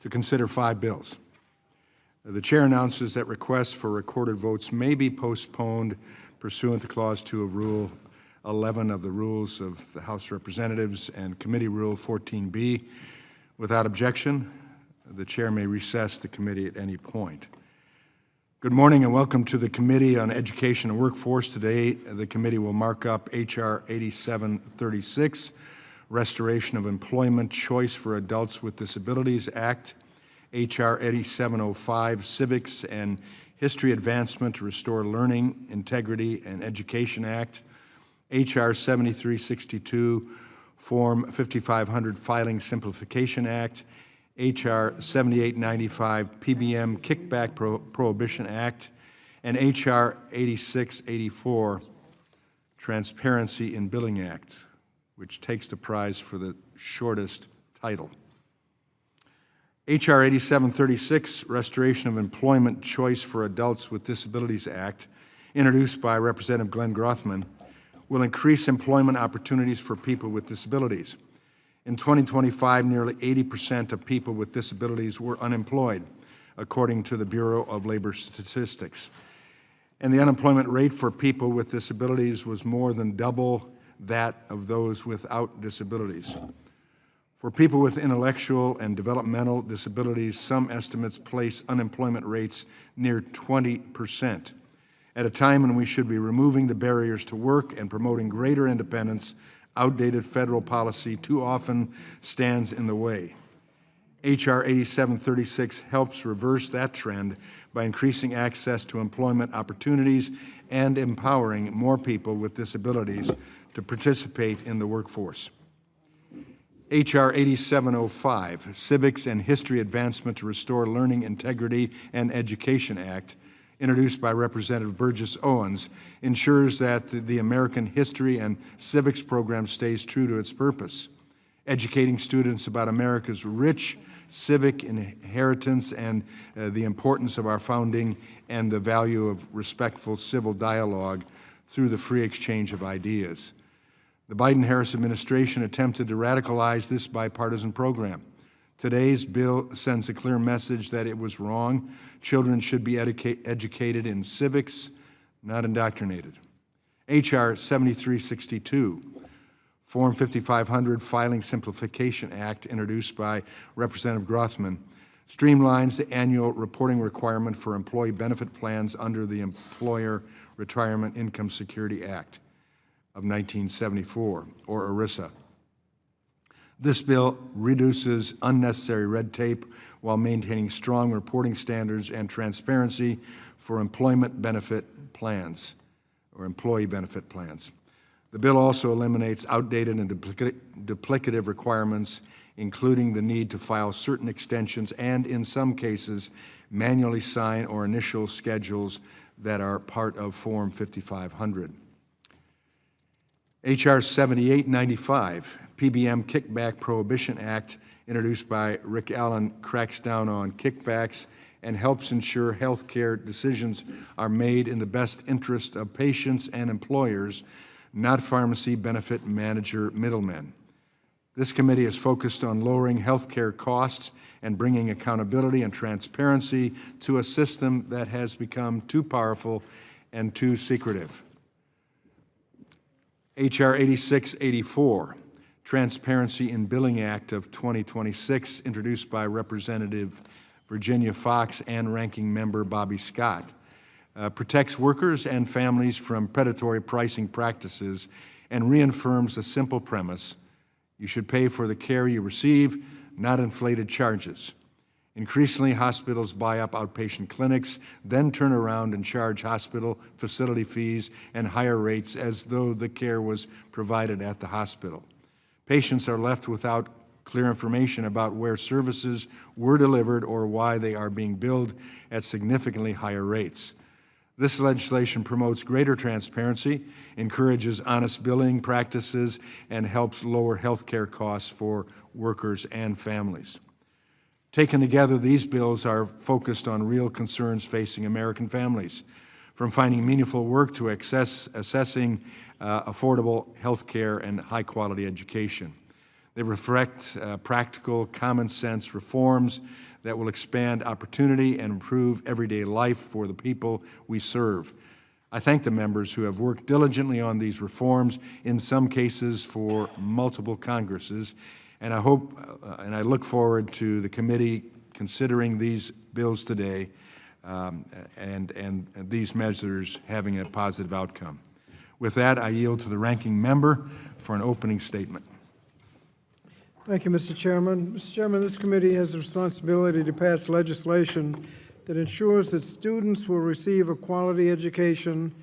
to consider 5 bills. The chair announces that requests for recorded votes may be postponed pursuant to Clause 2 of Rule 11 of the Rules of the House of Representatives and Committee Rule 14B. Without objection, the chair may recess the committee at any point. Good morning and welcome to the Committee on Education and Workforce. Today, the committee will mark up H.R. 8736, Restoration of Employment Choice for Adults with Disabilities Act, H.R. 8705, Civics and History Advancement to Restore Learning, Integrity, and Education Act, H.R. 7362, Form 5500 Filing Simplification Act, H.R. 7895, PBM Kickback Prohibition Act, and H.R. 8684, Transparency in Billing Act, which takes the prize for the shortest title. H.R. 8736, Restoration of Employment Choice for Adults with Disabilities Act, introduced by Representative Glenn Grothman, will increase employment opportunities for people with disabilities. In 2025, nearly 80% of people with disabilities were unemployed, according to the Bureau of Labor Statistics. And the unemployment rate for people with disabilities was more than double that of those without disabilities. For people with intellectual and developmental disabilities, some estimates place unemployment rates near 20%. At a time when we should be removing the barriers to work and promoting greater independence, outdated federal policy too often stands in the way. H.R. 8736 helps reverse that trend by increasing access to employment opportunities and empowering more people with disabilities to participate in the workforce. H.R. 8705, Civics and History Advancement to Restore Learning, Integrity, and Education Act, introduced by Representative Burgess Owens, ensures that the American History and Civics program stays true to its purpose, educating students about America's rich civic inheritance and the importance of our founding and the value of respectful civil dialogue through the free exchange of ideas. The Biden-Harris administration attempted to radicalize this bipartisan program. Today's bill sends a clear message that it was wrong. Children should be educated in civics, not indoctrinated. H.R. 7362, Form 5500 Filing Simplification Act, introduced by Representative Grothman, streamlines the annual reporting requirement for employee benefit plans under the Employer Retirement Income Security Act of 1974, or ERISA. This bill reduces unnecessary red tape while maintaining strong reporting standards and transparency for employment benefit plans, or employee benefit plans. The bill also eliminates outdated and duplicative requirements, including the need to file certain extensions and, in some cases, manually sign or initial schedules that are part of Form 5500. H.R. 7895, PBM Kickback Prohibition Act, introduced by Rick Allen, cracks down on kickbacks and helps ensure health care decisions are made in the best interest of patients and employers, not pharmacy benefit manager middlemen. This committee is focused on lowering health care costs and bringing accountability and transparency to a system that has become too powerful and too secretive. H.R. 8684, Transparency in Billing Act of 2026, introduced by Representative Virginia Fox and Ranking Member Bobby Scott, protects workers and families from predatory pricing practices and reaffirms a simple premise: you should pay for the care you receive, not inflated charges. Increasingly, hospitals buy up outpatient clinics, then turn around and charge hospital facility fees and higher rates as though the care was provided at the hospital. Patients are left without clear information about where services were delivered or why they are being billed at significantly higher rates. This legislation promotes greater transparency, encourages honest billing practices, and helps lower health care costs for workers and families. Taken together, these bills are focused on real concerns facing American families, from finding meaningful work to assessing affordable health care and high-quality education. They reflect practical, common-sense reforms that will expand opportunity and improve everyday life for the people we serve. I thank the members who have worked diligently on these reforms, in some cases for multiple Congresses, and I hope and I look forward to the committee considering these bills today and these measures having a positive outcome. With that, I yield to the ranking member for an opening statement. Thank you, Mr. Chairman. Mr. Chairman, this committee has the responsibility to pass legislation that ensures that students will receive a quality education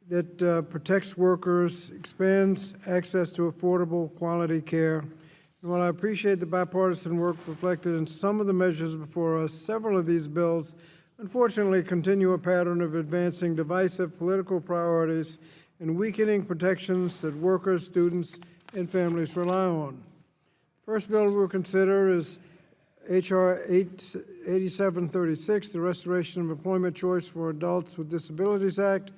that protects workers, expands access to affordable quality care. And while I appreciate the bipartisan work reflected in some of the measures before us, several of these bills unfortunately continue a pattern of advancing divisive political priorities and weakening protections that workers, students, and families rely on. The first bill we'll consider is H.R. 8736, the Restoration of Employment Choice for Adults with Disabilities Act.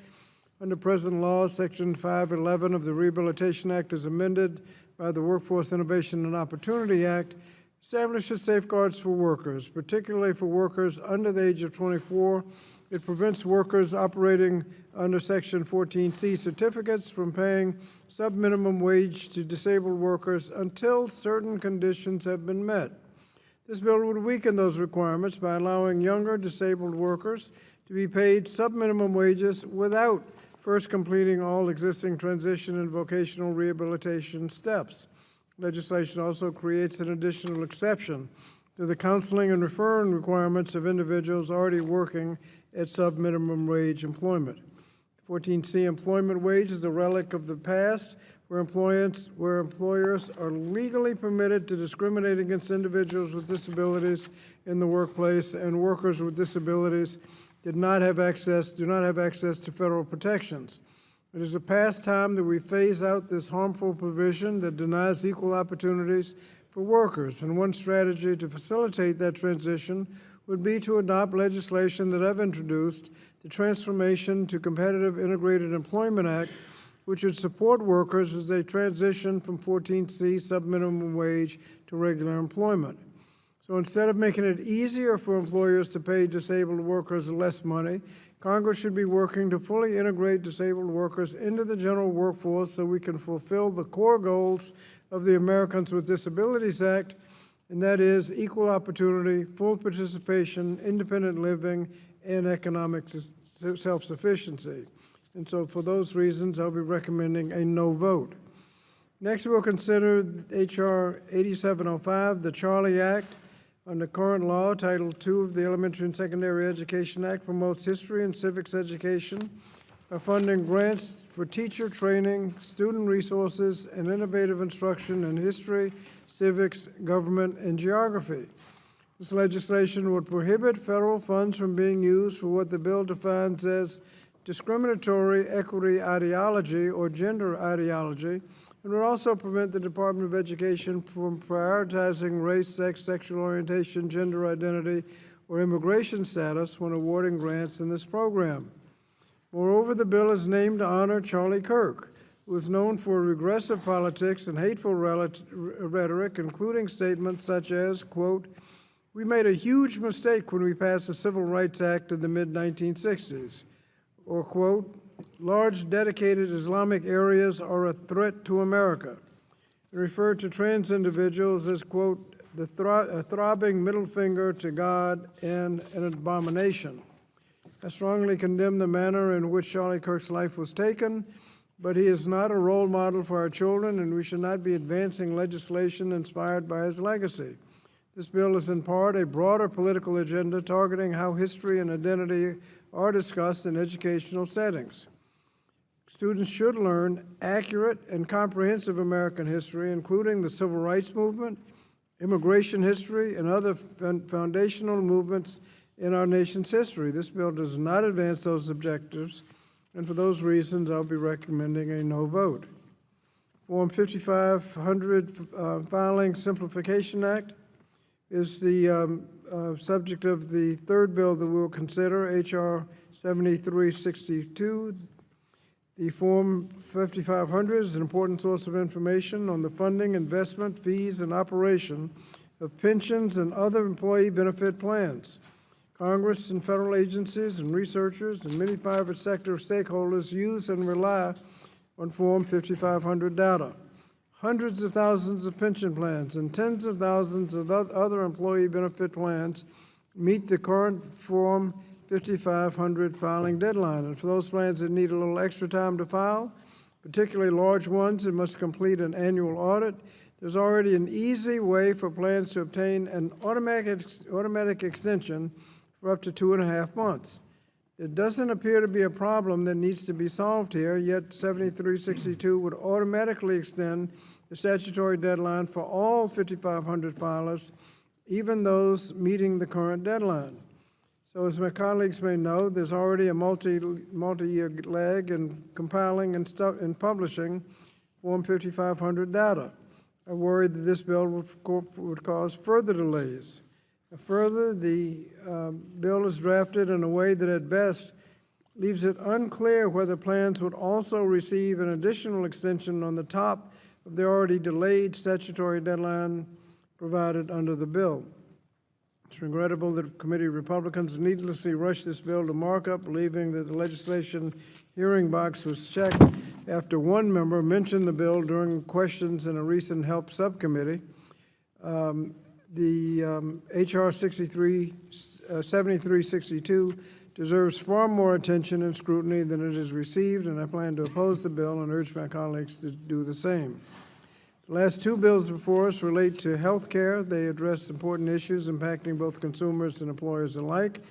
Under present law, Section 511 of the Rehabilitation Act is amended by the Workforce Innovation and Opportunity Act, establishes safeguards for workers, particularly for workers under the age of 24. It prevents workers operating under Section 14C certificates from paying sub-minimum wage to disabled workers until certain conditions have been met. This bill would weaken those requirements by allowing younger disabled workers to be paid sub-minimum wages without first completing all existing transition and vocational rehabilitation steps. Legislation also creates an additional exception to the counseling and referring requirements of individuals already working at sub-minimum wage employment. 14C employment wage is a relic of the past where employers are legally permitted to discriminate against individuals with disabilities in the workplace, and workers with disabilities do not have access to federal protections. It is a past time that we phase out this harmful provision that denies equal opportunities for workers, and one strategy to facilitate that transition would be to adopt legislation that I've introduced, the Transformation to Competitive Integrated Employment Act, which would support workers as they transition from 14C sub-minimum wage to regular employment. So instead of making it easier for employers to pay disabled workers less money, Congress should be working to fully integrate disabled workers into the general workforce so we can fulfill the core goals of the Americans with Disabilities Act, and that is equal opportunity, full participation, independent living, and economic self-sufficiency. And so for those reasons, I'll be recommending a no vote. Next, we'll consider H.R. 8705, the Charlie Act. Under current law, Title II of the Elementary and Secondary Education Act promotes history and civics education by funding grants for teacher training, student resources, and innovative instruction in history, civics, government, and geography. This legislation would prohibit federal funds from being used for what the bill defines as discriminatory equity ideology or gender ideology, and would also prevent the Department of Education from prioritizing race, sex, sexual orientation, gender identity, or immigration status when awarding grants in this program. Moreover, the bill is named to honor Charlie Kirk, who is known for regressive politics and hateful rhetoric, including statements such as, quote, "We made a huge mistake when we passed the Civil Rights Act in the mid-1960s," or, quote, "Large dedicated Islamic areas are a threat to America," and referred to trans individuals as, quote, a throbbing middle finger to God and an abomination. I strongly condemn the manner in which Charlie Kirk's life was taken, but he is not a role model for our children, and we should not be advancing legislation inspired by his legacy. This bill is in part a broader political agenda targeting how history and identity are discussed in educational settings. Students should learn accurate and comprehensive American history, including the Civil Rights Movement, immigration history, and other foundational movements in our nation's history. This bill does not advance those objectives, and for those reasons, I'll be recommending a no vote. Form 5500 Filing Simplification Act is the subject of the third bill that we'll consider, H.R. 7362. The Form 5500 is an important source of information on the funding, investment, fees, and operation of pensions and other employee benefit plans. Congress and federal agencies and researchers and many private sector stakeholders use and rely on Form 5500 data. Hundreds of thousands of pension plans and tens of thousands of other employee benefit plans meet the current Form 5500 filing deadline. And for those plans that need a little extra time to file, particularly large ones that must complete an annual audit, there's already an easy way for plans to obtain an automatic extension for up to 2.5 months. There doesn't appear to be a problem that needs to be solved here, yet 7362 would automatically extend the statutory deadline for all 5,500 filers, even those meeting the current deadline. So as my colleagues may know, there's already a multi-year lag in compiling and publishing Form 5500 data. I worry that this bill would cause further delays. Further, the bill is drafted in a way that at best leaves it unclear whether plans would also receive an additional extension on the top of the already delayed statutory deadline provided under the bill. It's regrettable that committee Republicans needlessly rushed this bill to markup, believing that the legislation hearing box was checked after one member mentioned the bill during questions in a recent health subcommittee. H.R. 7362 deserves far more attention and scrutiny than it has received, and I plan to oppose the bill and urge my colleagues to do the same. The last two bills before us relate to health care. They address important issues impacting both consumers and employers alike.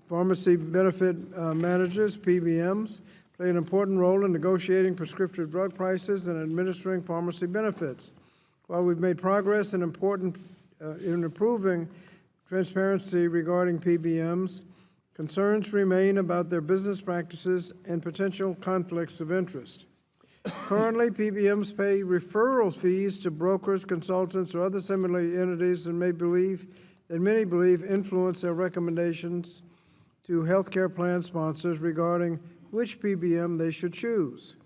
Pharmacy benefit managers, PBMs, play an important role in negotiating prescriptive drug prices and administering pharmacy benefits. While we've made progress in improving transparency regarding PBMs, concerns remain about their business practices and potential conflicts of interest. Currently, PBMs pay referral fees to brokers, consultants, or other similar entities that many believe influence their recommendations to healthcare plan sponsors regarding which PBM they should choose.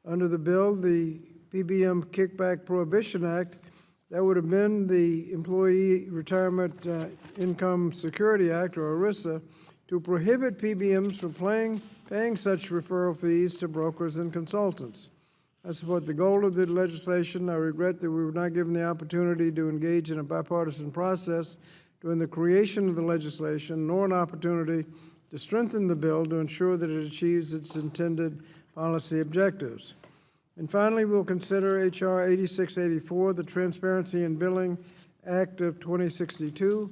Under the bill, the PBM Kickback Prohibition Act, that would amend the Employee Retirement Income Security Act, or ERISA, to prohibit PBMs from paying such referral fees to brokers and consultants. I support the goal of the legislation. I regret that we were not given the opportunity to engage in a bipartisan process during the creation of the legislation, nor an opportunity to strengthen the bill to ensure that it achieves its intended policy objectives. And finally, we'll consider H.R. 8684, the Transparency in Billing Act of 2062.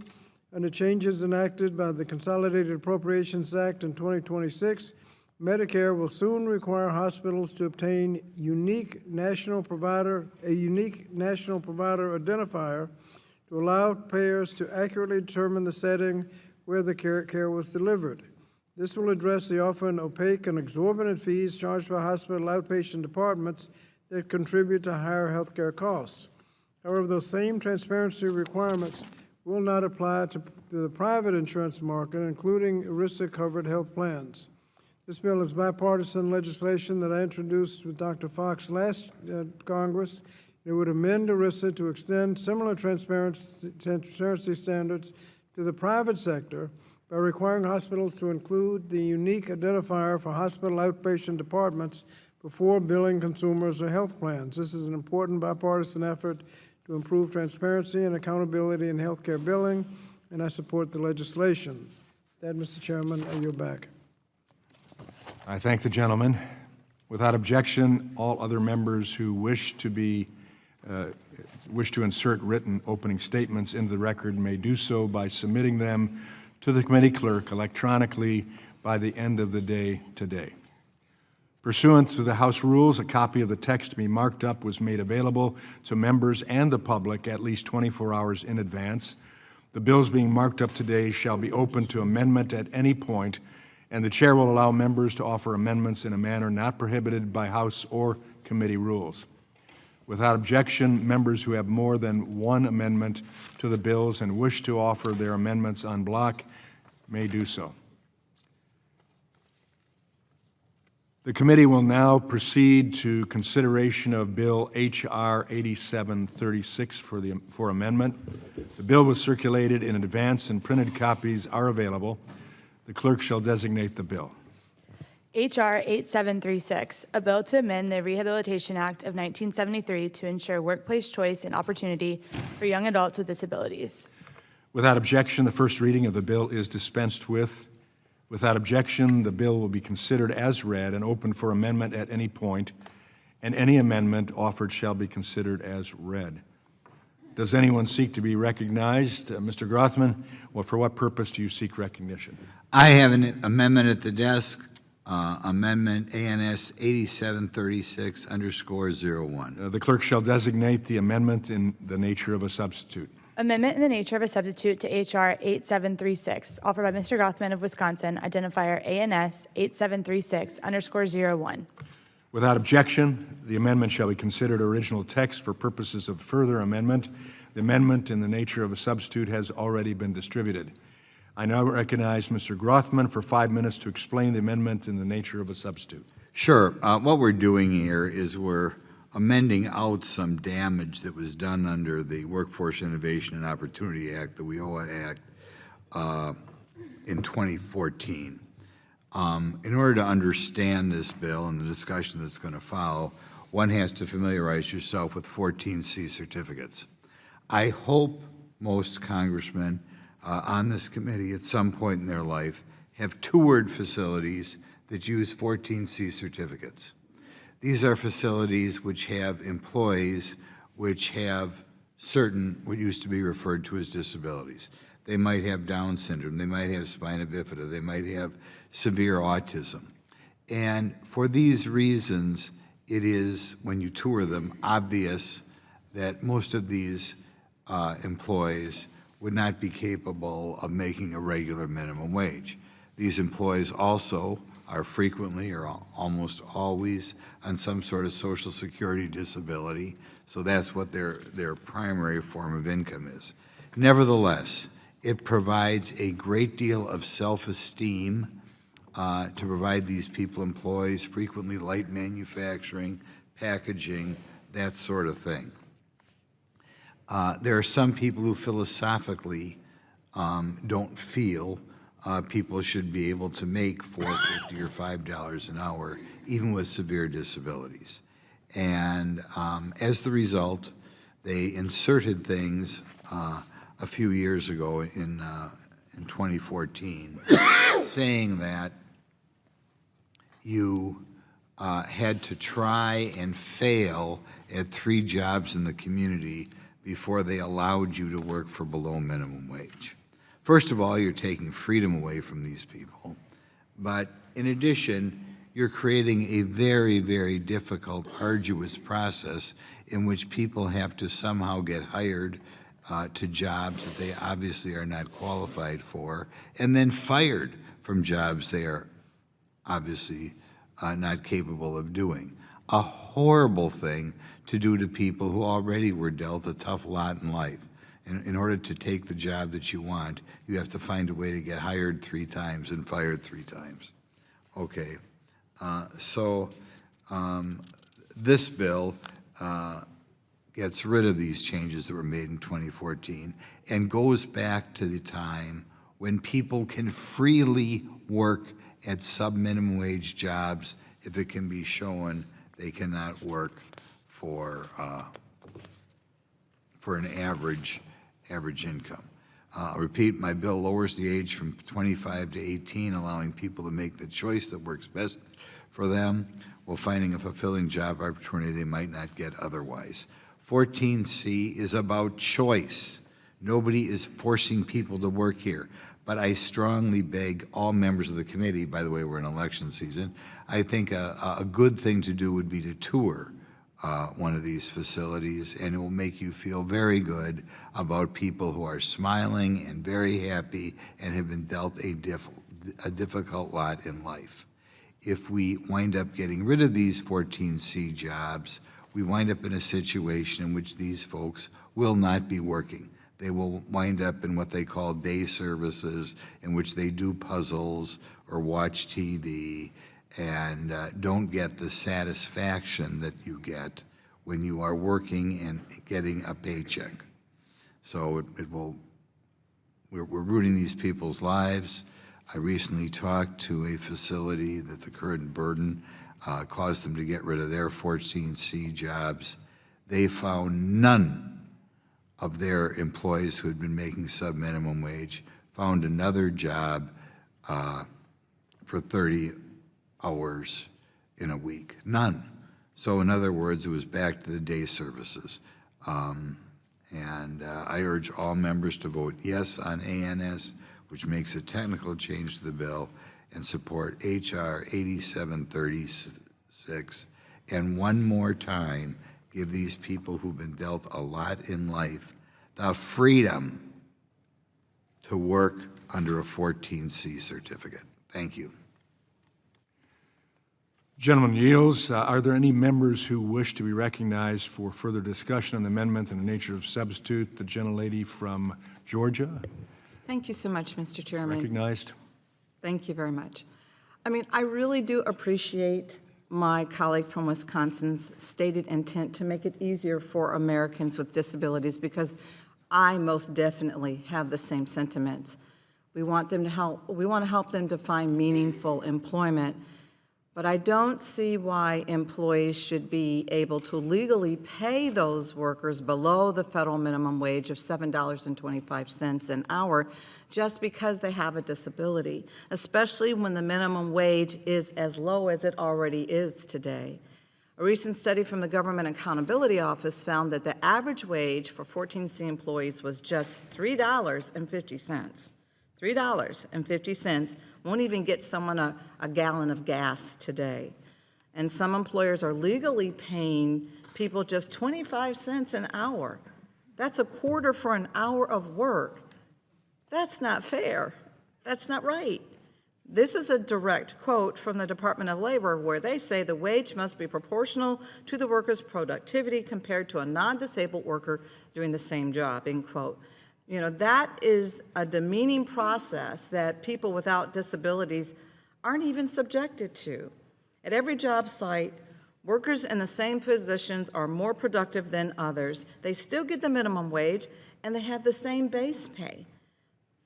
Under changes enacted by the Consolidated Appropriations Act in 2026, Medicare will soon require hospitals to obtain a unique national provider identifier to allow payers to accurately determine the setting where the care was delivered. This will address the often opaque and exorbitant fees charged by hospital outpatient departments that contribute to higher health care costs. However, those same transparency requirements will not apply to the private insurance market, including ERISA-covered health plans. This bill is bipartisan legislation that I introduced with Dr. Fox last Congress. It would amend ERISA to extend similar transparency standards to the private sector by requiring hospitals to include the unique identifier for hospital outpatient departments before billing consumers or health plans. This is an important bipartisan effort to improve transparency and accountability in healthcare billing, and I support the legislation. With that, Mr. Chairman, I yield back. I thank the gentleman. Without objection, all other members who wish to insert written opening statements into the record may do so by submitting them to the committee clerk electronically by the end of the day today. Pursuant to the House rules, a copy of the text to be marked up was made available to members and the public at least 24 hours in advance. The bills being marked up today shall be open to amendment at any point, and the chair will allow members to offer amendments in a manner not prohibited by House or committee rules. Without objection, members who have more than one amendment to the bills and wish to offer their amendments en bloc may do so. The committee will now proceed to consideration of Bill H.R. 8736 for amendment. The bill was circulated in advance and printed copies are available. The clerk shall designate the bill. H.R. 8736, a bill to amend the Rehabilitation Act of 1973 to ensure workplace choice and opportunity for young adults with disabilities. Without objection, the first reading of the bill is dispensed with. Without objection, the bill will be considered as read and open for amendment at any point, and any amendment offered shall be considered as read. Does anyone seek to be recognized? Mr. Grothman, well, for what purpose do you seek recognition? I have an amendment at the desk, Amendment ANS 8736_01. The clerk shall designate the amendment in the nature of a substitute. Amendment in the nature of a substitute to H.R. 8736, offered by Mr. Gothman of Wisconsin, identifier ANS 8736_01. Without objection, the amendment shall be considered original text for purposes of further amendment. The amendment in the nature of a substitute has already been distributed. I now recognize Mr. Grothman for 5 minutes to explain the amendment in the nature of a substitute. Sure. What we're doing here is we're amending out some damage that was done under the Workforce Innovation and Opportunity Act, the WIOA Act, in 2014. In order to understand this bill and the discussion that's going to follow, one has to familiarize yourself with 14C certificates. I hope most congressmen on this committee at some point in their life have toured facilities that use 14C certificates. These are facilities which have employees which have certain, what used to be referred to as disabilities. They might have Down syndrome, they might have spina bifida, they might have severe autism. And for these reasons, it is, when you tour them, obvious that most of these employees would not be capable of making a regular minimum wage. These employees also are frequently or almost always on some sort of Social Security disability, so that's what their primary form of income is. Nevertheless, it provides a great deal of self-esteem to provide these people employees, frequently light manufacturing, packaging, that sort of thing. There are some people who philosophically don't feel people should be able to make $4.50 or $5 an hour, even with severe disabilities. And as the result, they inserted things a few years ago in 2014, saying that you had to try and fail at 3 jobs in the community before they allowed you to work for below minimum wage. First of all, you're taking freedom away from these people, but in addition, you're creating a very, very difficult, arduous process in which people have to somehow get hired to jobs that they obviously are not qualified for, and then fired from jobs they are obviously not capable of doing. A horrible thing to do to people who already were dealt a tough lot in life. In order to take the job that you want, you have to find a way to get hired 3 times and fired 3 times. Okay, this bill gets rid of these changes that were made in 2014 and goes back to the time when people can freely work at sub-minimum wage jobs if it can be shown they cannot work for an average income. I'll repeat, my bill lowers the age from 25 to 18, allowing people to make the choice that works best for them while finding a fulfilling job opportunity they might not get otherwise. 14C is about choice. Nobody is forcing people to work here, but I strongly beg all members of the committee, by the way, we're in election season, I think a good thing to do would be to tour one of these facilities, and it will make you feel very good about people who are smiling and very happy and have been dealt a difficult lot in life. If we wind up getting rid of these 14C jobs, we wind up in a situation in which these folks will not be working. They will wind up in what they call day services, in which they do puzzles or watch TV, and don't get the satisfaction that you get when you are working and getting a paycheck. So we're rooting these people's lives. I recently talked to a facility that the current burden caused them to get rid of their 14C jobs. They found none of their employees who had been making sub-minimum wage, found another job for 30 hours in a week. None. So in other words, it was back to the day services. I urge all members to vote yes on ANS, which makes a technical change to the bill, and support H.R. 8736. And one more time, give these people who've been dealt a lot in life the freedom to work under a 14C certificate. Thank you. Gentleman yields. Are there any members who wish to be recognized for further discussion on the amendment in the nature of substitute? The gentlelady from Georgia, Thank you so much, Mr. Chairman. recognized. Thank you very much. I mean, I really do appreciate my colleague from Wisconsin's stated intent to make it easier for Americans with disabilities, because I most definitely have the same sentiments. We want to help them to find meaningful employment, but I don't see why employees should be able to legally pay those workers below the federal minimum wage of $7.25 an hour just because they have a disability, especially when the minimum wage is as low as it already is today. A recent study from the Government Accountability Office found that the average wage for 14C employees was just $3.50. $3.50 won't even get someone a gallon of gas today. And some employers are legally paying people just 25 cents an hour. That's a quarter for an hour of work. That's not fair. That's not right. This is a direct quote from the Department of Labor, where they say the wage must be proportional to the worker's productivity compared to a non-disabled worker doing the same job, end quote. You know, that is a demeaning process that people without disabilities aren't even subjected to. At every job site, workers in the same positions are more productive than others. They still get the minimum wage, and they have the same base pay.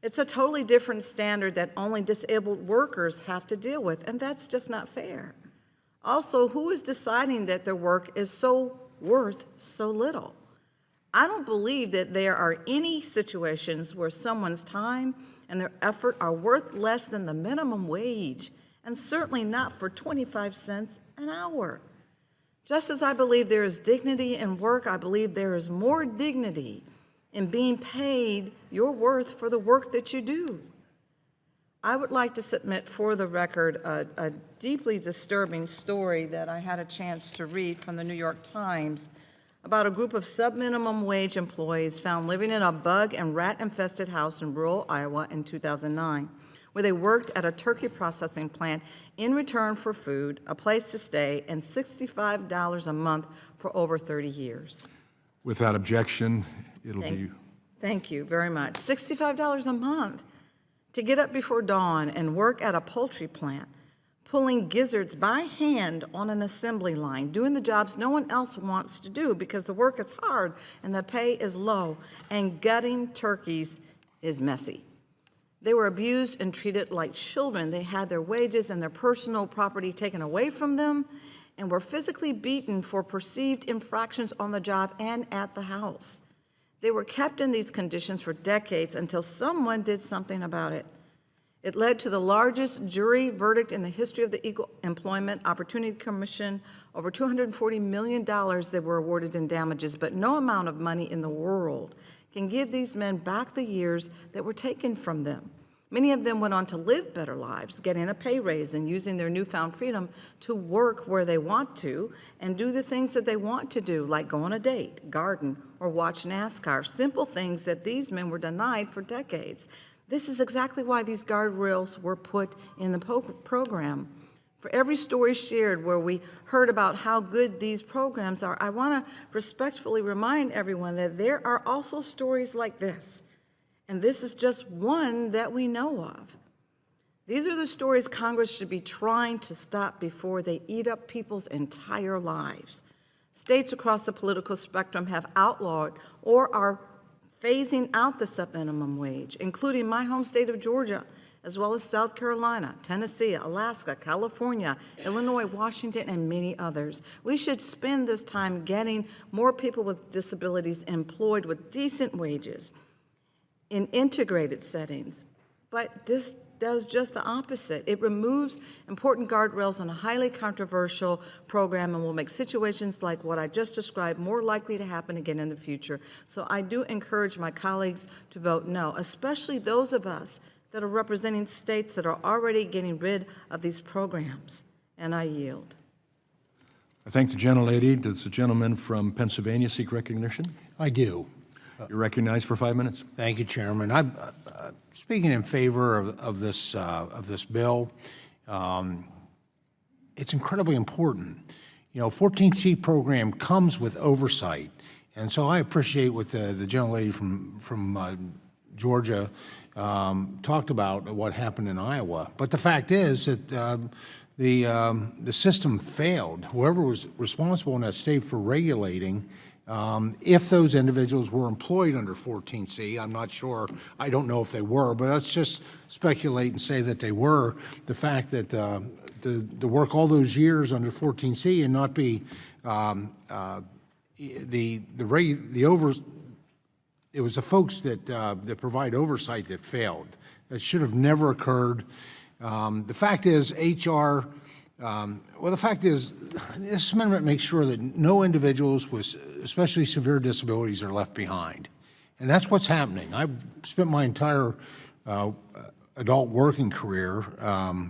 It's a totally different standard that only disabled workers have to deal with, and that's just not fair. Also, who is deciding that their work is worth so little? I don't believe that there are any situations where someone's time and their effort are worth less than the minimum wage, and certainly not for 25 cents an hour. Just as I believe there is dignity in work, I believe there is more dignity in being paid your worth for the work that you do. I would like to submit for the record a deeply disturbing story that I had a chance to read from the New York Times about a group of sub-minimum wage employees found living in a bug and rat-infested house in rural Iowa in 2009, where they worked at a turkey processing plant in return for food, a place to stay, and $65 a month for over 30 years. Without objection, it'll be. Thank you very much. $65 a month to get up before dawn and work at a poultry plant, pulling gizzards by hand on an assembly line, doing the jobs no one else wants to do because the work is hard and the pay is low, and gutting turkeys is messy. They were abused and treated like children. They had their wages and their personal property taken away from them and were physically beaten for perceived infractions on the job and at the house. They were kept in these conditions for decades until someone did something about it. It led to the largest jury verdict in the history of the Equal Employment Opportunity Commission, over $240 million that were awarded in damages, but no amount of money in the world can give these men back the years that were taken from them. Many of them went on to live better lives, getting a pay raise and using their newfound freedom to work where they want to and do the things that they want to do, like go on a date, garden, or watch NASCAR, simple things that these men were denied for decades. This is exactly why these guardrails were put in the program. For every story shared where we heard about how good these programs are, I want to respectfully remind everyone that there are also stories like this, and this is just one that we know of. These are the stories Congress should be trying to stop before they eat up people's entire lives. States across the political spectrum have outlawed or are phasing out the sub-minimum wage, including my home state of Georgia, as well as South Carolina, Tennessee, Alaska, California, Illinois, Washington, and many others. We should spend this time getting more people with disabilities employed with decent wages in integrated settings. But this does just the opposite. It removes important guardrails on a highly controversial program and will make situations like what I just described more likely to happen again in the future. So I do encourage my colleagues to vote no, especially those of us that are representing states that are already getting rid of these programs. And I yield. I thank the gentlelady. Does the gentleman from Pennsylvania seek recognition? I do. You're recognized for 5 minutes. Thank you, Chairman. I'm speaking in favor of this bill. It's incredibly important. You know, 14C program comes with oversight, and so I appreciate what the gentlelady from Georgia talked about what happened in Iowa. But the fact is that the system failed. Whoever was responsible in that state for regulating, if those individuals were employed under 14C, I'm not sure, I don't know if they were, but let's just speculate and say that they were. The fact that to work all those years under 14C and not be it was the folks that provide oversight that failed. That should have never occurred. The fact is, the fact is, this amendment makes sure that no individuals with especially severe disabilities are left behind. And that's what's happening. I've spent my entire adult working career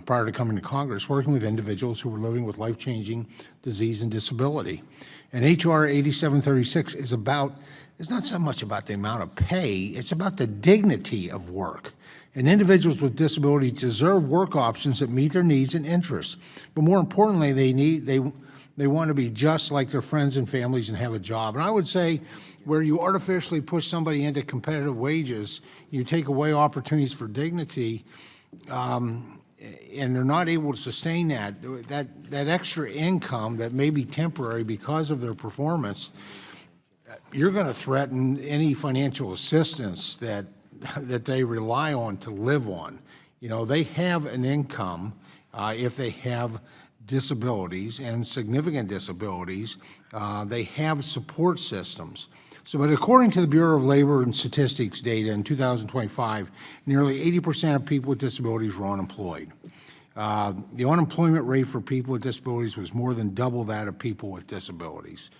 prior to coming to Congress working with individuals who were living with life-changing disease and disability. And H.R. 8736 it's not so much about the amount of pay, it's about the dignity of work. And individuals with disabilities deserve work options that meet their needs and interests. But more importantly, they want to be just like their friends and families and have a job. And I would say where you artificially push somebody into competitive wages, you take away opportunities for dignity, and they're not able to sustain that extra income that may be temporary because of their performance, you're going to threaten any financial assistance that they rely on to live on. You know, they have an income if they have disabilities and significant disabilities. They have support systems. So, but according to the Bureau of Labor and Statistics data in 2025, nearly 80% of people with disabilities were unemployed. The unemployment rate for people with disabilities was more than double that of people with disabilities.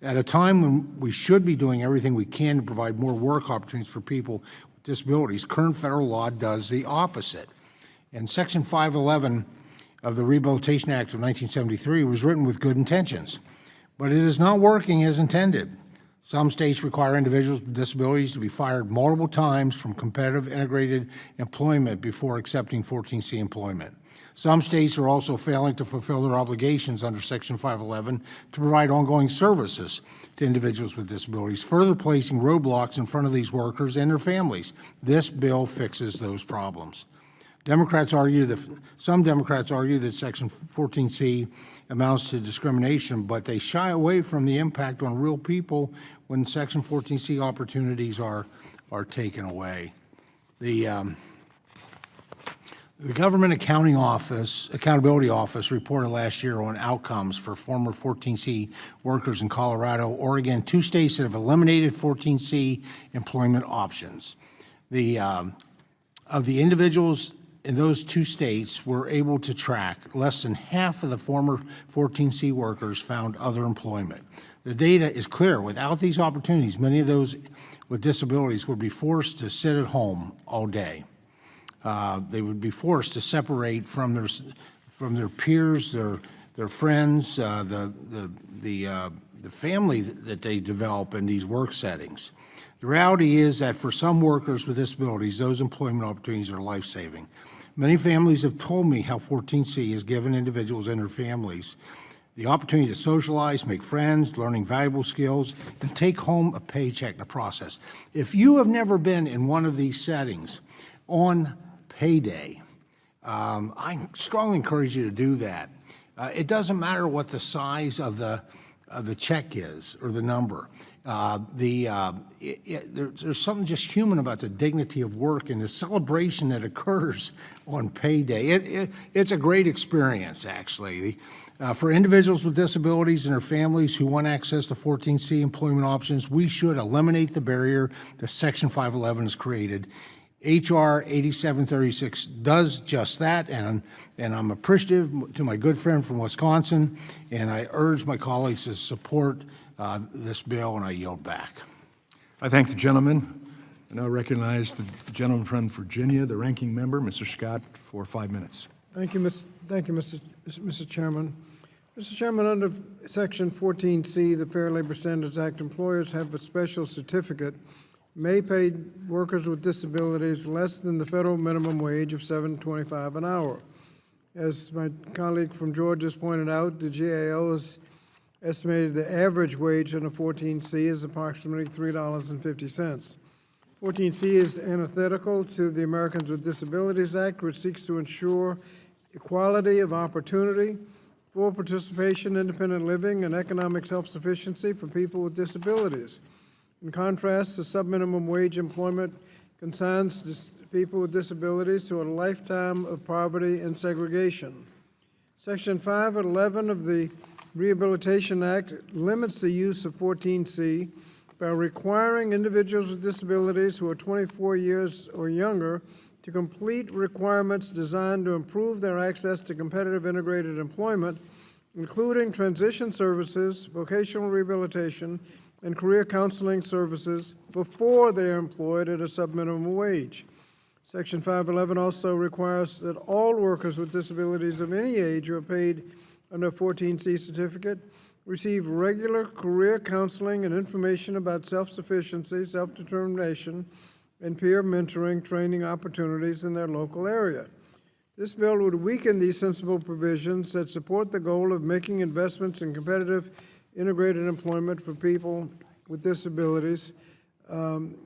At a time when we should be doing everything we can to provide more work opportunities for people with disabilities, current federal law does the opposite. And Section 511 of the Rehabilitation Act of 1973 was written with good intentions, but it is not working as intended. Some states require individuals with disabilities to be fired multiple times from competitive integrated employment before accepting 14C employment. Some states are also failing to fulfill their obligations under Section 511 to provide ongoing services to individuals with disabilities, further placing roadblocks in front of these workers and their families. This bill fixes those problems. Some Democrats argue that Section 14C amounts to discrimination, but they shy away from the impact on real people when Section 14C opportunities are taken away. The Government Accountability Office reported last year on outcomes for former 14C workers in Colorado, Oregon, two states that have eliminated 14C employment options. Of the individuals in those two states were able to track, less than half of the former 14C workers found other employment. The data is clear. Without these opportunities, many of those with disabilities would be forced to sit at home all day. They would be forced to separate from their peers, their friends, the family that they develop in these work settings. The reality is that for some workers with disabilities, those employment opportunities are life-saving. Many families have told me how 14C has given individuals and their families the opportunity to socialize, make friends, learning valuable skills, and take home a paycheck in the process. If you have never been in one of these settings on payday, I strongly encourage you to do that. It doesn't matter what the size of the check is or the number. There's something just human about the dignity of work and the celebration that occurs on payday. It's a great experience, actually. For individuals with disabilities and their families who want access to 14C employment options, we should eliminate the barrier that Section 511 has created. HR 8736 does just that, and I'm appreciative to my good friend from Wisconsin, and I urge my colleagues to support this bill, and I yield back. I thank the gentleman. I now recognize the gentleman from Virginia, the ranking member, Mr. Scott, for 5 minutes. Thank you, Mr. Chairman. Mr. Chairman, under Section 14C, the Fair Labor Standards Act, employers have a special certificate may pay workers with disabilities less than the federal minimum wage of $7.25 an hour. As my colleague from Georgia has pointed out, the GAO has estimated the average wage under 14C is approximately $3.50. 14C is antithetical to the Americans with Disabilities Act, which seeks to ensure equality of opportunity, full participation, independent living, and economic self-sufficiency for people with disabilities. In contrast, the subminimum wage employment consigns people with disabilities to a lifetime of poverty and segregation. Section 511 of the Rehabilitation Act limits the use of 14C by requiring individuals with disabilities who are 24 years or younger to complete requirements designed to improve their access to competitive integrated employment, including transition services, vocational rehabilitation, and career counseling services before they are employed at a subminimum wage. Section 511 also requires that all workers with disabilities of any age who are paid under a 14C certificate receive regular career counseling and information about self-sufficiency, self-determination, and peer mentoring training opportunities in their local area. This bill would weaken these sensible provisions that support the goal of making investments in competitive integrated employment for people with disabilities, and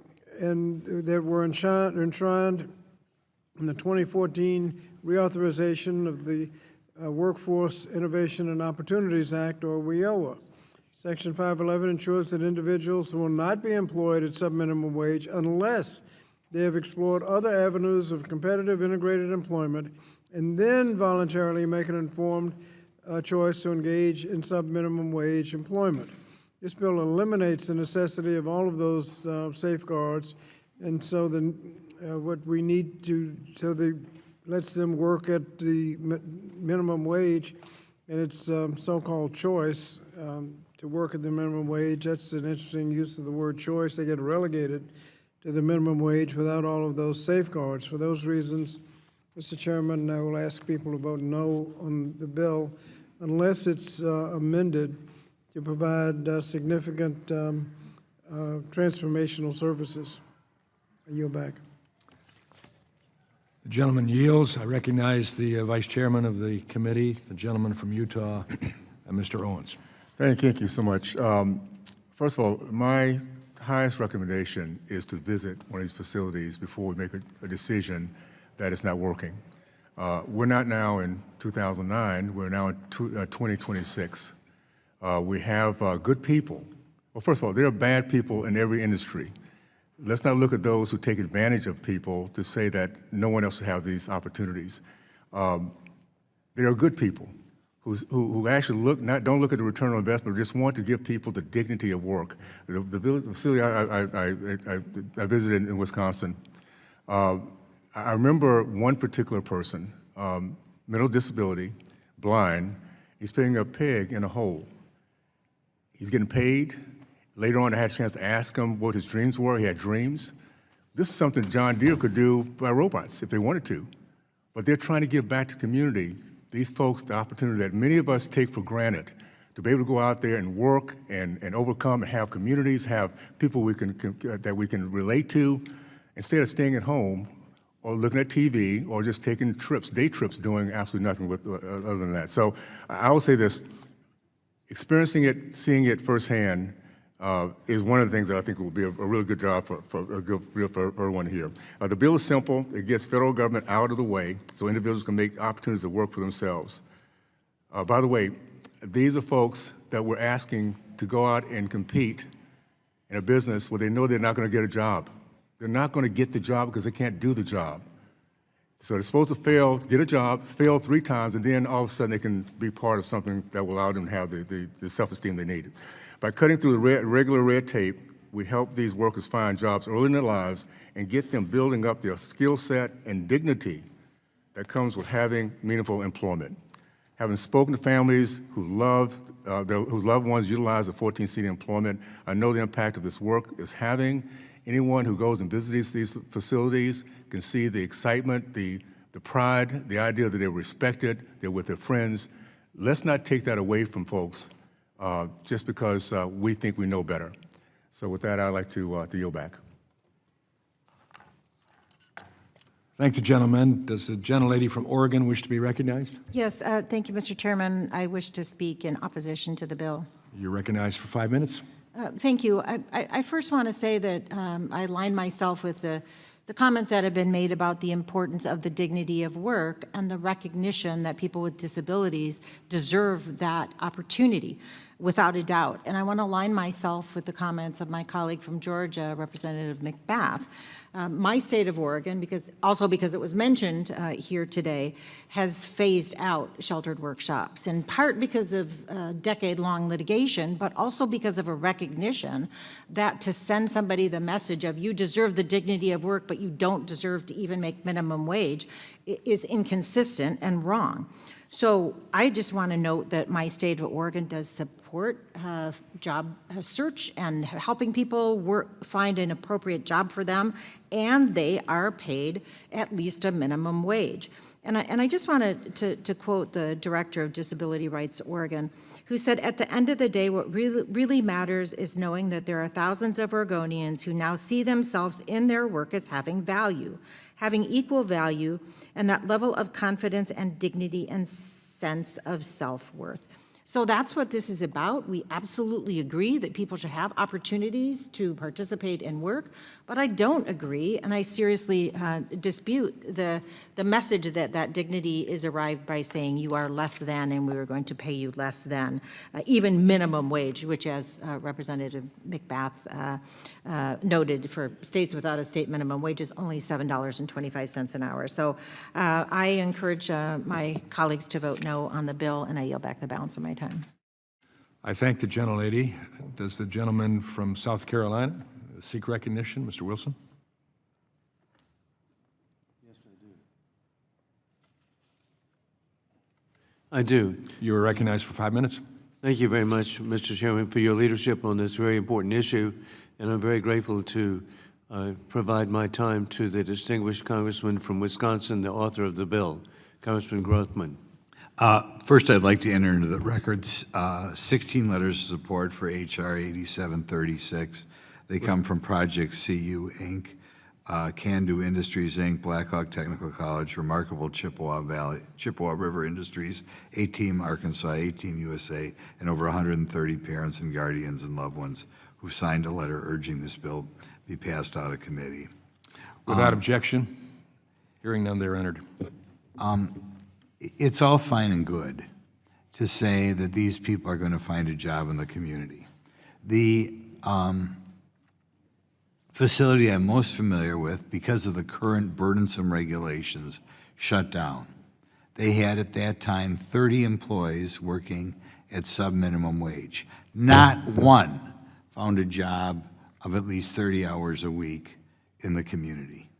that were enshrined in the 2014 reauthorization of the Workforce Innovation and Opportunities Act, or WIOA. Section 511 ensures that individuals will not be employed at subminimum wage unless they have explored other avenues of competitive integrated employment and then voluntarily make an informed choice to engage in subminimum wage employment. This bill eliminates the necessity of all of those safeguards, and so what we need to, so they lets them work at the minimum wage, and it's so-called choice to work at the minimum wage. That's an interesting use of the word choice. They get relegated to the minimum wage without all of those safeguards. For those reasons, Mr. Chairman, I will ask people to vote no on the bill unless it's amended to provide significant transformational services. I yield back. The gentleman yields. I recognize the vice chairman of the committee, the gentleman from Utah, Mr. Owens. Thank you so much. First of all, my highest recommendation is to visit one of these facilities before we make a decision that it's not working. We're not now in 2009, we're now in 2026. We have good people. Well, first of all, there are bad people in every industry. Let's not look at those who take advantage of people to say that no one else will have these opportunities. There are good people who actually don't look at the return on investment, but just want to give people the dignity of work. The facility I visited in Wisconsin, I remember one particular person, mental disability, blind, he's putting a peg in a hole. He's getting paid. Later on, I had a chance to ask him what his dreams were. He had dreams. This is something John Deere could do by robots if they wanted to. But they're trying to give back to the community, these folks, the opportunity that many of us take for granted to be able to go out there and work and overcome and have communities, have people that we can relate to, instead of staying at home or looking at TV or just taking trips, day trips, doing absolutely nothing other than that. So I would say this, experiencing it, seeing it firsthand, is one of the things that I think will be a really good job for everyone here. The bill is simple. It gets federal government out of the way so individuals can make opportunities to work for themselves. By the way, these are folks that we're asking to go out and compete in a business where they know they're not going to get a job. They're not going to get the job because they can't do the job. So they're supposed to fail, get a job, fail 3 times, and then all of a sudden they can be part of something that will allow them to have the self-esteem they need. By cutting through the regular red tape, we help these workers find jobs early in their lives and get them building up their skill set and dignity that comes with having meaningful employment. Having spoken to families whose loved ones utilize the 14C employment, I know the impact of this work is having. Anyone who goes and visits these facilities can see the excitement, the pride, the idea that they're respected, they're with their friends. Let's not take that away from folks just because we think we know better. So with that, I'd like to yield back. Thank the gentleman. Does the gentlelady from Oregon wish to be recognized? Yes, thank you, Mr. Chairman. I wish to speak in opposition to the bill. You're recognized for 5 minutes. Thank you. I first want to say that I align myself with the comments that have been made about the importance of the dignity of work and the recognition that people with disabilities deserve that opportunity, without a doubt. And I want to align myself with the comments of my colleague from Georgia, Representative McBath. My state of Oregon, because it was mentioned here today, has phased out sheltered workshops, in part because of decade-long litigation, but also because of a recognition that to send somebody the message of you deserve the dignity of work, but you don't deserve to even make minimum wage is inconsistent and wrong. So I just want to note that my state of Oregon does support job search and helping people find an appropriate job for them, and they are paid at least a minimum wage. And I just wanted to quote the Director of Disability Rights Oregon, who said, at the end of the day, what really matters is knowing that there are thousands of Oregonians who now see themselves in their work as having value, having equal value, and that level of confidence and dignity and sense of self-worth. So that's what this is about. We absolutely agree that people should have opportunities to participate in work, but I don't agree, and I seriously dispute the message that dignity is arrived by saying you are less than and we are going to pay you less than, even minimum wage, which, as Representative McBath noted, for states without a state minimum wage is only $7.25 an hour. So I encourage my colleagues to vote no on the bill, and I yield back the balance of my time. I thank the gentlelady. Does the gentleman from South Carolina seek recognition? Mr. Wilson? I do. You are recognized for 5 minutes. Thank you very much, Mr. Chairman, for your leadership on this very important issue, and I'm very grateful to provide my time to the distinguished congressman from Wisconsin, the author of the bill, Congressman Grothman. First, I'd like to enter into the records 16 letters of support for H.R. 8736. They come from Project CU, Inc., Can-Do Industries, Inc., Blackhawk Technical College, Remarkable Chippewa River Industries, A-Team Arkansas, A-Team USA, and over 130 parents and guardians and loved ones who signed a letter urging this bill be passed out of committee. Without objection, hearing none, they're entered. It's all fine and good to say that these people are going to find a job in the community. The facility I'm most familiar with, because of the current burdensome regulations, shut down. They had at that time 30 employees working at sub-minimum wage. Not one found a job of at least 30 hours a week in the community,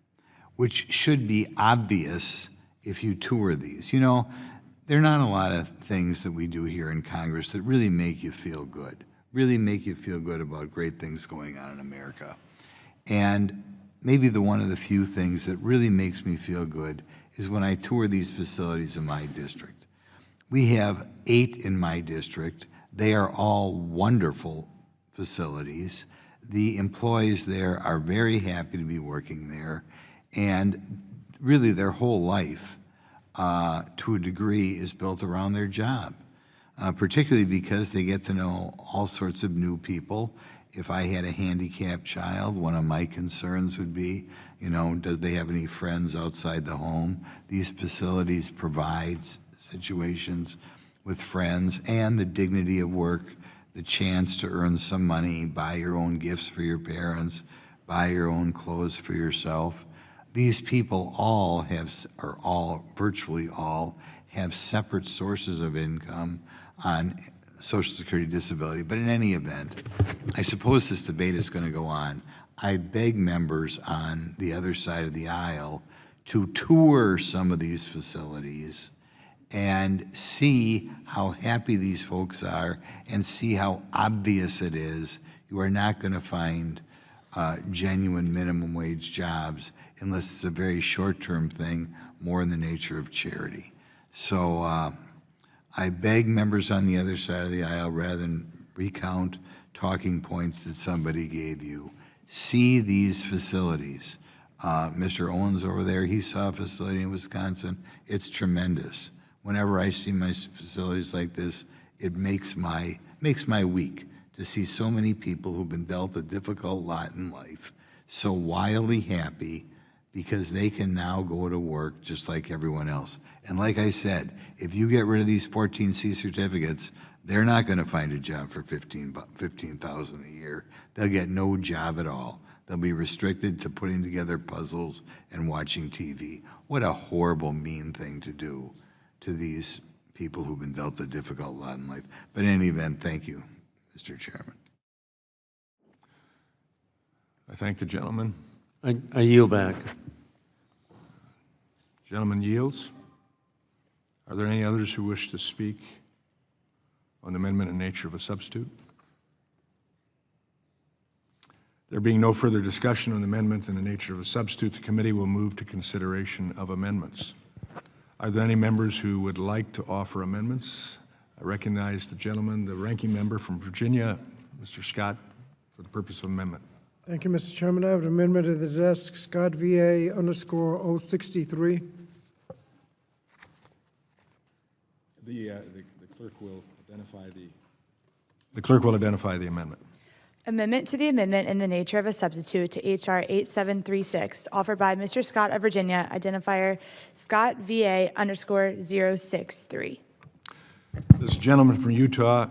which should be obvious if you tour these. You know, there are not a lot of things that we do here in Congress that really make you feel good, really make you feel good about great things going on in America. And maybe one of the few things that really makes me feel good is when I tour these facilities in my district. We have 8 in my district. They are all wonderful facilities. The employees there are very happy to be working there, and really their whole life, to a degree, is built around their job, particularly because they get to know all sorts of new people If I had a handicapped child, one of my concerns would be, do they have any friends outside the home? These facilities provide situations with friends and the dignity of work, the chance to earn some money, buy your own gifts for your parents, buy your own clothes for yourself. These people virtually all have separate sources of income on Social Security disability. But in any event, I suppose this debate is going to go on. I beg members on the other side of the aisle to tour some of these facilities and see how happy these folks are and see how obvious it is. You are not going to find genuine minimum wage jobs unless it's a very short-term thing, more in the nature of charity. So I beg members on the other side of the aisle, rather than recount talking points that somebody gave you, see these facilities. Mr. Owens over there, he saw a facility in Wisconsin. It's tremendous. Whenever I see my facilities like this, it makes my week to see so many people who've been dealt a difficult lot in life so wildly happy because they can now go to work just like everyone else. And like I said, if you get rid of these 14C certificates, they're not going to find a job for $15,000 a year. They'll get no job at all. They'll be restricted to putting together puzzles and watching TV. What a horrible, mean thing to do to these people who've been dealt a difficult lot in life. But in any event, thank you, Mr. Chairman. I thank the gentleman. I yield back. Gentleman yields. Are there any others who wish to speak on the amendment in nature of a substitute? There being no further discussion on the amendment in the nature of a substitute, the committee will move to consideration of amendments. Are there any members who would like to offer amendments? I recognize the gentleman, the ranking member from Virginia, Mr. Scott, for the purpose of amendment. Thank you, Mr. Chairman. I have an amendment at the desk, Scott VA _ 063. The clerk will identify the amendment. Amendment to the amendment in the nature of a substitute to H.R. 8736, offered by Mr. Scott of Virginia, identifier Scott VA _ 063. This gentleman from Utah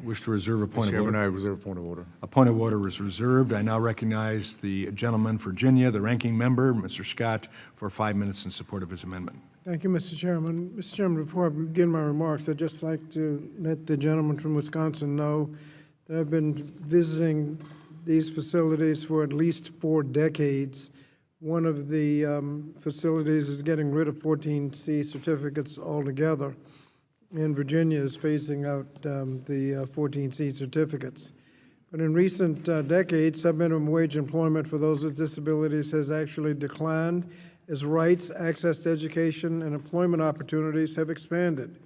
wish to reserve a point of Chairman, order. I reserve a point of order. A point of order is reserved. I now recognize the gentleman from Virginia, the ranking member, Mr. Scott, for 5 minutes in support of his amendment. Thank you, Mr. Chairman. Mr. Chairman, before I begin my remarks, I'd just like to let the gentleman from Wisconsin know that I've been visiting these facilities for at least 4 decades. One of the facilities is getting rid of 14C certificates altogether, and Virginia is phasing out the 14C certificates. But in recent decades, subminimum wage employment for those with disabilities has actually declined as rights, access to education, and employment opportunities have expanded.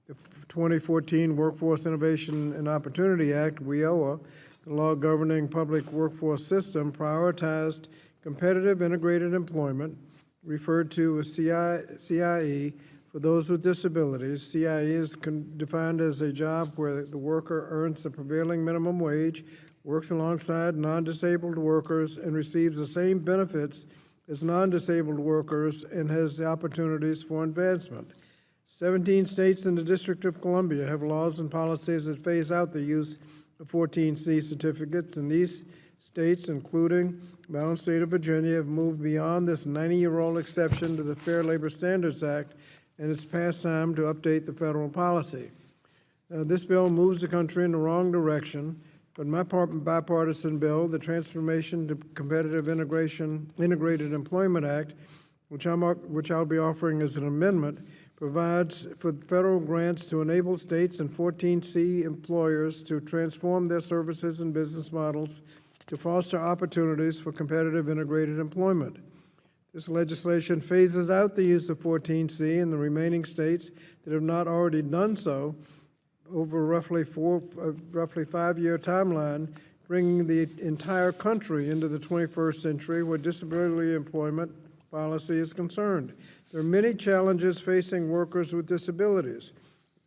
The 2014 Workforce Innovation and Opportunity Act, WIOA, the law governing public workforce system, prioritized competitive integrated employment, referred to as CIE, for those with disabilities. CIE is defined as a job where the worker earns the prevailing minimum wage, works alongside non-disabled workers, and receives the same benefits as non-disabled workers and has the opportunities for advancement. 17 states and the District of Columbia have laws and policies that phase out the use of 14C certificates, and these states, including my own state of Virginia, have moved beyond this 90-year-old exception to the Fair Labor Standards Act, and it's past time to update the federal policy. This bill moves the country in the wrong direction, but my bipartisan bill, the Transformation to Competitive Integrated Employment Act, which I'll be offering as an amendment, provides for federal grants to enable states and 14C employers to transform their services and business models to foster opportunities for competitive integrated employment. This legislation phases out the use of 14C in the remaining states that have not already done so over roughly 5-year timeline, bringing the entire country into the 21st century where disability employment policy is concerned. There are many challenges facing workers with disabilities.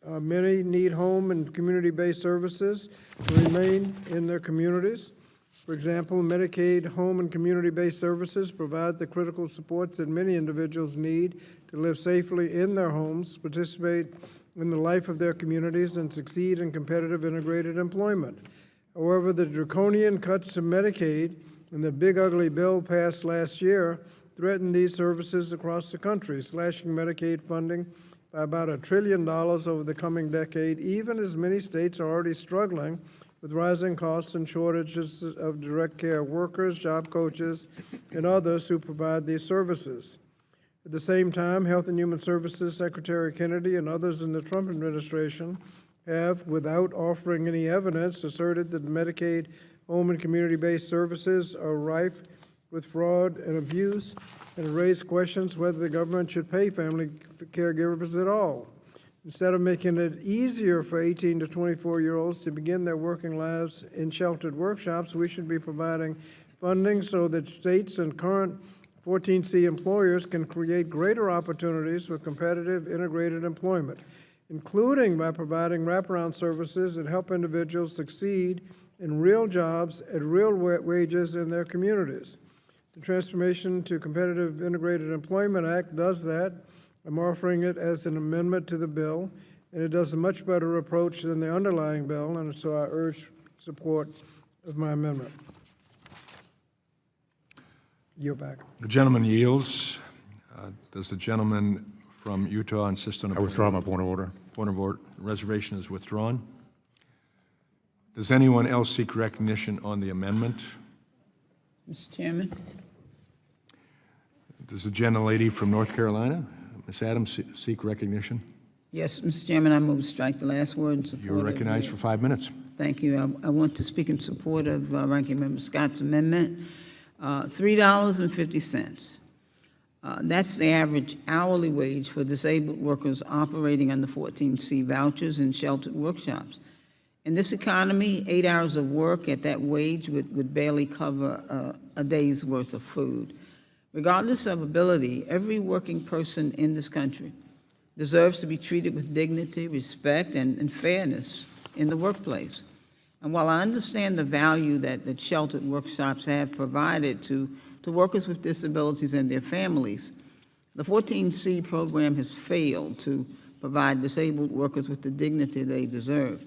Many need home and community-based services to remain in their communities. For example, Medicaid home and community-based services provide the critical supports that many individuals need to live safely in their homes, participate in the life of their communities, and succeed in competitive integrated employment. However, the draconian cuts to Medicaid and the big ugly bill passed last year threaten these services across the country, slashing Medicaid funding by about $1 trillion over the coming decade, even as many states are already struggling with rising costs and shortages of direct care workers, job coaches, and others who provide these services. At the same time, Health and Human Services Secretary Kennedy and others in the Trump administration have, without offering any evidence, asserted that Medicaid home and community-based services are rife with fraud and abuse, and raised questions whether the government should pay family caregivers at all. Instead of making it easier for 18 to 24-year-olds to begin their working lives in sheltered workshops, we should be providing funding so that states and current 14C employers can create greater opportunities for competitive integrated employment, including by providing wraparound services that help individuals succeed in real jobs at real wages in their communities. The Transformation to Competitive Integrated Employment Act does that. I'm offering it as an amendment to the bill, and it does a much better approach than the underlying bill, and so I urge support of my amendment. Yield back. The gentleman yields. Does the gentleman from Utah insist on a I withdraw my point of order. point of order? Reservation is withdrawn. Does anyone else seek recognition on the amendment? Mr. Chairman. Does the gentlelady from North Carolina, Ms. Adams, seek recognition? Yes, Mr. Chairman, I move to strike the last word in support. You're recognized for 5 minutes. Thank you. I want to speak in support of Ranking Member Scott's amendment. $3.50. That's the average hourly wage for disabled workers operating under 14C vouchers and sheltered workshops. In this economy, 8 hours of work at that wage would barely cover a day's worth of food. Regardless of ability, every working person in this country deserves to be treated with dignity, respect, and fairness in the workplace. And while I understand the value that sheltered workshops have provided to workers with disabilities and their families, the 14C program has failed to provide disabled workers with the dignity they deserve.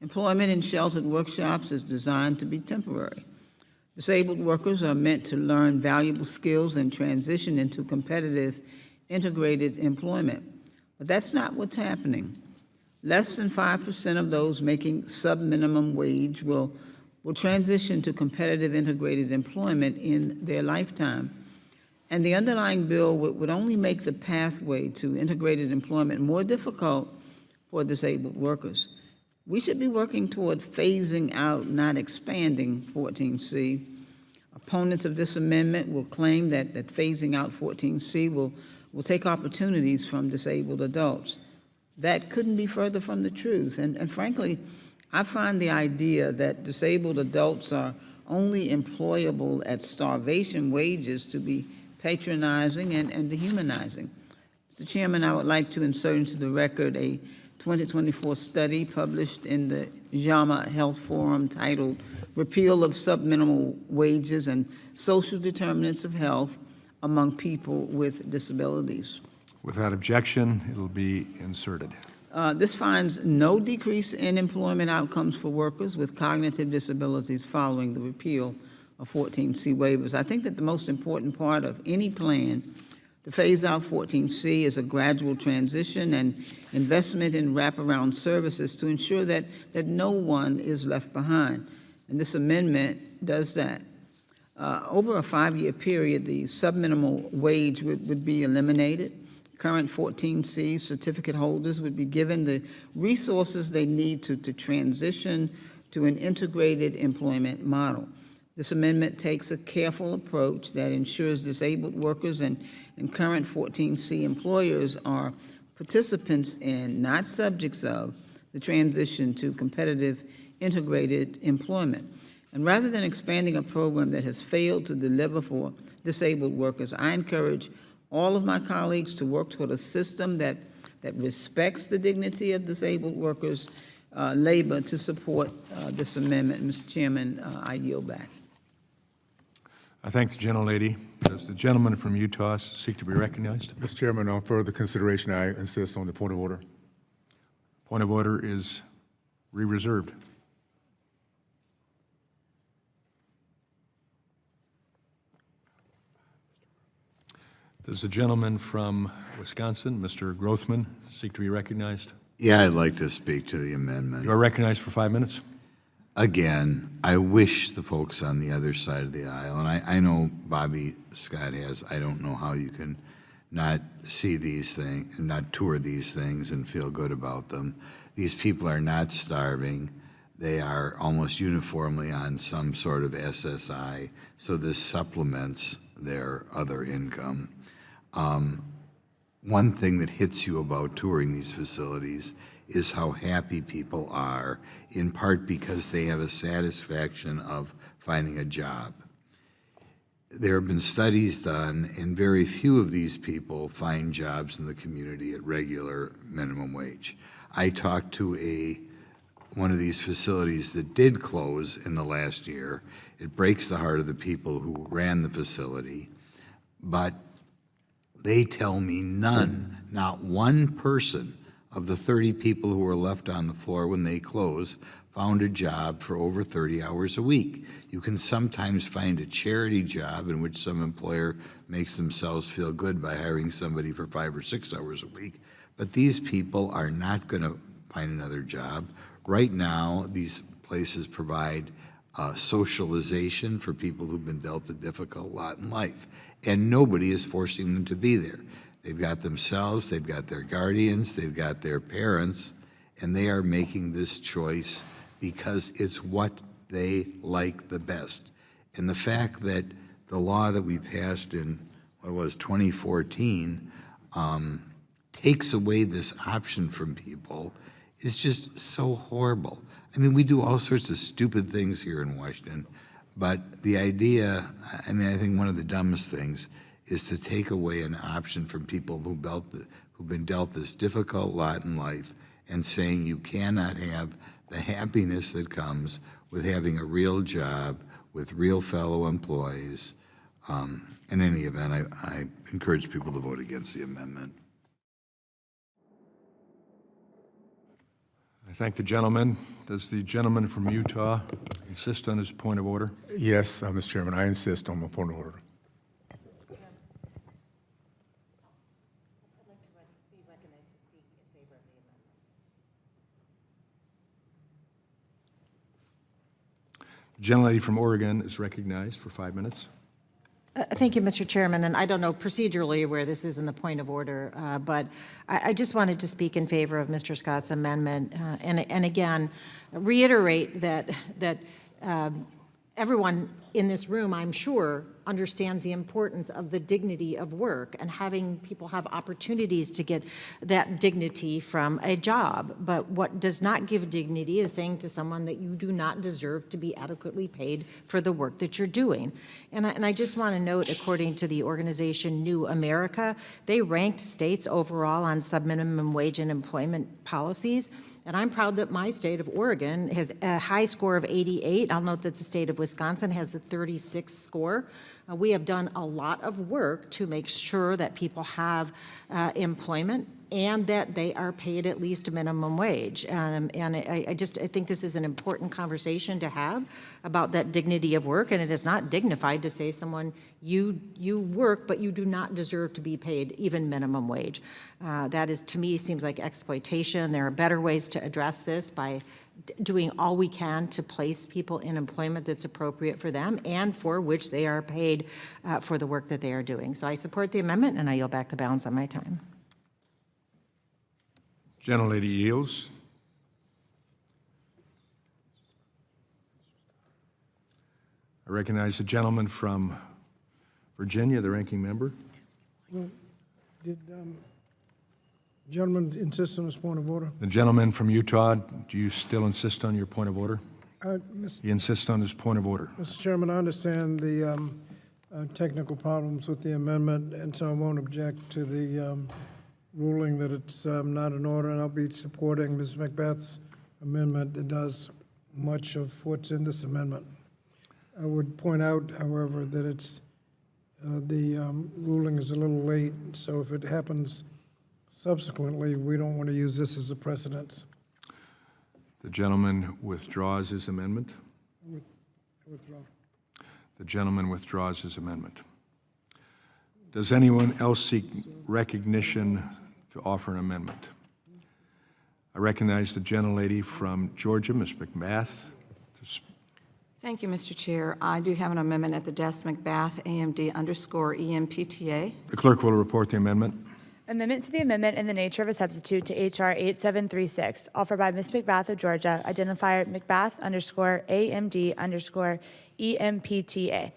Employment in sheltered workshops is designed to be temporary. Disabled workers are meant to learn valuable skills and transition into competitive, integrated employment. But that's not what's happening. Less than 5% of those making sub-minimum wage will transition to competitive, integrated employment in their lifetime. And the underlying bill would only make the pathway to integrated employment more difficult for disabled workers. We should be working toward phasing out, not expanding 14C. Opponents of this amendment will claim that phasing out 14C will take opportunities from disabled adults. That couldn't be further from the truth. And frankly, I find the idea that disabled adults are only employable at starvation wages to be patronizing and dehumanizing. Mr. Chairman, I would like to insert into the record a 2024 study published in the JAMA Health Forum titled Repeal of Subminimal Wages and Social Determinants of Health Among People with Disabilities. Without objection, it'll be inserted. This finds no decrease in employment outcomes for workers with cognitive disabilities following the repeal of 14C waivers. I think that the most important part of any plan to phase out 14C is a gradual transition and investment in wraparound services to ensure that no one is left behind. And this amendment does that. Over a 5-year period, the subminimal wage would be eliminated. Current 14C certificate holders would be given the resources they need to transition to an integrated employment model. This amendment takes a careful approach that ensures disabled workers and current 14C employers are participants in, not subjects of, the transition to competitive integrated employment. And rather than expanding a program that has failed to deliver for disabled workers, I encourage all of my colleagues to work toward a system that respects the dignity of disabled workers' labor to support this amendment. Mr. Chairman, I yield back. I thank the gentlelady. Does the gentleman from Utah seek to be recognized? Mr. Chairman, on further consideration, I insist on the point of order. Point of order is reserved. Does the gentleman from Wisconsin, Mr. Grothman, seek to be recognized? Yeah, I'd like to speak to the amendment. You are recognized for 5 minutes. Again, I wish the folks on the other side of the aisle, and I know Bobby Scott has, I don't know how you can not see these things, not tour these things and feel good about them. These people are not starving. They are almost uniformly on some sort of SSI, so this supplements their other income. One thing that hits you about touring these facilities is how happy people are, in part because they have a satisfaction of finding a job. There have been studies done, and very few of these people find jobs in the community at regular minimum wage. I talked to one of these facilities that did close in the last year. It breaks the heart of the people who ran the facility, but they tell me not one person of the 30 people who were left on the floor when they closed found a job for over 30 hours a week. You can sometimes find a charity job in which some employer makes themselves feel good by hiring somebody for 5 or 6 hours a week, but these people are not going to find another job. Right now, these places provide socialization for people who've been dealt a difficult lot in life, and nobody is forcing them to be there. They've got themselves, they've got their guardians, they've got their parents, and they are making this choice because it's what they like the best. And the fact that the law that we passed in, 2014, takes away this option from people is just so horrible. I mean, we do all sorts of stupid things here in Washington, but the idea, I mean, I think one of the dumbest things is to take away an option from people who've been dealt this difficult lot in life and saying you cannot have the happiness that comes with having a real job with real fellow employees. In any event, I encourage people to vote against the amendment. I thank the gentleman. Does the gentleman from Utah insist on his point of order? Yes, Mr. Chairman, I insist on my point of order. The gentlelady from Oregon is recognized for 5 minutes. Thank you, Mr. Chairman, and I don't know procedurally where this is in the point of order, but I just wanted to speak in favor of Mr. Scott's amendment, and again, reiterate that everyone in this room, I'm sure, understands the importance of the dignity of work and having people have opportunities to get that dignity from a job. But what does not give dignity is saying to someone that you do not deserve to be adequately paid for the work that you're doing. And I just want to note, according to the organization New America, they ranked states overall on subminimum wage and employment policies. And I'm proud that my state of Oregon has a high score of 88. I'll note that the state of Wisconsin has a 36 score. We have done a lot of work to make sure that people have employment and that they are paid at least a minimum wage. And I think this is an important conversation to have about that dignity of work, and it is not dignified to say someone, you work, but you do not deserve to be paid even minimum wage. That is, to me, seems like exploitation. There are better ways to address this by doing all we can to place people in employment that's appropriate for them and for which they are paid for the work that they are doing. So I support the amendment, and I yield back the balance of my time. Gentlelady yields. I recognize the gentleman from Virginia, the ranking member. Well, did gentleman insist on his point of order? The gentleman from Utah, do you still insist on your point of order? He insists on his point of order. Mr. Chairman, I understand the technical problems with the amendment, and so I won't object to the ruling that it's not in order, and I'll be supporting Ms. Macbeth's amendment that does much of what's in this amendment. I would point out, however, that it's, the ruling is a little late, so if it happens subsequently, we don't want to use this as a precedent. The gentleman withdraws his amendment. Withdraw. The gentleman withdraws his amendment. Does anyone else seek recognition to offer an amendment? I recognize the gentlelady from Georgia, Ms. McBath. Thank you, Mr. Chair. I do have an amendment at the desk, McBath, AMD_EMPTA. The clerk will report the amendment. Amendment to the amendment in the nature of a substitute to H.R. 8736, offered by Ms. McBath of Georgia, identifier McBath_AMD_EMPTA.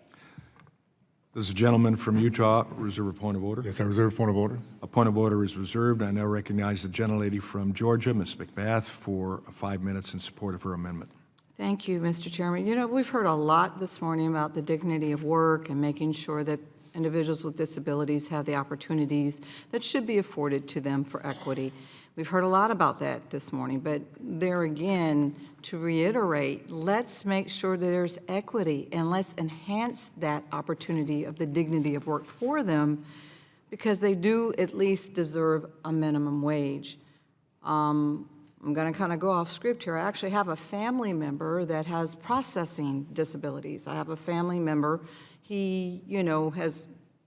Does the gentleman from Utah reserve a point of order? Yes, I reserve point of order. A point of order is reserved. I now recognize the gentlelady from Georgia, Ms. McBath, for 5 minutes in support of her amendment. Thank you, Mr. Chairman. You know, we've heard a lot this morning about the dignity of work and making sure that individuals with disabilities have the opportunities that should be afforded to them for equity. We've heard a lot about that this morning, but there again, to reiterate, let's make sure that there's equity and let's enhance that opportunity of the dignity of work for them, because they do at least deserve a minimum wage. I'm going to kind of go off script here. I actually have a family member that has processing disabilities. I have a family member. He,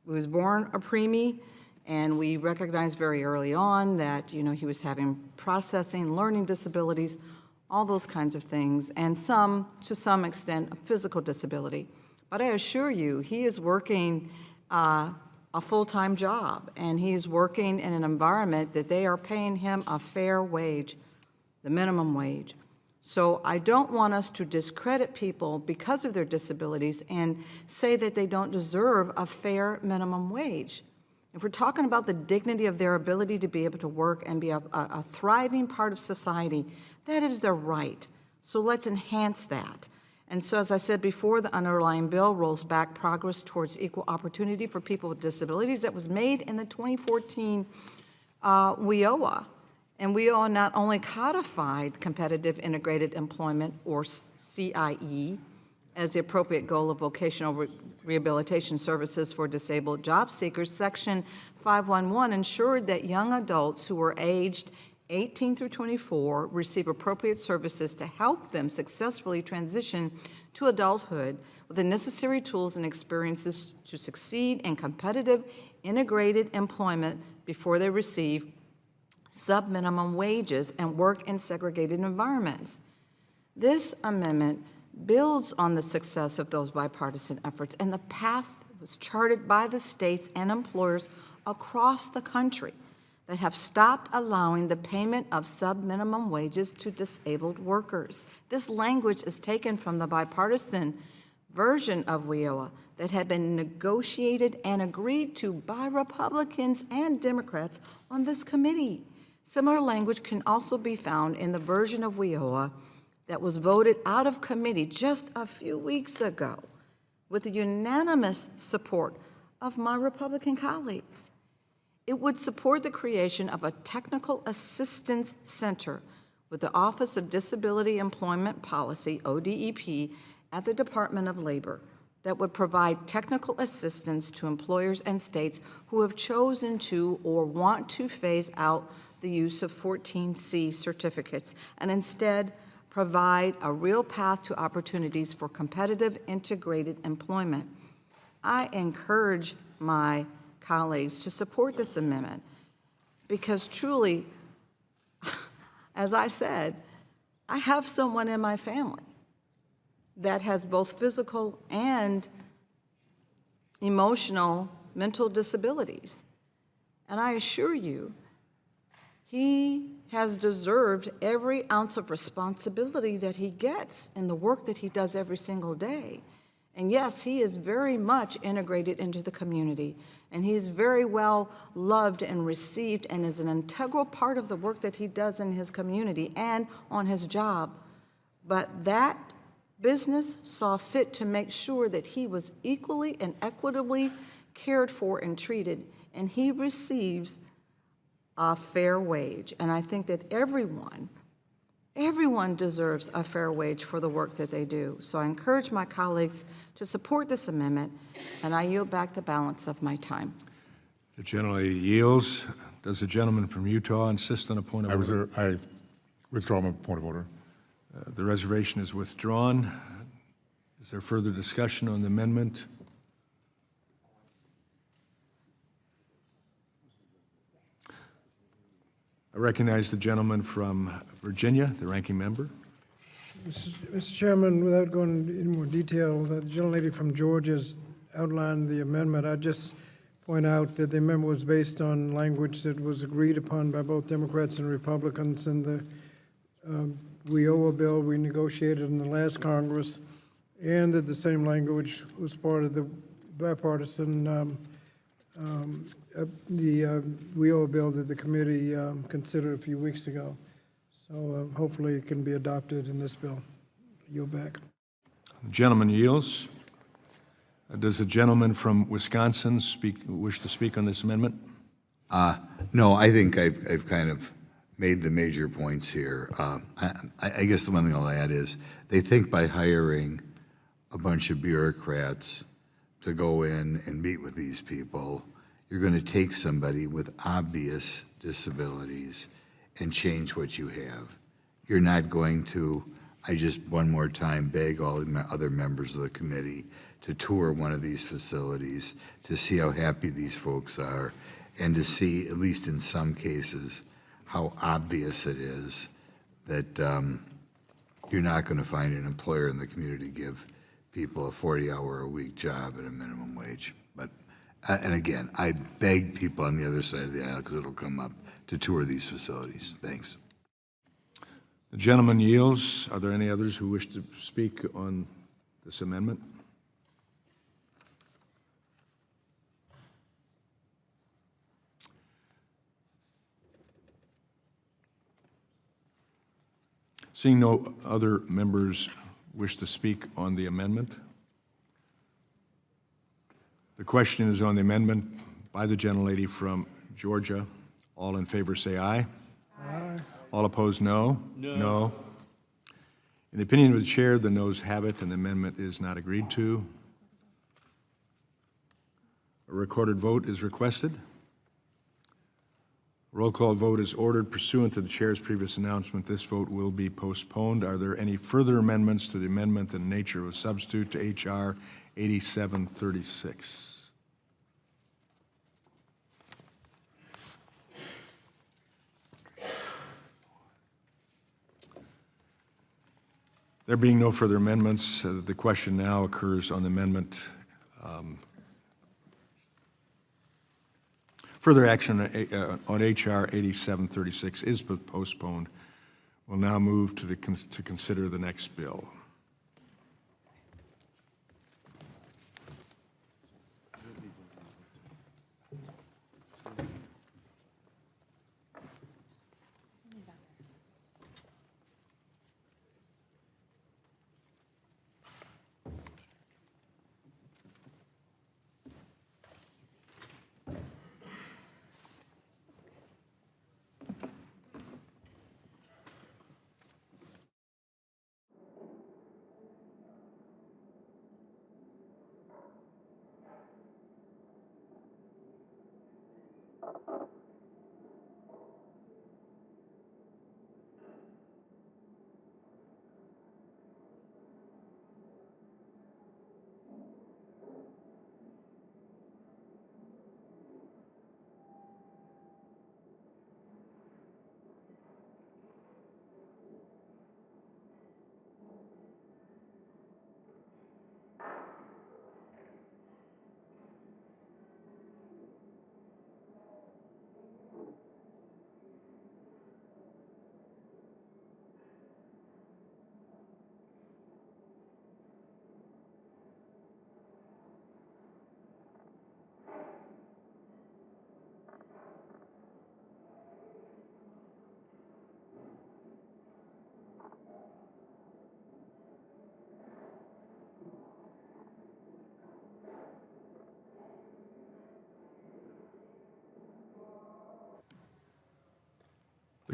was born a preemie, and we recognized very early on that, he was having processing, learning disabilities, all those kinds of things, and to some extent, a physical disability. But I assure you, he is working a full-time job, and he is working in an environment that they are paying him a fair wage, the minimum wage. So I don't want us to discredit people because of their disabilities and say that they don't deserve a fair minimum wage. If we're talking about the dignity of their ability to be able to work and be a thriving part of society, that is their right. So let's enhance that. And so, as I said before, the underlying bill rolls back progress towards equal opportunity for people with disabilities that was made in the 2014 WIOA. And WIOA not only codified competitive integrated employment, or CIE, as the appropriate goal of vocational rehabilitation services for disabled job seekers, Section 511 ensured that young adults who were aged 18 through 24 receive appropriate services to help them successfully transition to adulthood with the necessary tools and experiences to succeed in competitive integrated employment before they receive sub-minimum wages and work in segregated environments. This amendment builds on the success of those bipartisan efforts, and the path was charted by the states and employers across the country that have stopped allowing the payment of sub-minimum wages to disabled workers. This language is taken from the bipartisan version of WIOA that had been negotiated and agreed to by Republicans and Democrats on this committee. Similar language can also be found in the version of WIOA that was voted out of committee just a few weeks ago with the unanimous support of my Republican colleagues. It would support the creation of a technical assistance center with the Office of Disability Employment Policy, ODEP, at the Department of Labor that would provide technical assistance to employers and states who have chosen to or want to phase out the use of 14C certificates and instead provide a real path to opportunities for competitive integrated employment. I encourage my colleagues to support this amendment because truly, as I said, I have someone in my family that has both physical and emotional mental disabilities. And I assure you, he has deserved every ounce of responsibility that he gets in the work that he does every single day. And yes, he is very much integrated into the community, and he is very well loved and received and is an integral part of the work that he does in his community and on his job. But that business saw fit to make sure that he was equally and equitably cared for and treated, and he receives a fair wage. And I think that everyone Everyone deserves a fair wage for the work that they do. So I encourage my colleagues to support this amendment, and I yield back the balance of my time. The gentlelady yields. Does the gentleman from Utah insist on a point of order? I withdraw my point of order. The reservation is withdrawn. Is there further discussion on the amendment? I recognize the gentleman from Virginia, the ranking member. Mr. Chairman, without going into more detail, the gentlelady from Georgia has outlined the amendment. I'd just point out that the amendment was based on language that was agreed upon by both Democrats and Republicans in the WIOA bill we negotiated in the last Congress, and that the same language was part of the bipartisan the WIOA bill that the committee considered a few weeks ago. So hopefully it can be adopted in this bill. Yield back. The gentleman yields. Does the gentleman from Wisconsin wish to speak on this amendment? No, I think I've kind of made the major points here. I guess the one thing I'll add is they think by hiring a bunch of bureaucrats to go in and meet with these people, you're going to take somebody with obvious disabilities and change what you have. You're not going to, I just one more time beg all the other members of the committee to tour one of these facilities, to see how happy these folks are, and to see, at least in some cases, how obvious it is that you're not going to find an employer in the community give people a 40-hour-a-week job at a minimum wage. But, and again, I beg people on the other side of the aisle, because it'll come up, to tour these facilities. Thanks. The gentleman yields. Are there any others who wish to speak on this amendment? Seeing no other members wish to speak on the amendment, the question is on the amendment by the gentlelady from Georgia. All in favor say aye. Aye. All opposed, no. No. In the opinion of the chair, the noes have it, and the amendment is not agreed to. A recorded vote is requested. Roll call vote is ordered pursuant to the chair's previous announcement. This vote will be postponed. Are there any further amendments to the amendment in the nature of a substitute to H.R. 8736? There being no further amendments, the question now occurs on the amendment. Further action on H.R. 8736 is postponed. We'll now move to consider the next bill.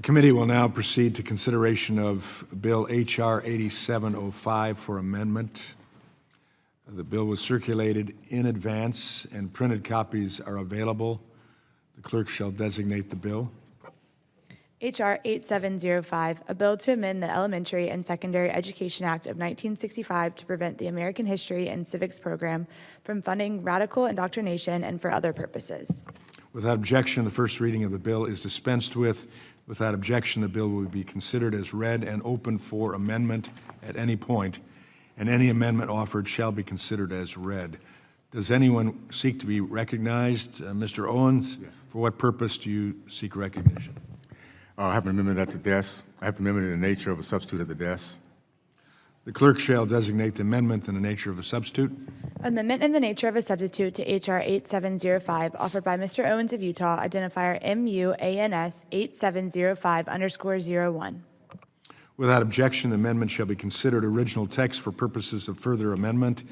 The committee will now proceed to consideration of Bill H.R. 8705 for amendment. The bill was circulated in advance, and printed copies are available. The clerk shall designate the bill. H.R. 8705, a bill to amend the Elementary and Secondary Education Act of 1965 to prevent the American History and Civics program from funding radical indoctrination and for other purposes. Without objection, the first reading of the bill is dispensed with. Without objection, the bill will be considered as read and open for amendment at any point, and any amendment offered shall be considered as read. Does anyone seek to be recognized? Mr. Owens? Yes. For what purpose do you seek recognition? I have an amendment at the desk. I have the amendment in the nature of a substitute at the desk. The clerk shall designate the amendment in the nature of a substitute. Amendment in the nature of a substitute to H.R. 8705, offered by Mr. Owens of Utah, identifier MUANS 8705_01. Without objection, the amendment shall be considered original text for purposes of further amendment.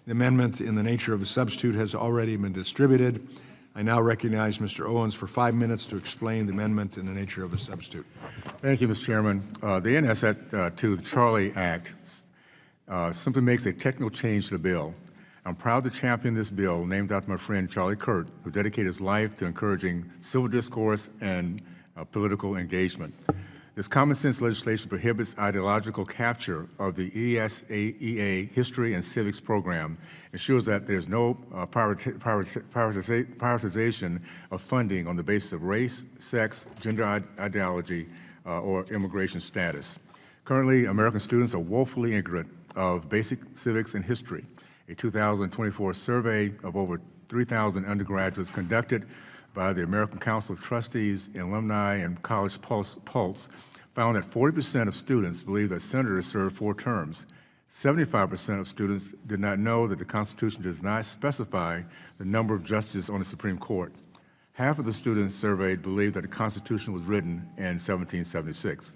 The amendment in the nature of a substitute has already been distributed. I now recognize Mr. Owens for 5 minutes to explain the amendment in the nature of a substitute. Thank you, Mr. Chairman. The NS to the Charlie Act simply makes a technical change to the bill. I'm proud to champion this bill named after my friend Charlie Kirk, who dedicated his life to encouraging civil discourse and political engagement. This common sense legislation prohibits ideological capture of the ESEA History and Civics program, ensures that there's no prioritization of funding on the basis of race, sex, gender ideology, or immigration status. Currently, American students are woefully ignorant of basic civics and history. A 2024 survey of over 3,000 undergraduates conducted by the American Council of Trustees, Alumni, and College Pulse found that 40% of students believe that senators serve 4 terms. 75% of students did not know that the Constitution does not specify the number of justices on the Supreme Court. Half of the students surveyed believed that the Constitution was written in 1776.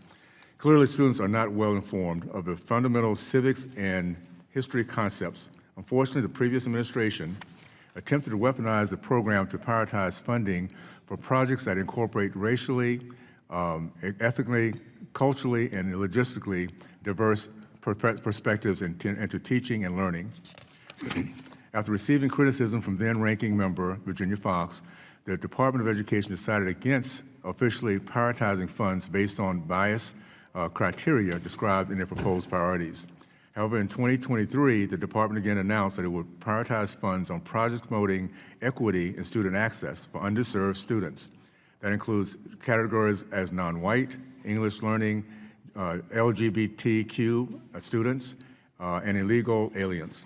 Clearly, students are not well informed of the fundamental civics and history concepts. Unfortunately, the previous administration attempted to weaponize the program to prioritize funding for projects that incorporate racially, ethnically, culturally, and logistically diverse perspectives into teaching and learning. After receiving criticism from then-ranking member Virginia Foxx, the Department of Education decided against officially prioritizing funds based on bias criteria described in their proposed priorities. However, in 2023, the department again announced that it would prioritize funds on projects promoting equity and student access for underserved students. That includes categories as non-white, English learning, LGBTQ students, and illegal aliens.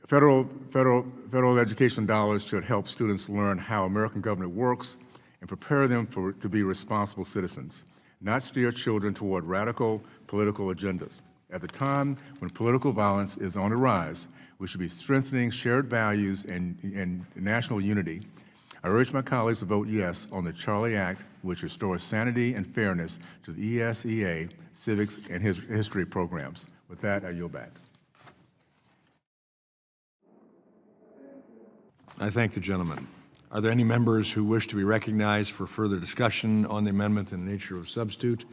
Federal education dollars should help students learn how American government works and prepare them to be responsible citizens, not steer children toward radical political agendas. At the time when political violence is on the rise, we should be strengthening shared values and national unity. I urge my colleagues to vote yes on the Charlie Act, which restores sanity and fairness to the ESEA civics and history programs. With that, I yield back. I thank the gentleman. Are there any members who wish to be recognized for further discussion on the amendment in the nature of substitute?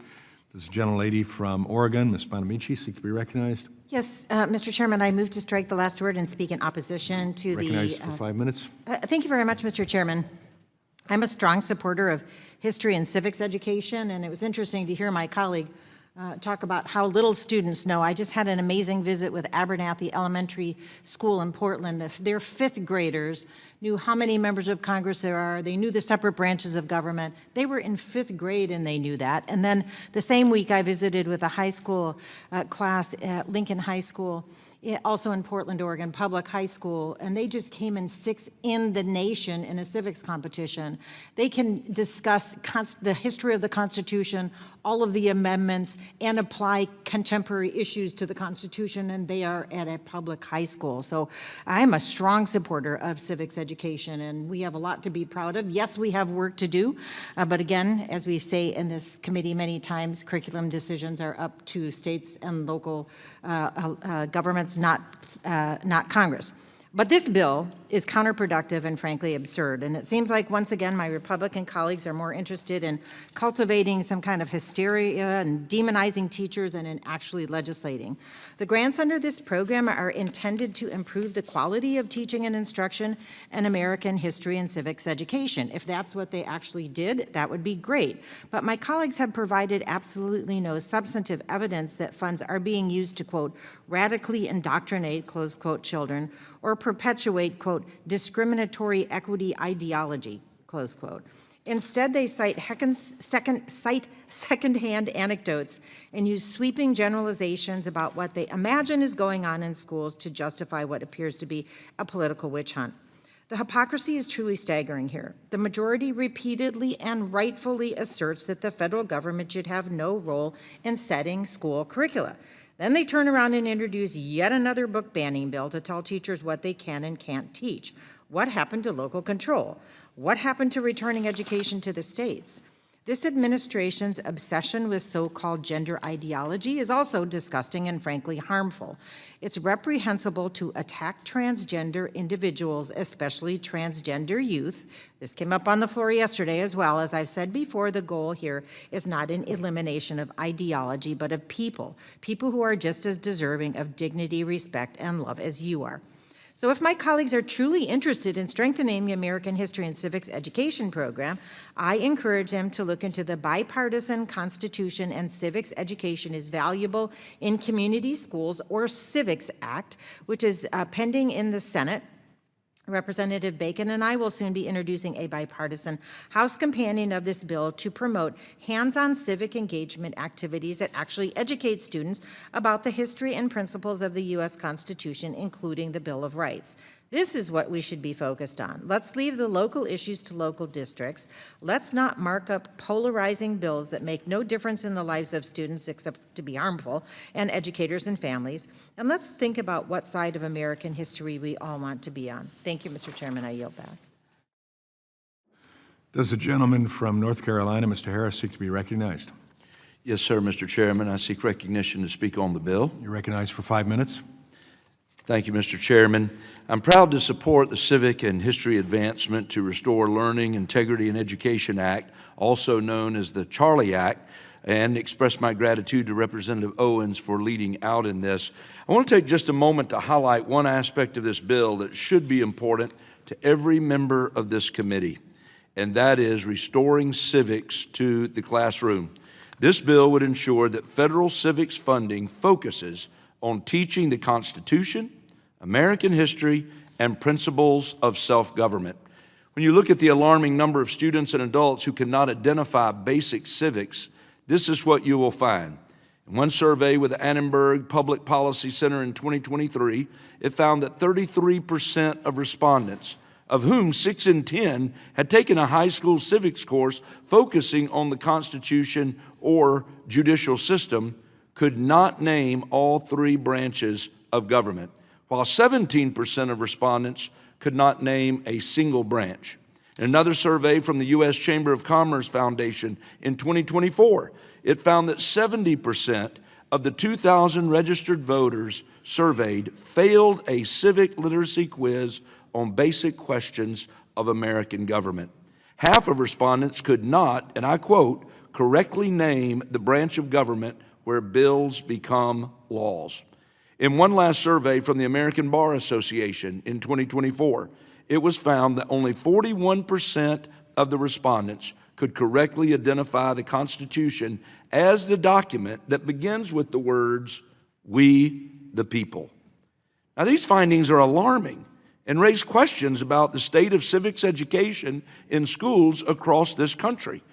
This gentlelady from Oregon, Ms. Bonamici, seek to be recognized. Yes, Mr. Chairman, I move to strike the last word and speak in opposition to Recognized for 5 minutes. Thank you very much, Mr. Chairman. I'm a strong supporter of history and civics education, and it was interesting to hear my colleague talk about how little students know. I just had an amazing visit with Abernathy Elementary School in Portland. Their 5th graders knew how many members of Congress there are. They knew the separate branches of government. They were in 5th grade and they knew that. And then the same week I visited with a high school class at Lincoln High School, also in Portland, Oregon, public high school, and they just came in 6th in the nation in a civics competition. They can discuss the history of the Constitution, all of the amendments, and apply contemporary issues to the Constitution, and they are at a public high school. So I'm a strong supporter of civics education, and we have a lot to be proud of. Yes, we have work to do, but again, as we say in this committee many times, curriculum decisions are up to states and local governments, not Congress. But this bill is counterproductive and frankly absurd. And it seems like, once again, my Republican colleagues are more interested in cultivating some kind of hysteria and demonizing teachers than in actually legislating. The grants under this program are intended to improve the quality of teaching and instruction in American history and civics education. If that's what they actually did, that would be great. But my colleagues have provided absolutely no substantive evidence that funds are being used to, quote, radically indoctrinate, close quote, children, or perpetuate, quote, discriminatory equity ideology, close quote. Instead, they cite secondhand anecdotes and use sweeping generalizations about what they imagine is going on in schools to justify what appears to be a political witch hunt. The hypocrisy is truly staggering here. The majority repeatedly and rightfully asserts that the federal government should have no role in setting school curricula. Then they turn around and introduce yet another book banning bill to tell teachers what they can and can't teach. What happened to local control? What happened to returning education to the states? This administration's obsession with so-called gender ideology is also disgusting and frankly harmful. It's reprehensible to attack transgender individuals, especially transgender youth. This came up on the floor yesterday as well. As I've said before, the goal here is not an elimination of ideology, but of people who are just as deserving of dignity, respect, and love as you are. So if my colleagues are truly interested in strengthening the American History and Civics education program, I encourage them to look into the bipartisan Constitution and Civics Education is Valuable in Community Schools, or Civics Act, which is pending in the Senate. Representative Bacon and I will soon be introducing a bipartisan House companion of this bill to promote hands-on civic engagement activities that actually educate students about the history and principles of the U.S. Constitution, including the Bill of Rights. This is what we should be focused on. Let's leave the local issues to local districts. Let's not mark up polarizing bills that make no difference in the lives of students except to be harmful, and educators and families. And let's think about what side of American history we all want to be on. Thank you, Mr. Chairman. I yield back. Does the gentleman from North Carolina, Mr. Harris, seek to be recognized? Yes, sir, Mr. Chairman. I seek recognition to speak on the bill. You're recognized for 5 minutes. Thank you, Mr. Chairman. I'm proud to support the Civic and History Advancement to Restore Learning, Integrity, and Education Act, also known as the Charlie Act, and express my gratitude to Representative Owens for leading out in this. I want to take just a moment to highlight one aspect of this bill that should be important to every member of this committee, and that is restoring civics to the classroom. This bill would ensure that federal civics funding focuses on teaching the Constitution, American history, and principles of self-government. When you look at the alarming number of students and adults who cannot identify basic civics, this is what you will find. In one survey with the Annenberg Public Policy Center in 2023, it found that 33% of respondents, of whom 6 in 10 had taken a high school civics course focusing on the Constitution or judicial system, could not name all 3 branches of government, while 17% of respondents could not name a single branch. In another survey from the U.S. Chamber of Commerce Foundation in 2024, it found that 70% of the 2,000 registered voters surveyed failed a civic literacy quiz on basic questions of American government. Half of respondents could not, and I quote, correctly name the branch of government where bills become laws. In one last survey from the American Bar Association in 2024, it was found that only 41% of the respondents could correctly identify the Constitution as the document that begins with the words, "We the people." Now, these findings are alarming and raise questions about the state of civics education in schools across this country.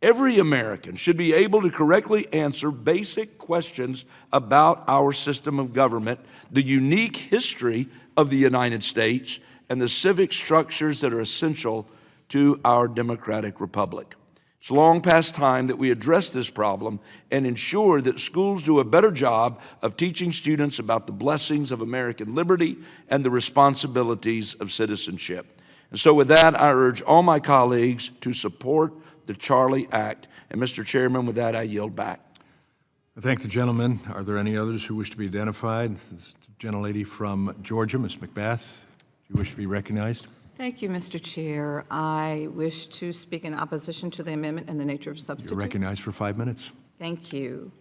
Every American should be able to correctly answer basic questions about our system of government, the unique history of the United States, and the civic structures that are essential to our democratic republic. It's long past time that we address this problem and ensure that schools do a better job of teaching students about the blessings of American liberty and the responsibilities of citizenship. And so with that, I urge all my colleagues to support the Charlie Act. And Mr. Chairman, with that, I yield back. I thank the gentleman. Are there any others who wish to be identified? This gentlelady from Georgia, Ms. McBath. You wish to be recognized? Thank you, Mr. Chair. I wish to speak in opposition to the amendment in the nature of You're substitute. recognized for 5 minutes. Thank you.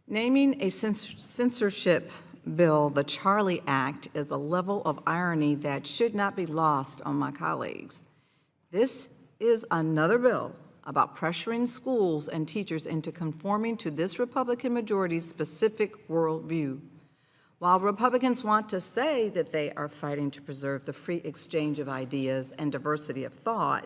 Naming a censorship bill the Charlie Act is a level of irony that should not be lost on my colleagues. This is another bill about pressuring schools and teachers into conforming to this Republican majority's specific worldview. While Republicans want to say that they are fighting to preserve the free exchange of ideas and diversity of thought,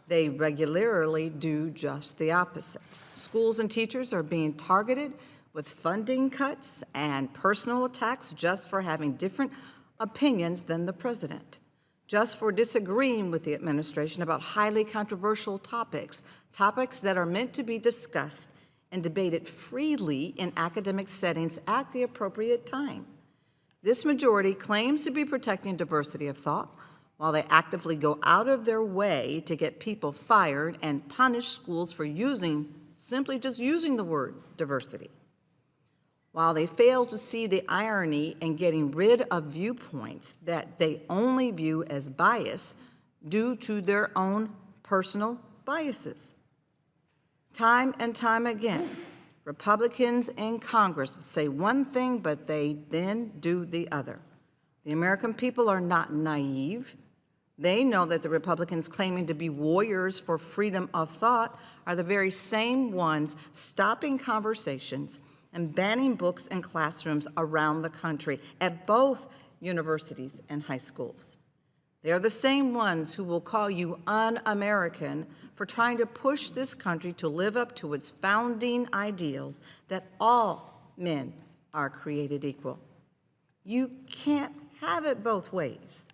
they regularly do just the opposite. Schools and teachers are being targeted with funding cuts and personal attacks just for having different opinions than the president, just for disagreeing with the administration about highly controversial topics that are meant to be discussed and debated freely in academic settings at the appropriate time. This majority claims to be protecting diversity of thought while they actively go out of their way to get people fired and punish schools for simply just using the word diversity. While they fail to see the irony in getting rid of viewpoints that they only view as bias due to their own personal biases. Time and time again, Republicans in Congress say one thing, but they then do the other. The American people are not naive. They know that the Republicans claiming to be warriors for freedom of thought are the very same ones stopping conversations and banning books in classrooms around the country at both universities and high schools. They are the same ones who will call you un-American for trying to push this country to live up to its founding ideals that all men are created equal. You can't have it both ways.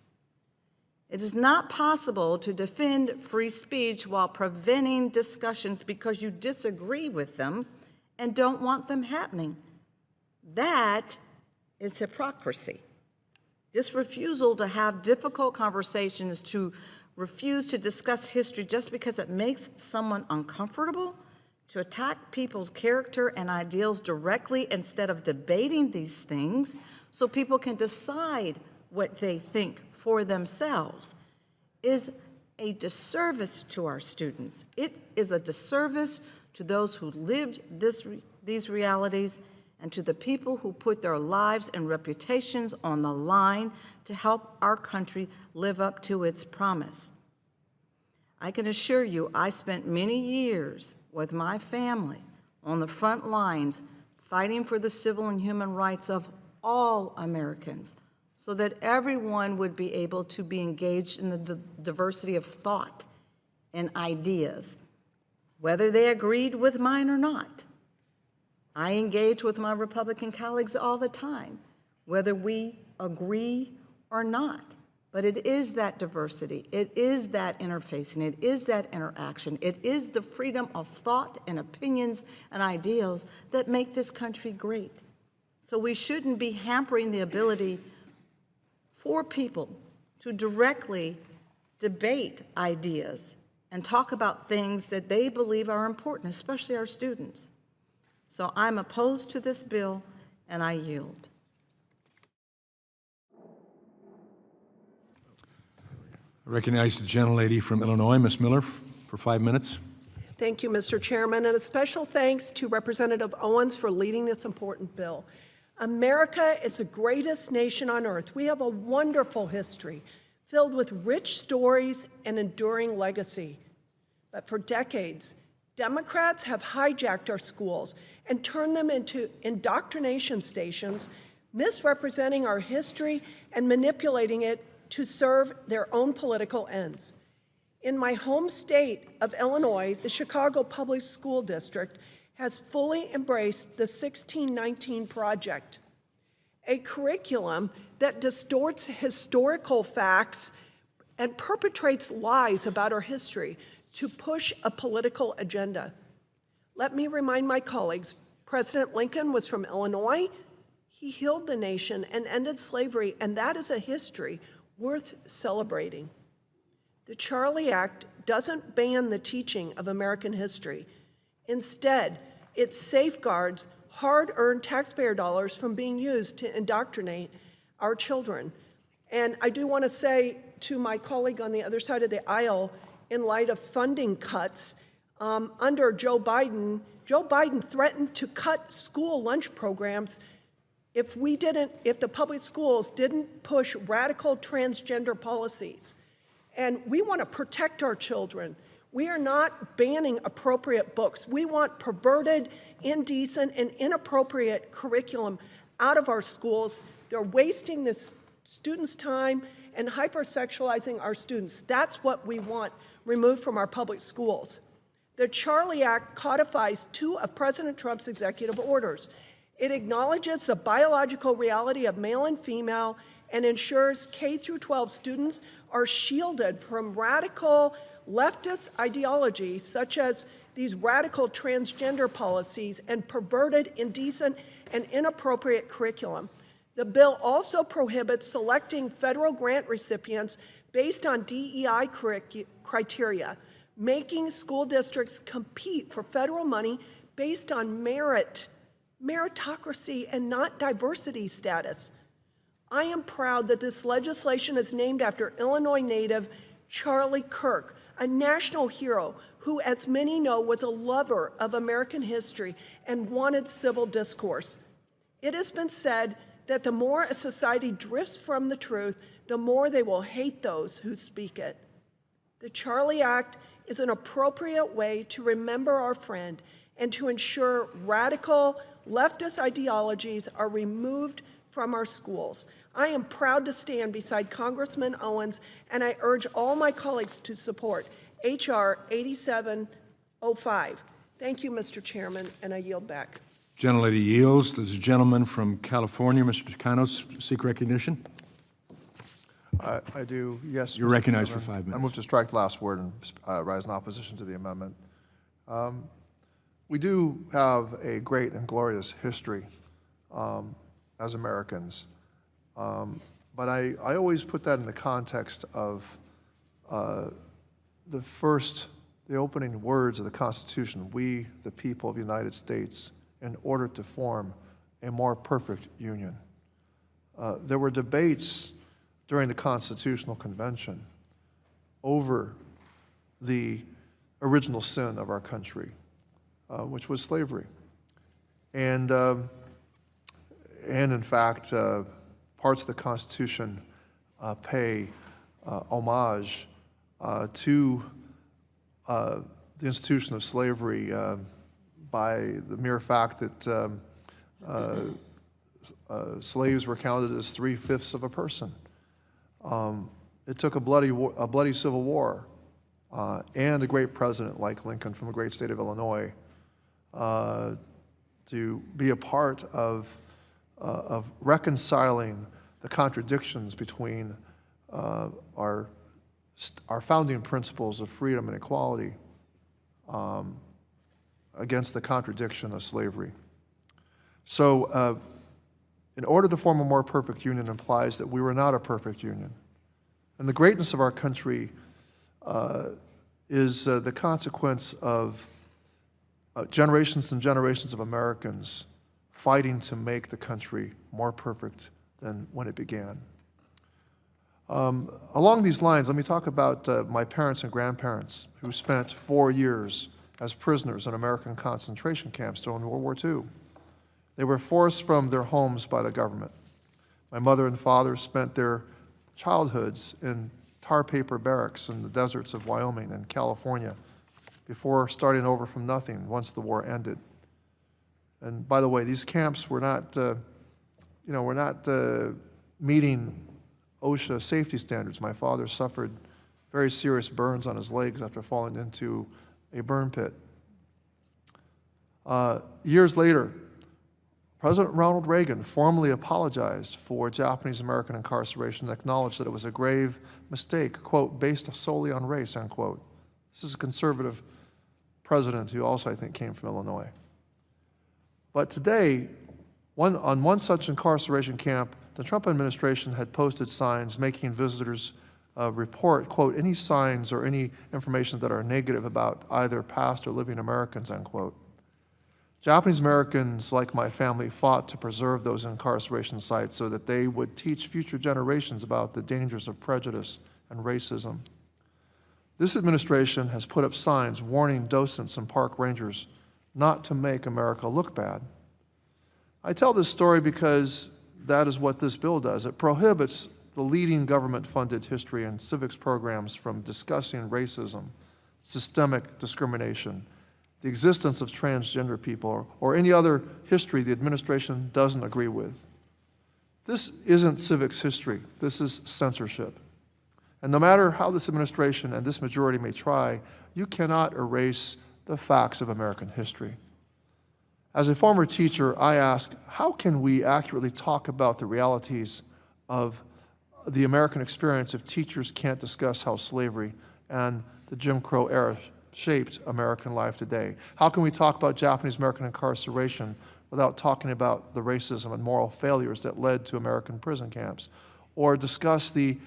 It is not possible to defend free speech while preventing discussions because you disagree with them and don't want them happening. That is hypocrisy. This refusal to have difficult conversations, to refuse to discuss history just because it makes someone uncomfortable, to attack people's character and ideals directly instead of debating these things so people can decide what they think for themselves, is a disservice to our students. It is a disservice to those who lived these realities and to the people who put their lives and reputations on the line to help our country live up to its promise. I can assure you, I spent many years with my family on the front lines fighting for the civil and human rights of all Americans so that everyone would be able to be engaged in the diversity of thought and ideas, whether they agreed with mine or not. I engage with my Republican colleagues all the time, whether we agree or not. But it is that diversity, it is that interfacing, it is that interaction, it is the freedom of thought and opinions and ideals that make this country great. So we shouldn't be hampering the ability for people to directly debate ideas and talk about things that they believe are important, especially our students. So I'm opposed to this bill, and I yield. I recognize the gentlelady from Illinois, Ms. Miller, for 5 minutes. Thank you, Mr. Chairman, and a special thanks to Representative Owens for leading this important bill. America is the greatest nation on earth. We have a wonderful history filled with rich stories and enduring legacy. But for decades, Democrats have hijacked our schools and turned them into indoctrination stations, misrepresenting our history and manipulating it to serve their own political ends. In my home state of Illinois, the Chicago Public School District has fully embraced the 1619 Project, a curriculum that distorts historical facts and perpetrates lies about our history to push a political agenda. Let me remind my colleagues, President Lincoln was from Illinois. He healed the nation and ended slavery, and that is a history worth celebrating. The Charlie Act doesn't ban the teaching of American history. Instead, it safeguards hard-earned taxpayer dollars from being used to indoctrinate our children. And I do want to say to my colleague on the other side of the aisle, in light of funding cuts, under Joe Biden threatened to cut school lunch programs if the public schools didn't push radical transgender policies. And we want to protect our children. We are not banning appropriate books. We want perverted, indecent, and inappropriate curriculum out of our schools. They're wasting the students' time and hypersexualizing our students. That's what we want removed from our public schools. The Charlie Act codifies 2 of President Trump's executive orders. It acknowledges the biological reality of male and female and ensures K-12 students are shielded from radical leftist ideology, such as these radical transgender policies and perverted, indecent, and inappropriate curriculum. The bill also prohibits selecting federal grant recipients based on DEI criteria, making school districts compete for federal money based on meritocracy, and not diversity status. I am proud that this legislation is named after Illinois native Charlie Kirk, a national hero who, as many know, was a lover of American history and wanted civil discourse. It has been said that the more a society drifts from the truth, the more they will hate those who speak it. The Charlie Act is an appropriate way to remember our friend and to ensure radical leftist ideologies are removed from our schools. I am proud to stand beside Congressman Owens, and I urge all my colleagues to support H.R. 8705. Thank you, Mr. Chairman, and I yield back. Gentlelady yields. There's a gentleman from California, Mr. Tacanos, seek recognition. I do, yes. You're Mr. recognized for Chairman. 5 minutes. I move to strike the last word and rise in opposition to the amendment. We do have a great and glorious history as Americans, but I always put that in the context of the opening words of the Constitution, "We, the people of the United States, in order to form a more perfect union." There were debates during the Constitutional Convention over the original sin of our country, which was slavery. And in fact, parts of the Constitution pay homage to the institution of slavery by the mere fact that slaves were counted as 3/5 of a person. It took a bloody civil war and a great president like Lincoln from a great state of Illinois to be a part of reconciling the contradictions between our founding principles of freedom and equality against the contradiction of slavery. So in order to form a more perfect union implies that we were not a perfect union. And the greatness of our country is the consequence of generations and generations of Americans fighting to make the country more perfect than when it began. Along these lines, let me talk about my parents and grandparents who spent 4 years as prisoners in American concentration camps during World War II. They were forced from their homes by the government. My mother and father spent their childhoods in tar paper barracks in the deserts of Wyoming and California before starting over from nothing once the war ended. And by the way, these camps were not, meeting OSHA safety standards. My father suffered very serious burns on his legs after falling into a burn pit. Years later, President Ronald Reagan formally apologized for Japanese-American incarceration and acknowledged that it was a grave mistake, quote, based solely on race, unquote. This is a conservative president who also, I think, came from Illinois. But today, on one such incarceration camp, the Trump administration had posted signs making visitors report, quote, any signs or any information that are negative about either past or living Americans, unquote. Japanese Americans, like my family, fought to preserve those incarceration sites so that they would teach future generations about the dangers of prejudice and racism. This administration has put up signs warning docents and park rangers not to make America look bad. I tell this story because that is what this bill does. It prohibits the leading government-funded history and civics programs from discussing racism, systemic discrimination, the existence of transgender people, or any other history the administration doesn't agree with. This isn't civics history. This is censorship. And no matter how this administration and this majority may try, you cannot erase the facts of American history. As a former teacher, I ask, how can we accurately talk about the realities of the American experience if teachers can't discuss how slavery and the Jim Crow era shaped American life today? How can we talk about Japanese American incarceration without talking about the racism and moral failures that led to American prison camps? Or discuss the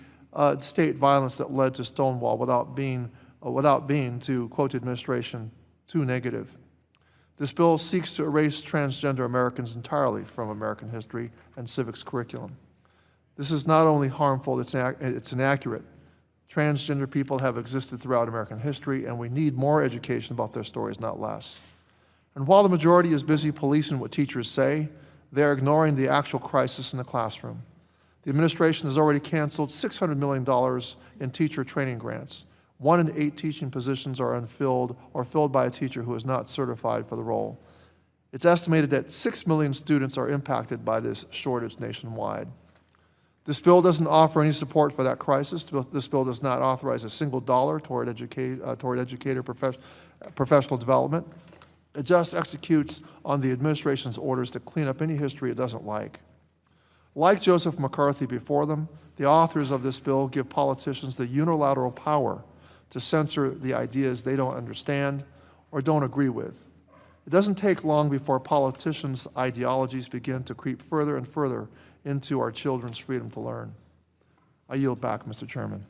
state violence that led to Stonewall without being, to quote the administration, too negative? This bill seeks to erase transgender Americans entirely from American history and civics curriculum. This is not only harmful, it's inaccurate. Transgender people have existed throughout American history, and we need more education about their stories, not less. And while the majority is busy policing what teachers say, they are ignoring the actual crisis in the classroom. The administration has already canceled $600 million in teacher training grants. 1 in 8 teaching positions are unfilled or filled by a teacher who is not certified for the role. It's estimated that 6 million students are impacted by this shortage nationwide. This bill doesn't offer any support for that crisis. This bill does not authorize a single dollar toward educator professional development. It just executes on the administration's orders to clean up any history it doesn't like. Like Joseph McCarthy before them, the authors of this bill give politicians the unilateral power to censor the ideas they don't understand or don't agree with. It doesn't take long before politicians' ideologies begin to creep further and further into our children's freedom to learn. I yield back, Mr. Chairman.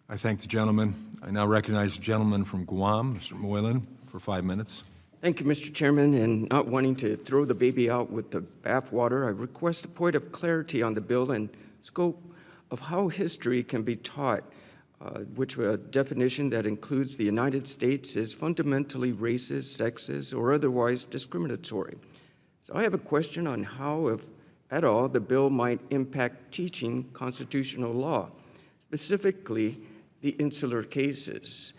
I thank the gentleman. I now recognize the gentleman from Guam, Mr. Moylan, for 5 minutes. Thank you, Mr. Chairman, and not wanting to throw the baby out with the bathwater, I request a point of clarity on the bill and scope of how history can be taught, which a definition that includes the United States is fundamentally racist, sexist, or otherwise discriminatory. So I have a question on how, if at all, the bill might impact teaching constitutional law, specifically the insular cases.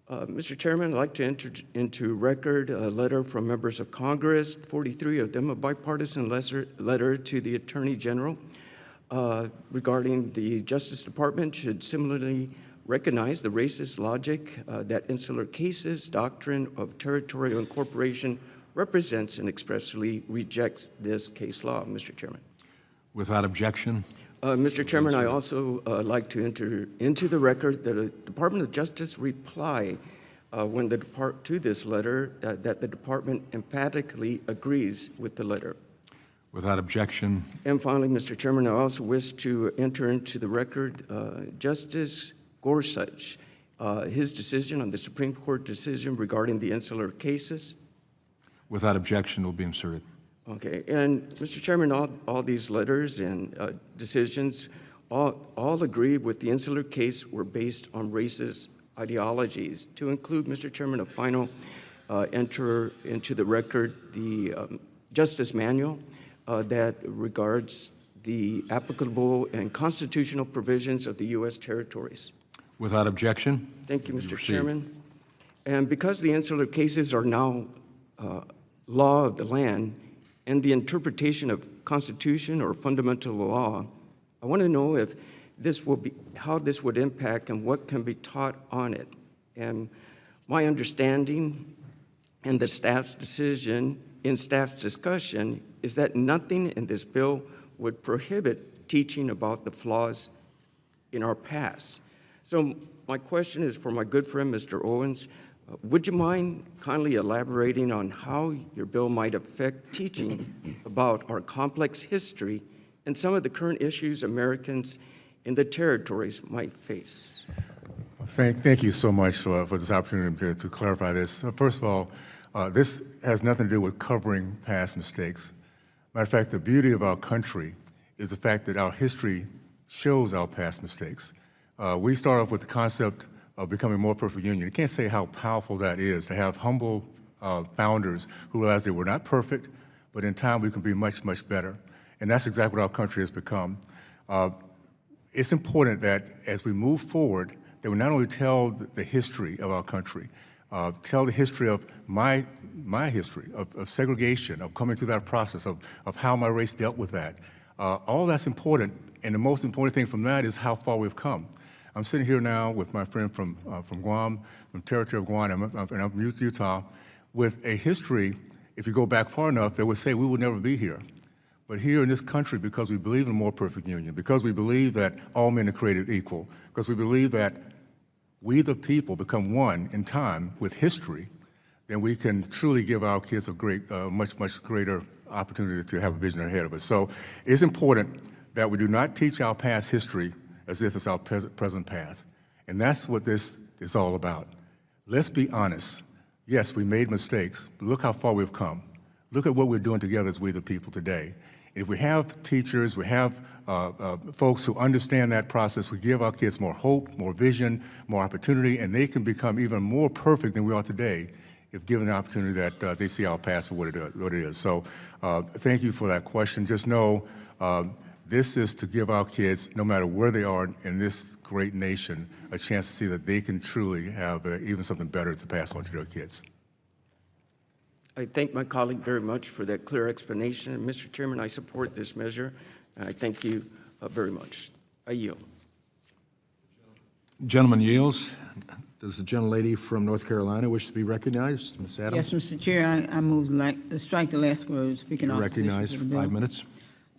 Mr. Chairman, I'd like to enter into record a letter from members of Congress, 43 of them, a bipartisan letter to the Attorney General regarding the Justice Department should similarly recognize the racist logic that insular cases doctrine of territorial incorporation represents and expressly rejects this case law, Mr. Chairman. Without objection. Mr. Chairman, I also like to enter into the record that a Department of Justice reply to this letter that the department emphatically agrees with the letter. Without objection. And finally, Mr. Chairman, I also wish to enter into the record Justice Gorsuch, his decision on the Supreme Court decision regarding the insular cases. Without objection, will be inserted. Okay, and Mr. Chairman, all these letters and decisions all agree with the insular case were based on racist ideologies. To include, Mr. Chairman, a final enter into the record the Justice Manual that regards the applicable and constitutional provisions of the U.S. territories. Without objection. Thank you, Mr. Chairman. And because the insular cases are now law of the land and the interpretation of Constitution or fundamental law, I want to know if this will be, how this would impact and what can be taught on it. And my understanding and the staff's decision in staff's discussion is that nothing in this bill would prohibit teaching about the flaws in our past. So my question is for my good friend, Mr. Owens. Would you mind kindly elaborating on how your bill might affect teaching about our complex history and some of the current issues Americans in the territories might face? Thank you so much for this opportunity to clarify this. First of all, this has nothing to do with covering past mistakes. Matter of fact, the beauty of our country is the fact that our history shows our past mistakes. We start off with the concept of becoming a more perfect union. You can't say how powerful that is to have humble founders who realized they were not perfect, but in time we can be much, much better. And that's exactly what our country has become. It's important that as we move forward, that we not only tell the history of our country, tell the history of my history, of segregation, of coming through that process, of how my race dealt with that. All that's important, and the most important thing from that is how far we've come. I'm sitting here now with my friend from Guam, from territory of Guam, and I'm from Utah, with a history, if you go back far enough, that would say we would never be here. But here in this country, because we believe in a more perfect union, because we believe that all men are created equal, because we believe that we the people become one in time with history, then we can truly give our kids a much greater opportunity to have a vision ahead of us. So it's important that we do not teach our past history as if it's our present path. And that's what this is all about. Let's be honest. Yes, we made mistakes, but look how far we've come. Look at what we're doing together as we the people today. If we have teachers, we have folks who understand that process, we give our kids more hope, more vision, more opportunity, and they can become even more perfect than we are today if given the opportunity that they see our past for what it is. So thank you for that question. Just know this is to give our kids, no matter where they are in this great nation, a chance to see that they can truly have even something better to pass on to their kids. I thank my colleague very much for that clear explanation. And Mr. Chairman, I support this measure, and I thank you very much. I yield. Gentleman yields. Does the gentlelady from North Carolina wish to be recognized? Ms. Adams? Yes, Mr. Chair, I move to strike the last word, speaking You're opposition recognized to for the bill. 5 minutes.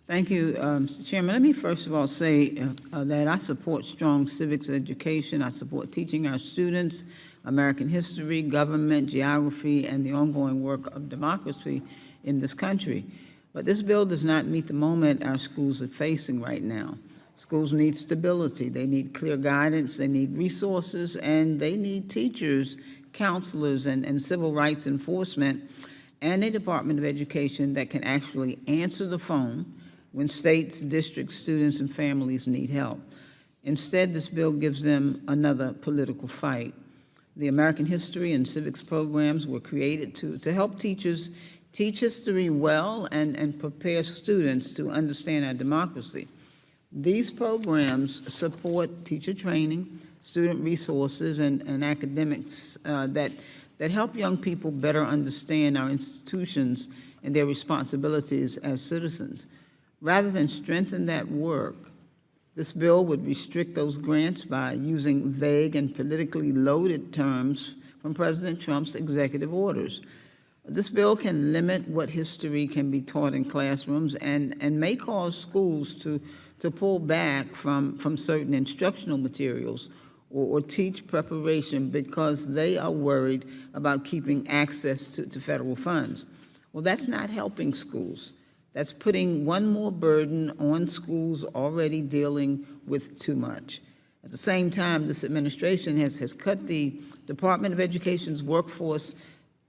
Thank you, Mr. Chairman. Let me first of all say that I support strong civics education. I support teaching our students American history, government, geography, and the ongoing work of democracy in this country. But this bill does not meet the moment our schools are facing right now. Schools need stability. They need clear guidance. They need resources, and they need teachers, counselors, and civil rights enforcement, and a Department of Education that can actually answer the phone when states, districts, students, and families need help. Instead, this bill gives them another political fight. The American history and civics programs were created to help teachers teach history well and prepare students to understand our democracy. These programs support teacher training, student resources, and academics that help young people better understand our institutions and their responsibilities as citizens. Rather than strengthen that work, this bill would restrict those grants by using vague and politically loaded terms from President Trump's executive orders. This bill can limit what history can be taught in classrooms and may cause schools to pull back from certain instructional materials or teach preparation because they are worried about keeping access to federal funds. Well, that's not helping schools. That's putting one more burden on schools already dealing with too much. At the same time, this administration has cut the Department of Education's workforce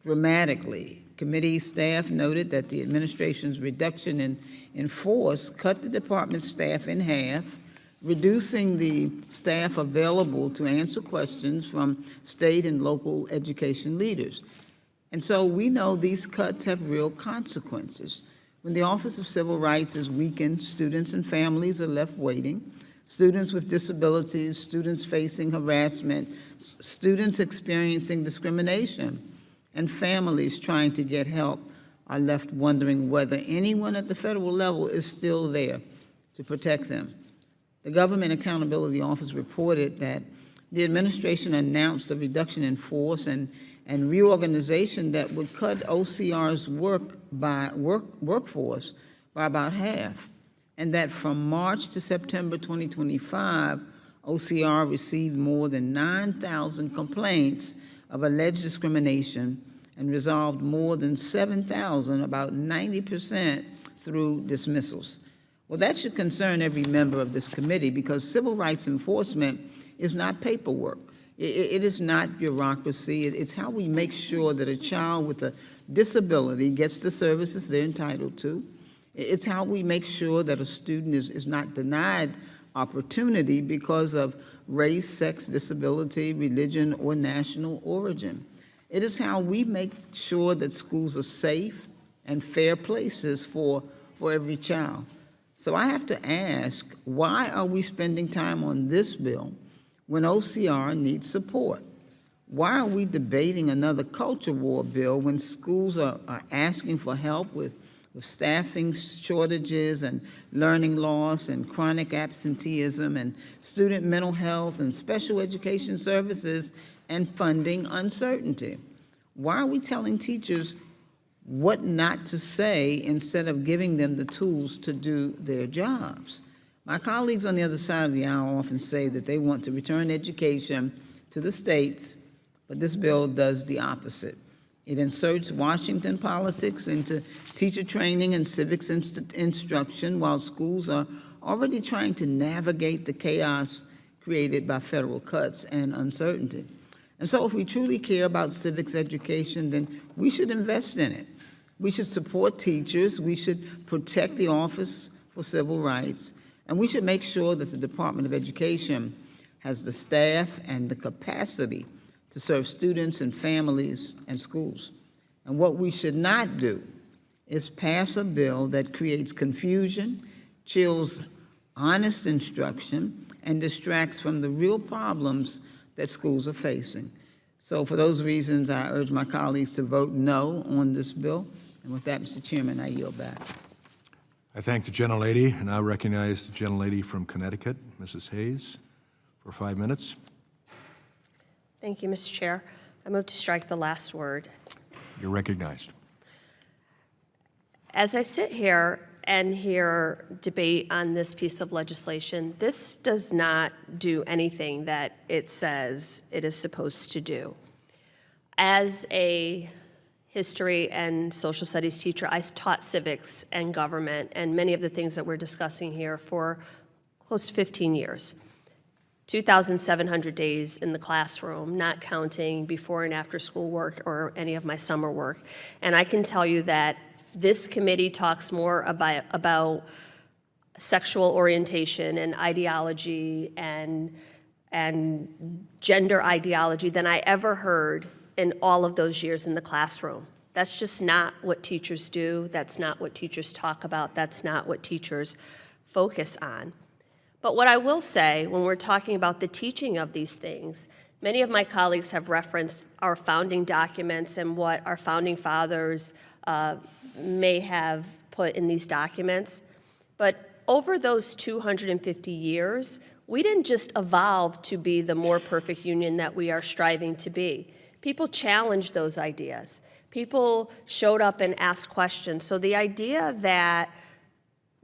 dramatically. Committee staff noted that the administration's reduction in force cut the department's staff in half, reducing the staff available to answer questions from state and local education leaders. And so we know these cuts have real consequences. When the Office of Civil Rights is weakened, students and families are left waiting. Students with disabilities, students facing harassment, students experiencing discrimination, and families trying to get help are left wondering whether anyone at the federal level is still there to protect them. The Government Accountability Office reported that the administration announced a reduction in force and reorganization that would cut OCR's workforce by about half, and that from March to September 2025, OCR received more than 9,000 complaints of alleged discrimination and resolved more than 7,000, about 90%, through dismissals. Well, that should concern every member of this committee because civil rights enforcement is not paperwork. It is not bureaucracy. It's how we make sure that a child with a disability gets the services they're entitled to. It's how we make sure that a student is not denied opportunity because of race, sex, disability, religion, or national origin. It is how we make sure that schools are safe and fair places for every child. So I have to ask, why are we spending time on this bill when OCR needs support? Why are we debating another culture war bill when schools are asking for help with staffing shortages and learning loss and chronic absenteeism and student mental health and special education services and funding uncertainty? Why are we telling teachers what not to say instead of giving them the tools to do their jobs? My colleagues on the other side of the aisle often say that they want to return education to the states, but this bill does the opposite. It inserts Washington politics into teacher training and civics instruction while schools are already trying to navigate the chaos created by federal cuts and uncertainty. And so if we truly care about civics education, then we should invest in it. We should support teachers, we should protect the Office for Civil Rights, and we should make sure that the Department of Education has the staff and the capacity to serve students and families and schools. And what we should not do is pass a bill that creates confusion, chills honest instruction, and distracts from the real problems that schools are facing. So for those reasons, I urge my colleagues to vote no on this bill. And with that, Mr. Chairman, I yield back. I thank the gentlelady, and I recognize the gentlelady from Connecticut, Mrs. Hayes, for 5 minutes. Thank you, Mr. Chair. I move to strike the last word. You're recognized. As I sit here and hear debate on this piece of legislation, this does not do anything that it says it is supposed to do. As a history and social studies teacher, I taught civics and government and many of the things that we're discussing here for close to 15 years. 2,700 days in the classroom, not counting before and after school work or any of my summer work. And I can tell you that this committee talks more about sexual orientation and ideology and gender ideology than I ever heard in all of those years in the classroom. That's just not what teachers do. That's not what teachers talk about. That's not what teachers focus on. But what I will say when we're talking about the teaching of these things, many of my colleagues have referenced our founding documents and what our founding fathers may have put in these documents. But over those 250 years, we didn't just evolve to be the more perfect union that we are striving to be. People challenged those ideas. People showed up and asked questions. So the idea that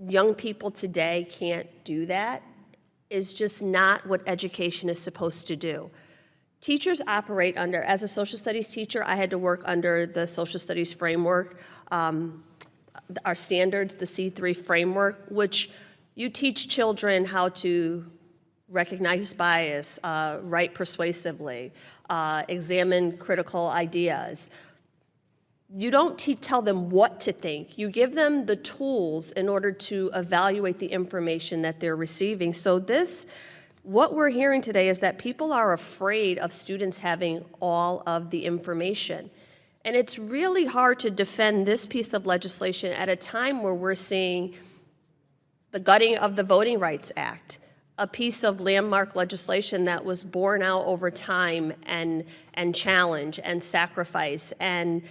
young people today can't do that is just not what education is supposed to do. Teachers operate under, as a social studies teacher, I had to work under the social studies framework, our standards, the C3 framework, which you teach children how to recognize bias, write persuasively, examine critical ideas. You don't tell them what to think. You give them the tools in order to evaluate the information that they're receiving. So what we're hearing today is that people are afraid of students having all of the information. And it's really hard to defend this piece of legislation at a time where we're seeing the gutting of the Voting Rights Act, a piece of landmark legislation that was borne out over time and challenge and sacrifice and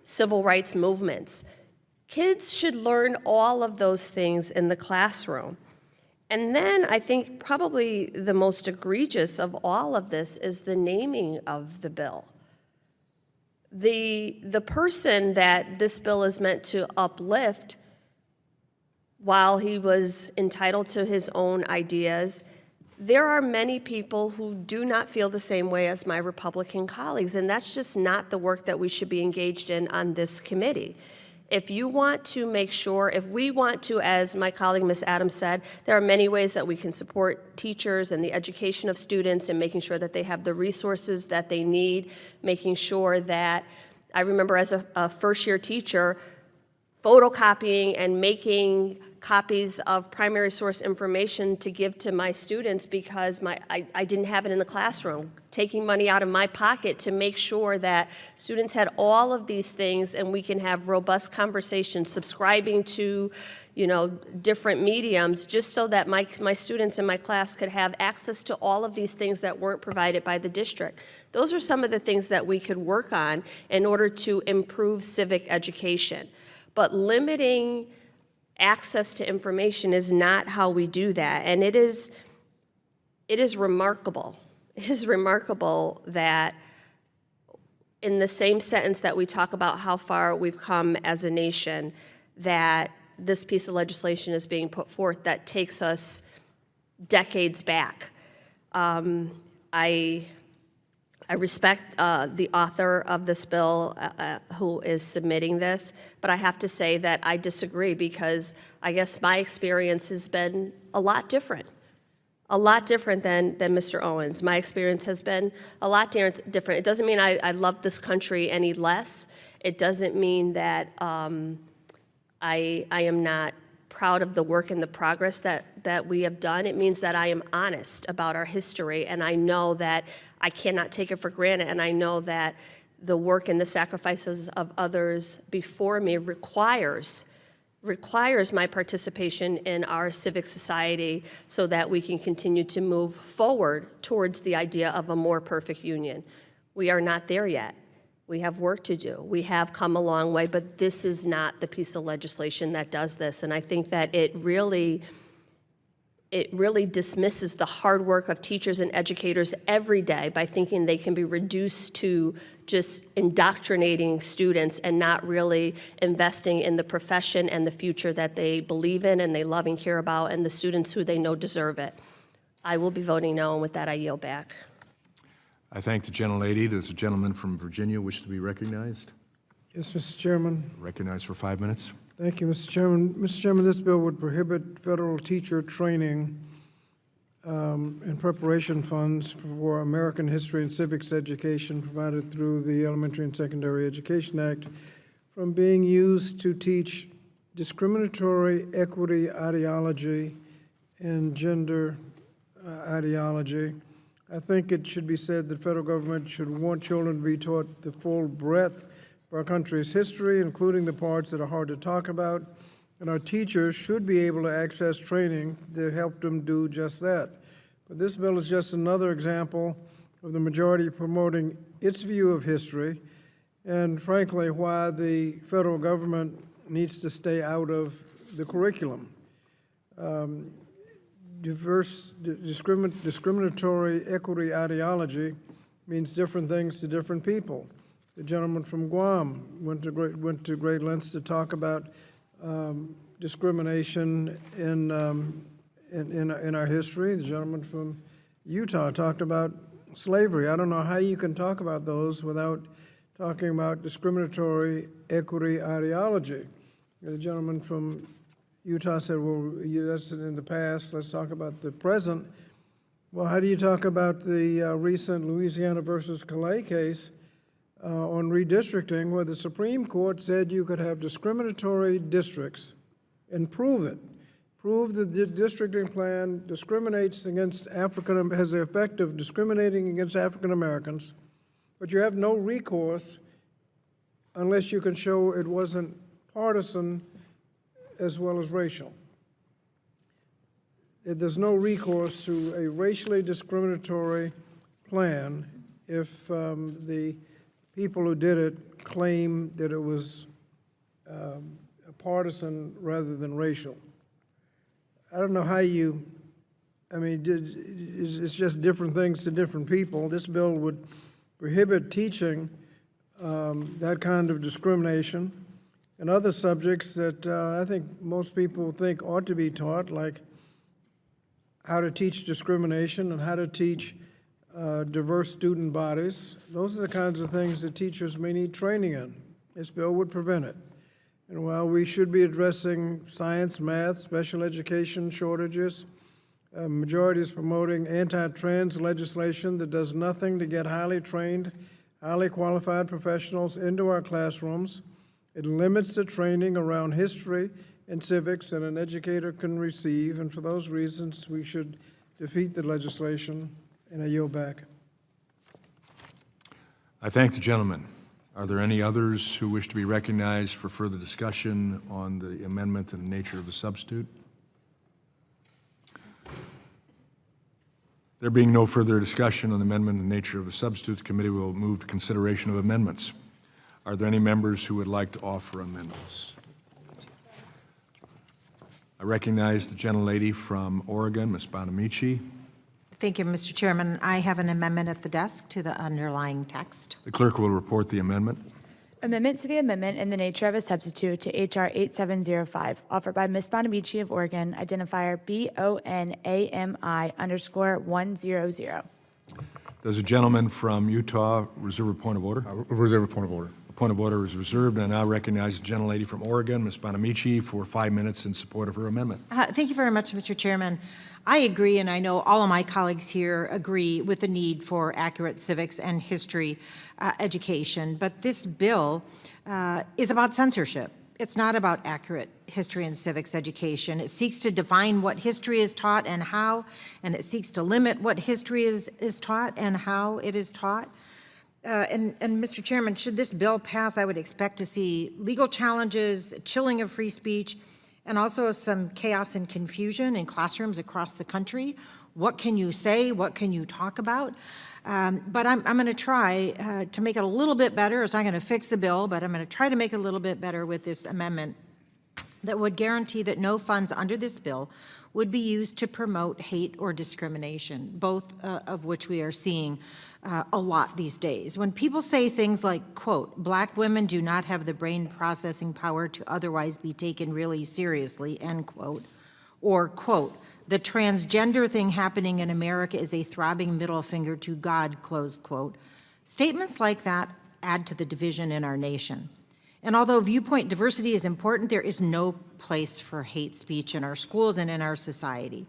civil rights movements. Kids should learn all of those things in the classroom. And then I think probably the most egregious of all of this is the naming of the bill. The person that this bill is meant to uplift, while he was entitled to his own ideas, there are many people who do not feel the same way as my Republican colleagues, and that's just not the work that we should be engaged in on this committee. If you want to make sure, if we want to, as my colleague Ms. Adams said, there are many ways that we can support teachers and the education of students and making sure that they have the resources that they need, making sure that, I remember as a first-year teacher, photocopying and making copies of primary source information to give to my students because I didn't have it in the classroom, taking money out of my pocket to make sure that students had all of these things and we can have robust conversations, subscribing to, different mediums, just so that my students in my class could have access to all of these things that weren't provided by the district. Those are some of the things that we could work on in order to improve civic education. But limiting access to information is not how we do that. And it is remarkable. It is remarkable that in the same sentence that we talk about how far we've come as a nation, that this piece of legislation is being put forth that takes us decades back. I respect the author of this bill who is submitting this, but I have to say that I disagree because I guess my experience has been a lot different than Mr. Owens. My experience has been a lot different. It doesn't mean I love this country any less. It doesn't mean that I am not proud of the work and the progress that we have done. It means that I am honest about our history, and I know that I cannot take it for granted, and I know that the work and the sacrifices of others before me requires my participation in our civic society so that we can continue to move forward towards the idea of a more perfect union. We are not there yet. We have work to do. We have come a long way, but this is not the piece of legislation that does this. And I think that it really dismisses the hard work of teachers and educators every day by thinking they can be reduced to just indoctrinating students and not really investing in the profession and the future that they believe in and they love and care about and the students who they know deserve it. I will be voting no, and with that I yield back. I thank the gentlelady. Does the gentleman from Virginia wish to be recognized? Yes, Mr. Chairman. Recognized for 5 minutes. Thank you, Mr. Chairman. Mr. Chairman, this bill would prohibit federal teacher training and preparation funds for American history and civics education provided through the Elementary and Secondary Education Act from being used to teach discriminatory equity ideology and gender ideology. I think it should be said that federal government should want children to be taught the full breadth of our country's history, including the parts that are hard to talk about, and our teachers should be able to access training that help them do just that. But this bill is just another example of the majority promoting its view of history, and frankly, why the federal government needs to stay out of the curriculum. Discriminatory equity ideology means different things to different people. The gentleman from Guam went to great lengths to talk about discrimination in our history. The gentleman from Utah talked about slavery. I don't know how you can talk about those without talking about discriminatory equity ideology. The gentleman from Utah said, well, that's in the past, let's talk about the present. Well, how do you talk about the recent Louisiana versus Calais case on redistricting, where the Supreme Court said you could have discriminatory districts and prove it? Prove the districting plan discriminates against has the effect of discriminating against African Americans, but you have no recourse unless you can show it wasn't partisan as well as racial. There's no recourse to a racially discriminatory plan if the people who did it claim that it was partisan rather than racial. I don't know how it's just different things to different people. This bill would prohibit teaching that kind of discrimination and other subjects that I think most people think ought to be taught, like how to teach discrimination and how to teach diverse student bodies. Those are the kinds of things that teachers may need training in. This bill would prevent it. And while we should be addressing science, math, special education shortages, a majority is promoting anti-trans legislation that does nothing to get highly trained, highly qualified professionals into our classrooms. It limits the training around history and civics that an educator can receive, and for those reasons, we should defeat the legislation, and I yield back. I thank the gentleman. Are there any others who wish to be recognized for further discussion on the amendment and the nature of the substitute? There being no further discussion on the amendment and the nature of the substitute, the committee will move to consideration of amendments. Are there any members who would like to offer amendments? I recognize the gentlelady from Oregon, Ms. Bonamici. Thank you, Mr. Chairman. I have an amendment at the desk to the underlying text. The clerk will report the amendment. Amendment to the amendment in the nature of a substitute to H.R. 8705, offered by Ms. Bonamici of Oregon, identifier BONAMI_100. Does the gentleman from Utah reserve a point of order? Reserve a point of order. A point of order is reserved, and I now recognize the gentlelady from Oregon, Ms. Bonamici, for 5 minutes in support of her amendment. Thank you very much, Mr. Chairman. I agree, and I know all of my colleagues here agree with the need for accurate civics and history education, but this bill is about censorship. It's not about accurate history and civics education. It seeks to define what history is taught and how, and it seeks to limit what history is taught and how it is taught. And Mr. Chairman, should this bill pass, I would expect to see legal challenges, chilling of free speech, and also some chaos and confusion in classrooms across the country. What can you say? What can you talk about? But I'm going to try to make it a little bit better. It's not going to fix the bill, but I'm going to try to make it a little bit better with this amendment that would guarantee that no funds under this bill would be used to promote hate or discrimination, both of which we are seeing a lot these days. When people say things like, quote, "Black women do not have the brain processing power to otherwise be taken really seriously," end quote, or, quote, "The transgender thing happening in America is a throbbing middle finger to God," close quote, statements like that add to the division in our nation. And although viewpoint diversity is important, there is no place for hate speech in our schools and in our society.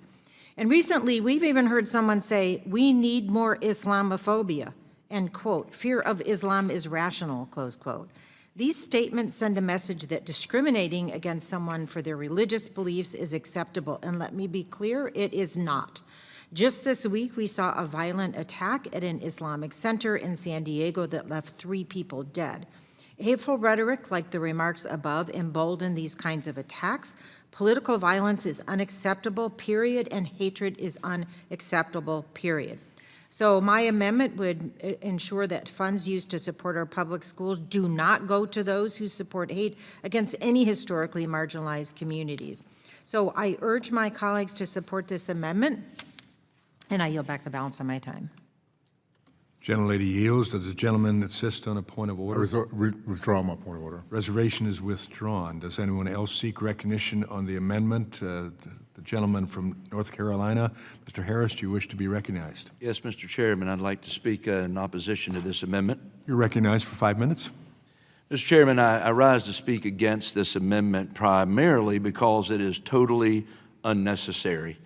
And recently, we've even heard someone say, "We need more Islamophobia," end quote. "Fear of Islam is rational," close quote. These statements send a message that discriminating against someone for their religious beliefs is acceptable. And let me be clear, it is not. Just this week, we saw a violent attack at an Islamic center in San Diego that left 3 people dead. Hateful rhetoric, like the remarks above, embolden these kinds of attacks. Political violence is unacceptable, period, and hatred is unacceptable, period. So my amendment would ensure that funds used to support our public schools do not go to those who support hate against any historically marginalized communities. So I urge my colleagues to support this amendment, and I yield back the balance of my time. Gentlelady yields. Does the gentleman insist on a point of I order? withdraw my point of order. Reservation is withdrawn. Does anyone else seek recognition on the amendment? The gentleman from North Carolina, Mr. Harris, do you wish to be recognized? Yes, Mr. Chairman, I'd like to speak in opposition to this amendment. You're recognized for 5 minutes. Mr. Chairman, I rise to speak against this amendment primarily because it is totally unnecessary.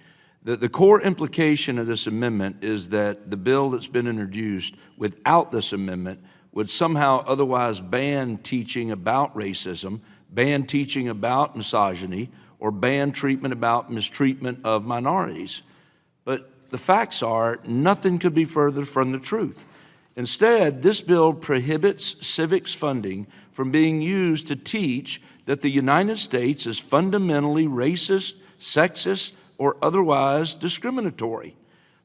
The core implication of this amendment is that the bill that's been introduced without this amendment would somehow otherwise ban teaching about racism, ban teaching about misogyny, or ban treatment about mistreatment of minorities. But the facts are, nothing could be further from the truth. Instead, this bill prohibits civics funding from being used to teach that the United States is fundamentally racist, sexist, or otherwise discriminatory.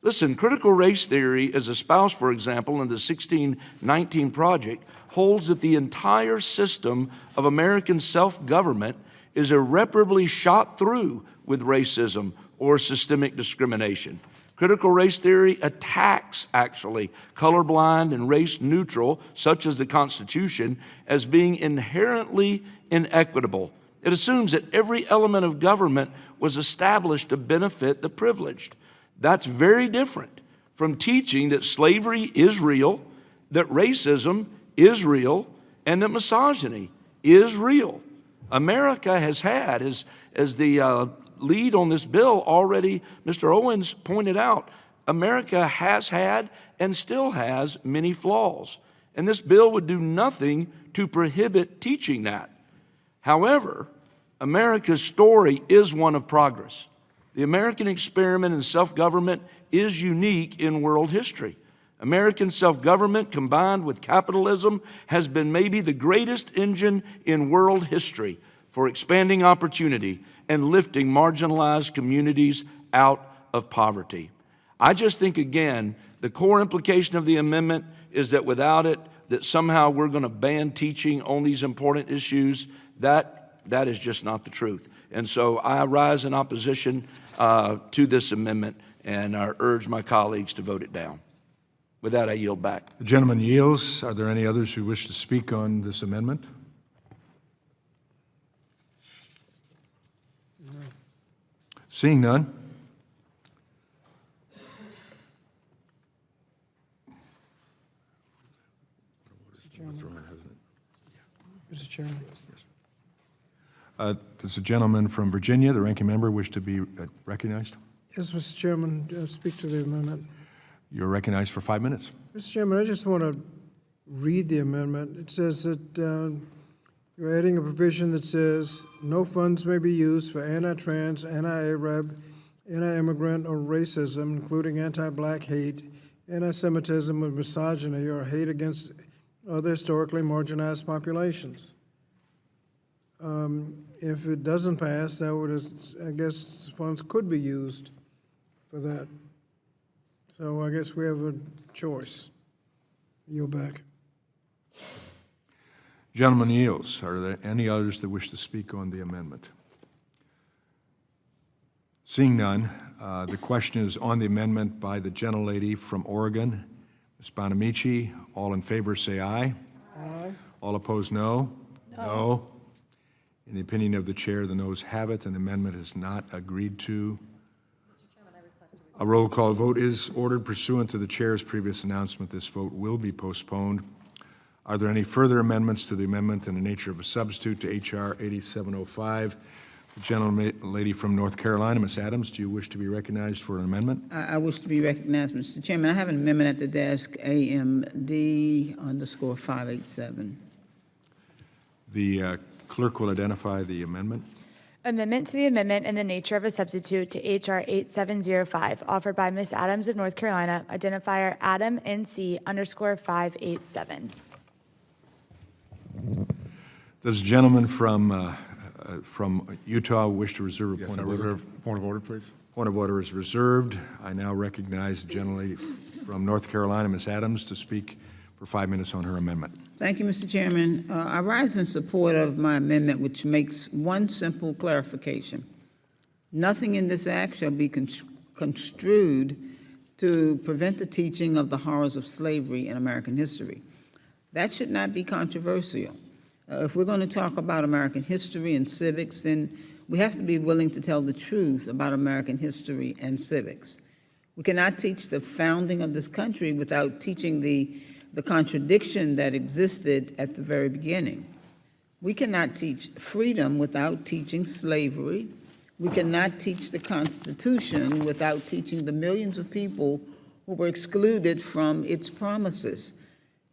Listen, critical race theory, as espoused, for example, in the 1619 Project, holds that the entire system of American self-government is irreparably shot through with racism or systemic discrimination. Critical race theory attacks, actually, colorblind and race-neutral, such as the Constitution, as being inherently inequitable. It assumes that every element of government was established to benefit the privileged. That's very different from teaching that slavery is real, that racism is real, and that misogyny is real. America has had, as the lead on this bill already, Mr. Owens pointed out, America has had and still has many flaws. And this bill would do nothing to prohibit teaching that. However, America's story is one of progress. The American experiment in self-government is unique in world history. American self-government combined with capitalism has been maybe the greatest engine in world history for expanding opportunity and lifting marginalized communities out of poverty. I just think, again, the core implication of the amendment is that without it, that somehow we're going to ban teaching on these important issues. That is just not the truth. And so I rise in opposition to this amendment, and I urge my colleagues to vote it down. With that, I yield back. The gentleman yields. Are there any others who wish to speak on this amendment? Seeing none. Mr. Chairman. Does the gentleman from Virginia, the ranking member, wish to be recognized? Yes, Mr. Chairman, speak to the amendment. You're recognized for 5 minutes. Mr. Chairman, I just want to read the amendment. It says that you're adding a provision that says no funds may be used for anti-trans, anti-Arab, anti-immigrant, or racism, including anti-black hate, anti-Semitism, or misogyny, or hate against other historically marginalized populations. If it doesn't pass, that would, I guess, funds could be used for that. So I guess we have a choice. Yield back. Gentleman yields. Are there any others that wish to speak on the amendment? Seeing none, the question is on the amendment by the gentlelady from Oregon, Ms. Bonamici. All in favor say aye. Aye. All opposed, no. No. In the opinion of the chair, the noes have it, and the amendment is not agreed to. A roll call vote is ordered pursuant to the chair's previous announcement. This vote will be postponed. Are there any further amendments to the amendment in the nature of a substitute to H.R. 8705? The gentlelady from North Carolina, Ms. Adams, do you wish to be recognized for an amendment? I wish to be recognized, Mr. Chairman. I have an amendment at the desk, AMD_587. The clerk will identify the amendment. Amendment to the amendment in the nature of a substitute to H.R. 8705, offered by Ms. Adams of North Carolina, identifier Adam NC_587. Does the gentleman from Utah wish to reserve a point of order? Reserve point of order, please. Point of order is reserved. I now recognize the gentlelady from North Carolina, Ms. Adams, to speak for 5 minutes on her amendment. Thank you, Mr. Chairman. I rise in support of my amendment, which makes one simple clarification. Nothing in this act shall be construed to prevent the teaching of the horrors of slavery in American history. That should not be controversial. If we're going to talk about American history and civics, then we have to be willing to tell the truth about American history and civics. We cannot teach the founding of this country without teaching the contradiction that existed at the very beginning. We cannot teach freedom without teaching slavery. We cannot teach the Constitution without teaching the millions of people who were excluded from its promises.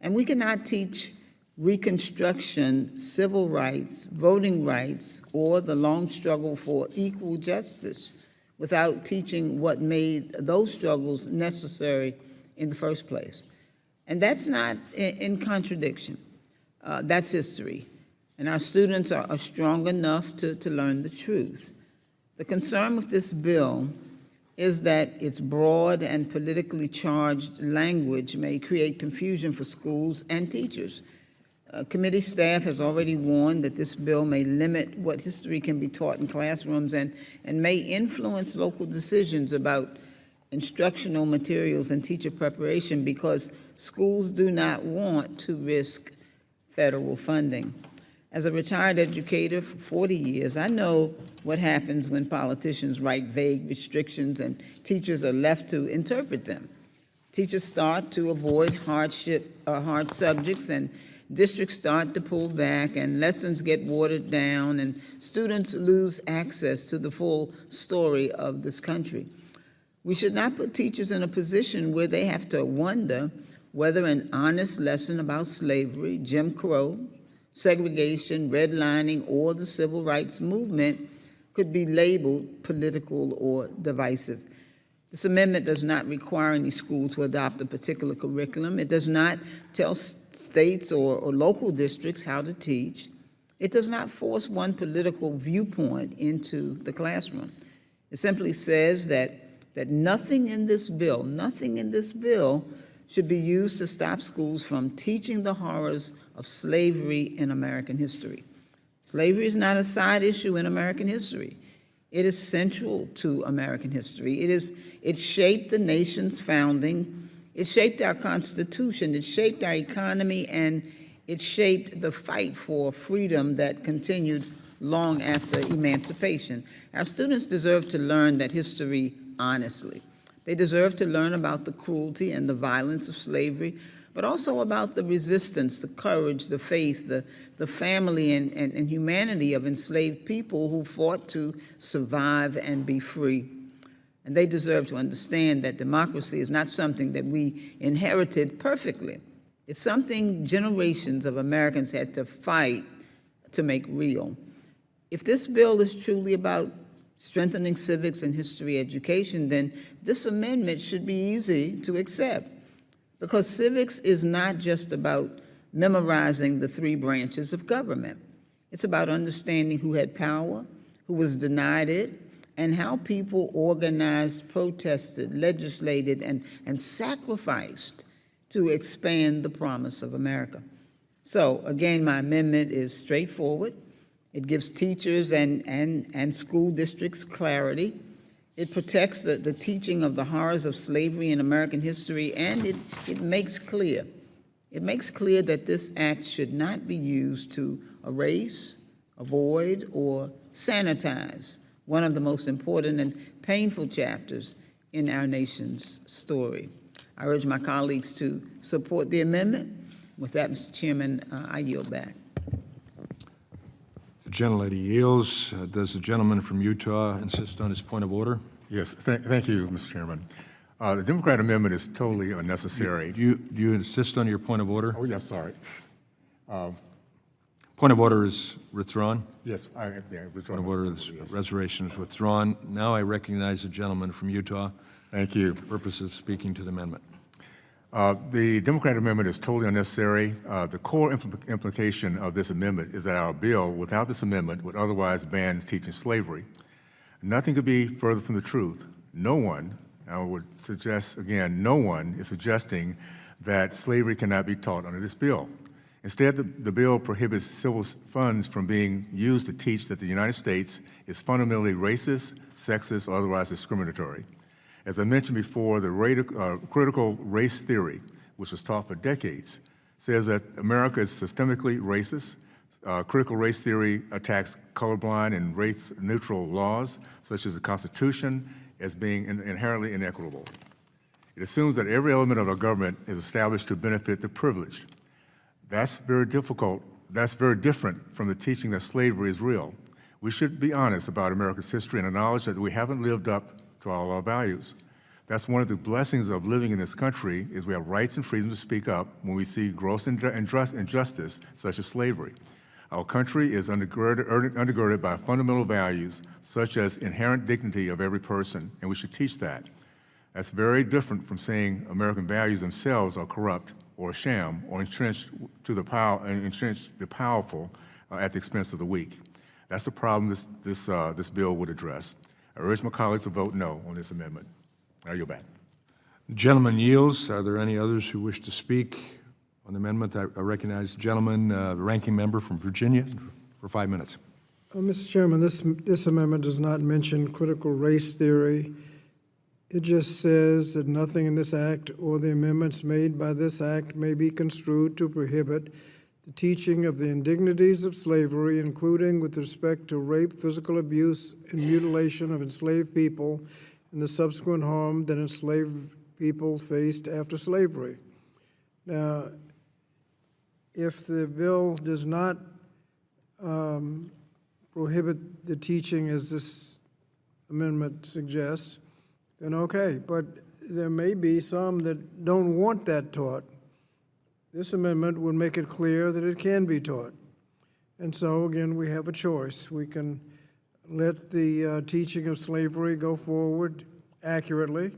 And we cannot teach Reconstruction, civil rights, voting rights, or the long struggle for equal justice without teaching what made those struggles necessary in the first place. And that's not in contradiction. That's history. And our students are strong enough to learn the truth. The concern with this bill is that its broad and politically charged language may create confusion for schools and teachers. Committee staff has already warned that this bill may limit what history can be taught in classrooms and may influence local decisions about instructional materials and teacher preparation because schools do not want to risk federal funding. As a retired educator for 40 years, I know what happens when politicians write vague restrictions and teachers are left to interpret them. Teachers start to avoid hard subjects and districts start to pull back and lessons get watered down and students lose access to the full story of this country. We should not put teachers in a position where they have to wonder whether an honest lesson about slavery, Jim Crow, segregation, redlining, or the civil rights movement could be labeled political or divisive. This amendment does not require any school to adopt a particular curriculum. It does not tell states or local districts how to teach. It does not force one political viewpoint into the classroom. It simply says that nothing in this bill should be used to stop schools from teaching the horrors of slavery in American history. Slavery is not a side issue in American history. It is central to American history. It shaped the nation's founding. It shaped our Constitution. It shaped our economy, and it shaped the fight for freedom that continued long after emancipation. Our students deserve to learn that history honestly. They deserve to learn about the cruelty and the violence of slavery, but also about the resistance, the courage, the faith, the family and humanity of enslaved people who fought to survive and be free. And they deserve to understand that democracy is not something that we inherited perfectly. It's something generations of Americans had to fight to make real. If this bill is truly about strengthening civics and history education, then this amendment should be easy to accept, because civics is not just about memorizing the three branches of government. It's about understanding who had power, who was denied it, and how people organized, protested, legislated, and sacrificed to expand the promise of America. So again, my amendment is straightforward. It gives teachers and school districts clarity. It protects the teaching of the horrors of slavery in American history, and it makes clear that this act should not be used to erase, avoid, or sanitize one of the most important and painful chapters in our nation's story. I urge my colleagues to support the amendment. With that, Mr. Chairman, I yield back. The gentlelady yields. Does the gentleman from Utah insist on his point of order? Yes, thank you, Mr. Chairman. The Democrat amendment is totally unnecessary. Do you insist on your point of order? Oh, yes, sorry. Point of order is withdrawn? Yes, withdrawn. Point of order, reservation is withdrawn. Now I recognize the gentleman from Utah. Thank you. For the purpose of speaking to the amendment. The Democrat amendment is totally unnecessary. The core implication of this amendment is that our bill, without this amendment, would otherwise ban teaching slavery. Nothing could be further from the truth. No one, I would suggest again, no one is suggesting that slavery cannot be taught under this bill. Instead, the bill prohibits civil funds from being used to teach that the United States is fundamentally racist, sexist, or otherwise discriminatory. As I mentioned before, the critical race theory, which was taught for decades, says that America is systemically racist. Critical race theory attacks colorblind and race-neutral laws, such as the Constitution, as being inherently inequitable. It assumes that every element of our government is established to benefit the privileged. That's very difficult. That's very different from the teaching that slavery is real. We should be honest about America's history and acknowledge that we haven't lived up to all our values. That's one of the blessings of living in this country, is we have rights and freedom to speak up when we see gross injustice, such as slavery. Our country is undergirded by fundamental values, such as inherent dignity of every person, and we should teach that. That's very different from saying American values themselves are corrupt or a sham or entrenched the powerful at the expense of the weak. That's the problem this bill would address. I urge my colleagues to vote no on this amendment. I yield back. The gentleman yields. Are there any others who wish to speak on the amendment? I recognize the gentleman, the ranking member from Virginia, for 5 minutes. Mr. Chairman, this amendment does not mention critical race theory. It just says that nothing in this act or the amendments made by this act may be construed to prohibit the teaching of the indignities of slavery, including with respect to rape, physical abuse, and mutilation of enslaved people, and the subsequent harm that enslaved people faced after slavery. Now, if the bill does not prohibit the teaching as this amendment suggests, then okay. But there may be some that don't want that taught. This amendment would make it clear that it can be taught. And so, again, we have a choice. We can let the teaching of slavery go forward accurately,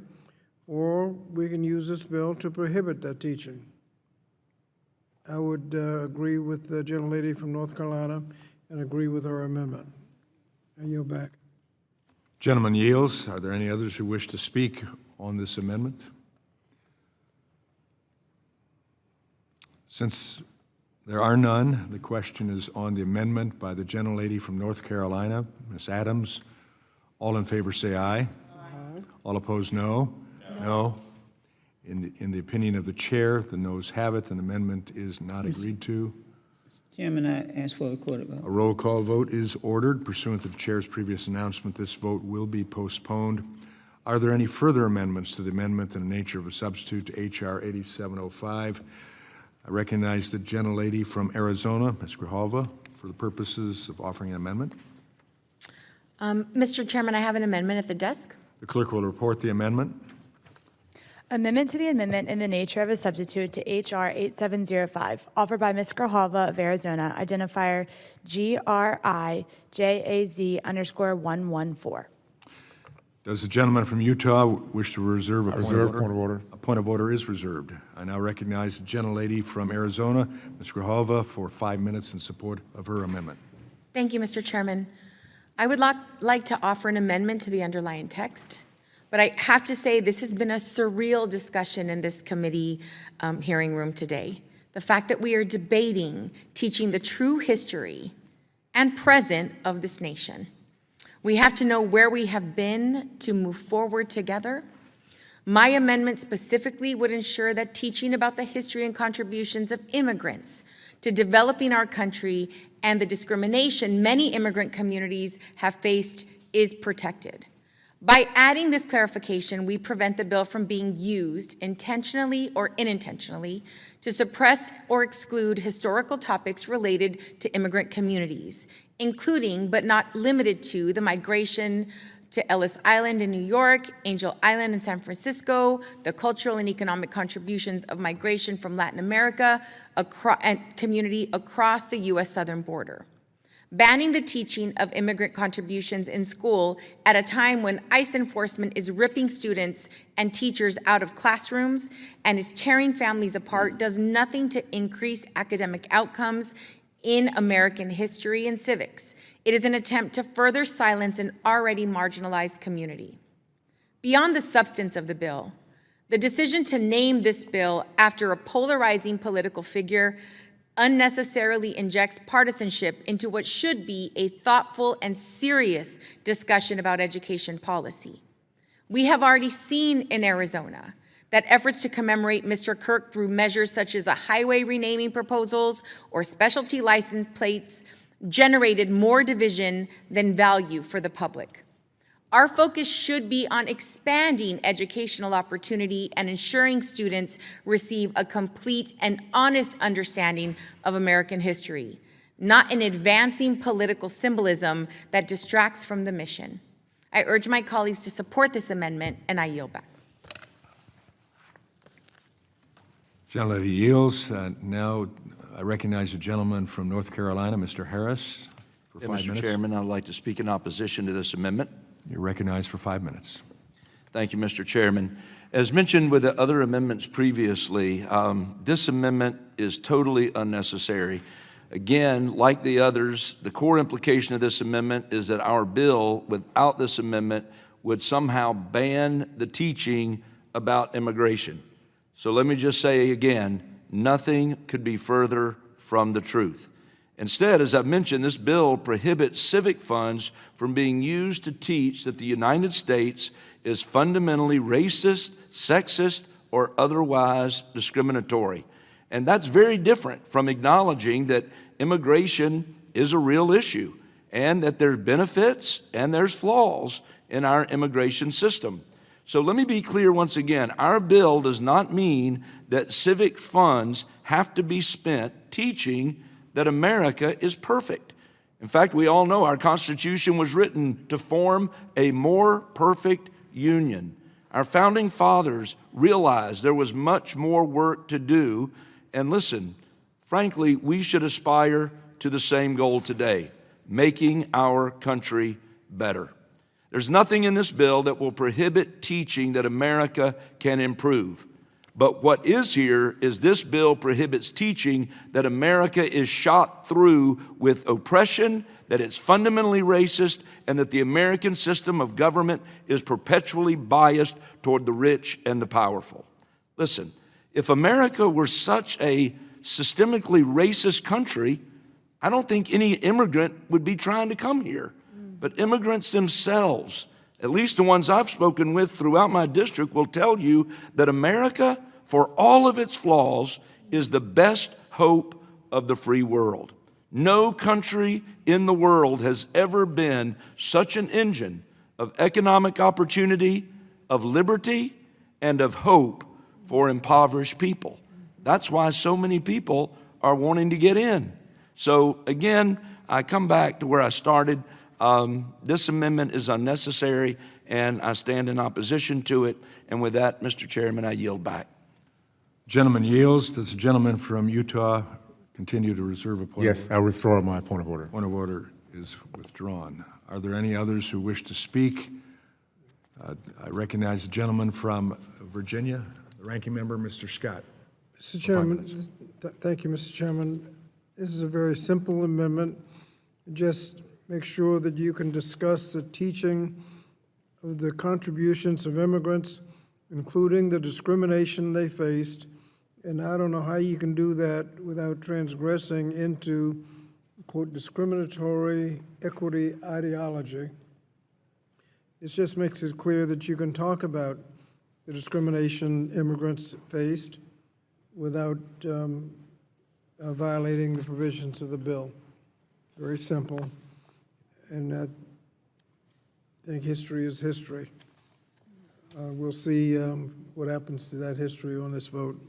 or we can use this bill to prohibit that teaching. I would agree with the gentlelady from North Carolina and agree with her amendment. I yield back. Gentleman yields. Are there any others who wish to speak on this amendment? Since there are none, the question is on the amendment by the gentlelady from North Carolina, Ms. Adams. All in favor say aye. Aye. All opposed, no. No. In the opinion of the chair, the noes have it, and the amendment is not agreed to. Chairman, I ask for a recorded vote. A roll call vote is ordered. Pursuant to the chair's previous announcement, this vote will be postponed. Are there any further amendments to the amendment in the nature of a substitute to H.R. 8705? I recognize the gentlelady from Arizona, Ms. Grijalva, for the purposes of offering an amendment. Mr. Chairman, I have an amendment at the desk. The clerk will report the amendment. Amendment to the amendment in the nature of a substitute to H.R. 8705, offered by Ms. Grijalva of Arizona, identifier GRIJAZ_114. Does the gentleman from Utah wish to reserve a point of order? Point of order. A point of order is reserved. I now recognize the gentlelady from Arizona, Ms. Grijalva, for 5 minutes in support of her amendment. Thank you, Mr. Chairman. I would like to offer an amendment to the underlying text, but I have to say this has been a surreal discussion in this committee hearing room today. The fact that we are debating teaching the true history and present of this nation. We have to know where we have been to move forward together. My amendment specifically would ensure that teaching about the history and contributions of immigrants to developing our country and the discrimination many immigrant communities have faced is protected. By adding this clarification, we prevent the bill from being used intentionally or unintentionally to suppress or exclude historical topics related to immigrant communities, including but not limited to the migration to Ellis Island in New York, Angel Island in San Francisco, the cultural and economic contributions of migration from Latin America and community across the U.S. southern border. Banning the teaching of immigrant contributions in school at a time when ICE enforcement is ripping students and teachers out of classrooms and is tearing families apart does nothing to increase academic outcomes in American history and civics. It is an attempt to further silence an already marginalized community. Beyond the substance of the bill, the decision to name this bill after a polarizing political figure unnecessarily injects partisanship into what should be a thoughtful and serious discussion about education policy. We have already seen in Arizona that efforts to commemorate Mr. Kirk through measures such as a highway renaming proposals or specialty license plates generated more division than value for the public. Our focus should be on expanding educational opportunity and ensuring students receive a complete and honest understanding of American history, not in advancing political symbolism that distracts from the mission. I urge my colleagues to support this amendment, and I yield back. Gentlelady yields. Now I recognize the gentleman from North Carolina, Mr. Harris, for 5 minutes. Mr. Chairman, I'd like to speak in opposition to this amendment. You're recognized for 5 minutes. Thank you, Mr. Chairman. As mentioned with the other amendments previously, this amendment is totally unnecessary. Again, like the others, the core implication of this amendment is that our bill, without this amendment, would somehow ban the teaching about immigration. So let me just say again, nothing could be further from the truth. Instead, as I've mentioned, this bill prohibits civic funds from being used to teach that the United States is fundamentally racist, sexist, or otherwise discriminatory. And that's very different from acknowledging that immigration is a real issue and that there's benefits and there's flaws in our immigration system. So let me be clear once again. Our bill does not mean that civic funds have to be spent teaching that America is perfect. In fact, we all know our Constitution was written to form a more perfect union. Our founding fathers realized there was much more work to do. And listen, frankly, we should aspire to the same goal today, making our country better. There's nothing in this bill that will prohibit teaching that America can improve. But what is here is this bill prohibits teaching that America is shot through with oppression, that it's fundamentally racist, and that the American system of government is perpetually biased toward the rich and the powerful. Listen, if America were such a systemically racist country, I don't think any immigrant would be trying to come here. But immigrants themselves, at least the ones I've spoken with throughout my district, will tell you that America, for all of its flaws, is the best hope of the free world. No country in the world has ever been such an engine of economic opportunity, of liberty, and of hope for impoverished people. That's why so many people are wanting to get in. So again, I come back to where I started. This amendment is unnecessary, and I stand in opposition to it. And with that, Mr. Chairman, I yield back. Gentleman yields. Does the gentleman from Utah continue to reserve a point? Yes, I withdraw my point of order. Point of order is withdrawn. Are there any others who wish to speak? I recognize the gentleman from Virginia, the ranking member, Mr. Scott. Mr. Chairman, thank you, Mr. Chairman. This is a very simple amendment. Just make sure that you can discuss the teaching of the contributions of immigrants, including the discrimination they faced. And I don't know how you can do that without transgressing into, quote, discriminatory equity ideology. It just makes it clear that you can talk about the discrimination immigrants faced without violating the provisions of the bill. Very simple. And I think history is history. We'll see what happens to that history on this vote.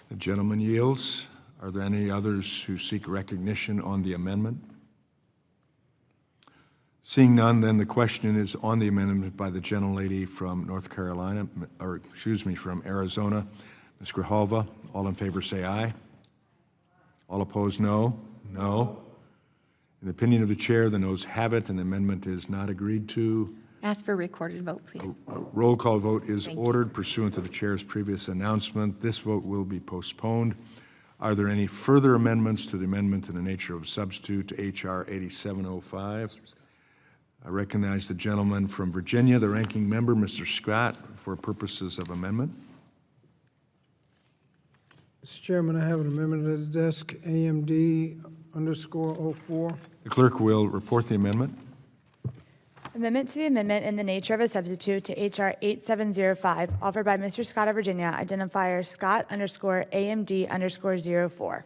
The gentleman yields. Are there any others who seek recognition on the amendment? Seeing none, then the question is on the amendment by the gentlelady from North Carolina, or excuse me, from Arizona, Ms. Grijalva. All in favor say aye. All opposed, no. No. In the opinion of the chair, the noes have it, and the amendment is not agreed to. Ask for a recorded vote, please. A roll call vote is ordered pursuant to the chair's previous announcement. This vote will be postponed. Are there any further amendments to the amendment in the nature of substitute to H.R. 8705? I recognize the gentleman from Virginia, the ranking member, Mr. Scott, for purposes of amendment. Mr. Chairman, I have an amendment at the desk, AMD_04. The clerk will report the amendment. Amendment to the amendment in the nature of a substitute to H.R. 8705, offered by Mr. Scott of Virginia, identifier Scott_AMD_04.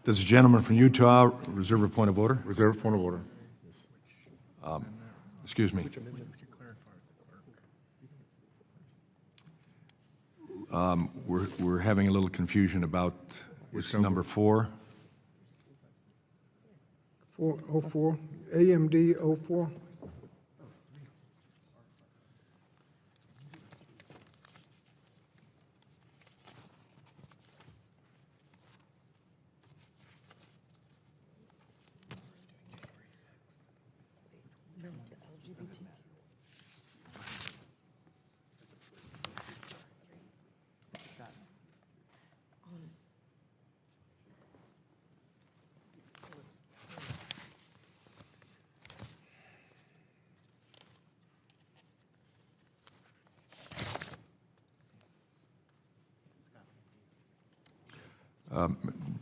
Does the gentleman from Utah reserve a point of order? Reserve point of order. Excuse me. We're having a little confusion about it's number 4. 404, AMD 04.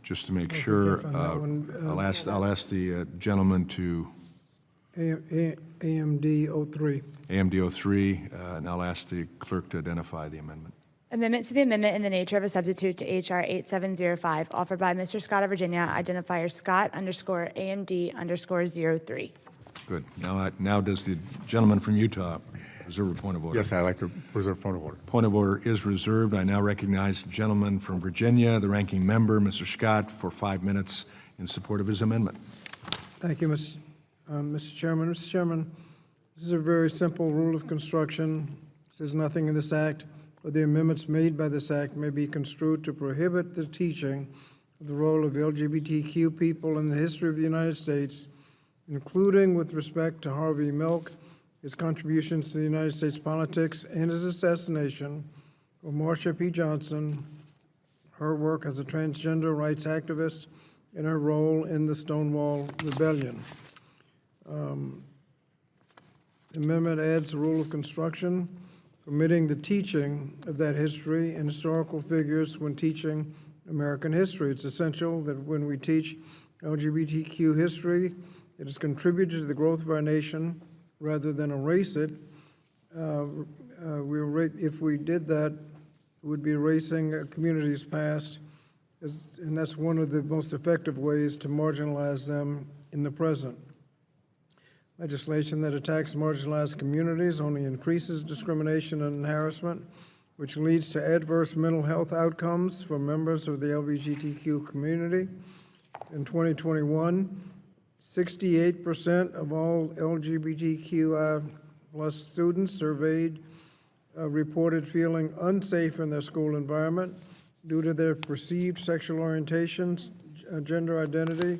Just to make sure, on that one, I'll ask the gentleman to AMD 03. AMD 03, and I'll ask the clerk to identify the amendment. Amendment to the amendment in the nature of a substitute to H.R. 8705, offered by Mr. Scott of Virginia, identifier Scott_AMD_03. Good. Now does the gentleman from Utah reserve a point of order? Yes, I'd like to reserve point of order. Point of order is reserved. I now recognize the gentleman from Virginia, the ranking member, Mr. Scott, for 5 minutes in support of his amendment. Thank you, Mr. Chairman. Mr. Chairman, this is a very simple rule of construction. It says nothing in this act or the amendments made by this act may be construed to prohibit the teaching of the role of LGBTQ people in the history of the United States, including with respect to Harvey Milk, his contributions to the United States politics and his assassination, or Marsha P. Johnson, her work as a transgender rights activist, and her role in the Stonewall Rebellion. The amendment adds a rule of construction permitting the teaching of that history and historical figures when teaching American history. It's essential that when we teach LGBTQ history, it has contributed to the growth of our nation rather than erase it. If we did that, it would be erasing a community's past, and that's one of the most effective ways to marginalize them in the present. Legislation that attacks marginalized communities only increases discrimination and harassment, which leads to adverse mental health outcomes for members of the LGBTQ community. In 2021, 68% of all LGBTQI plus students surveyed reported feeling unsafe in their school environment due to their perceived sexual orientations, gender identity,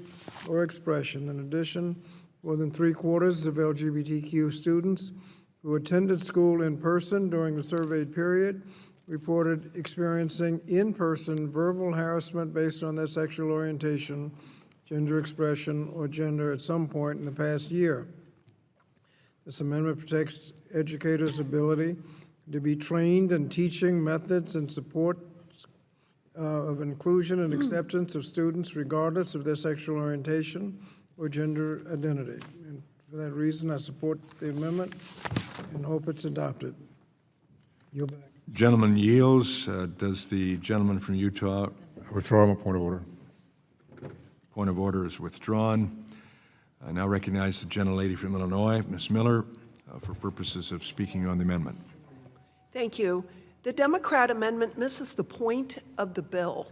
or expression. In addition, more than 3/4 of LGBTQ students who attended school in person during the surveyed period reported experiencing in-person verbal harassment based on their sexual orientation, gender expression, or gender at some point in the past year. This amendment protects educators' ability to be trained in teaching methods and support of inclusion and acceptance of students regardless of their sexual orientation or gender identity. And for that reason, I support the amendment and hope it's adopted. Yield back. Gentleman yields. Does the gentleman from Utah? I withdraw my point of order. Point of order is withdrawn. I now recognize the gentlelady from Illinois, Ms. Miller, for purposes of speaking on the amendment. Thank you. The Democrat amendment misses the point of the bill.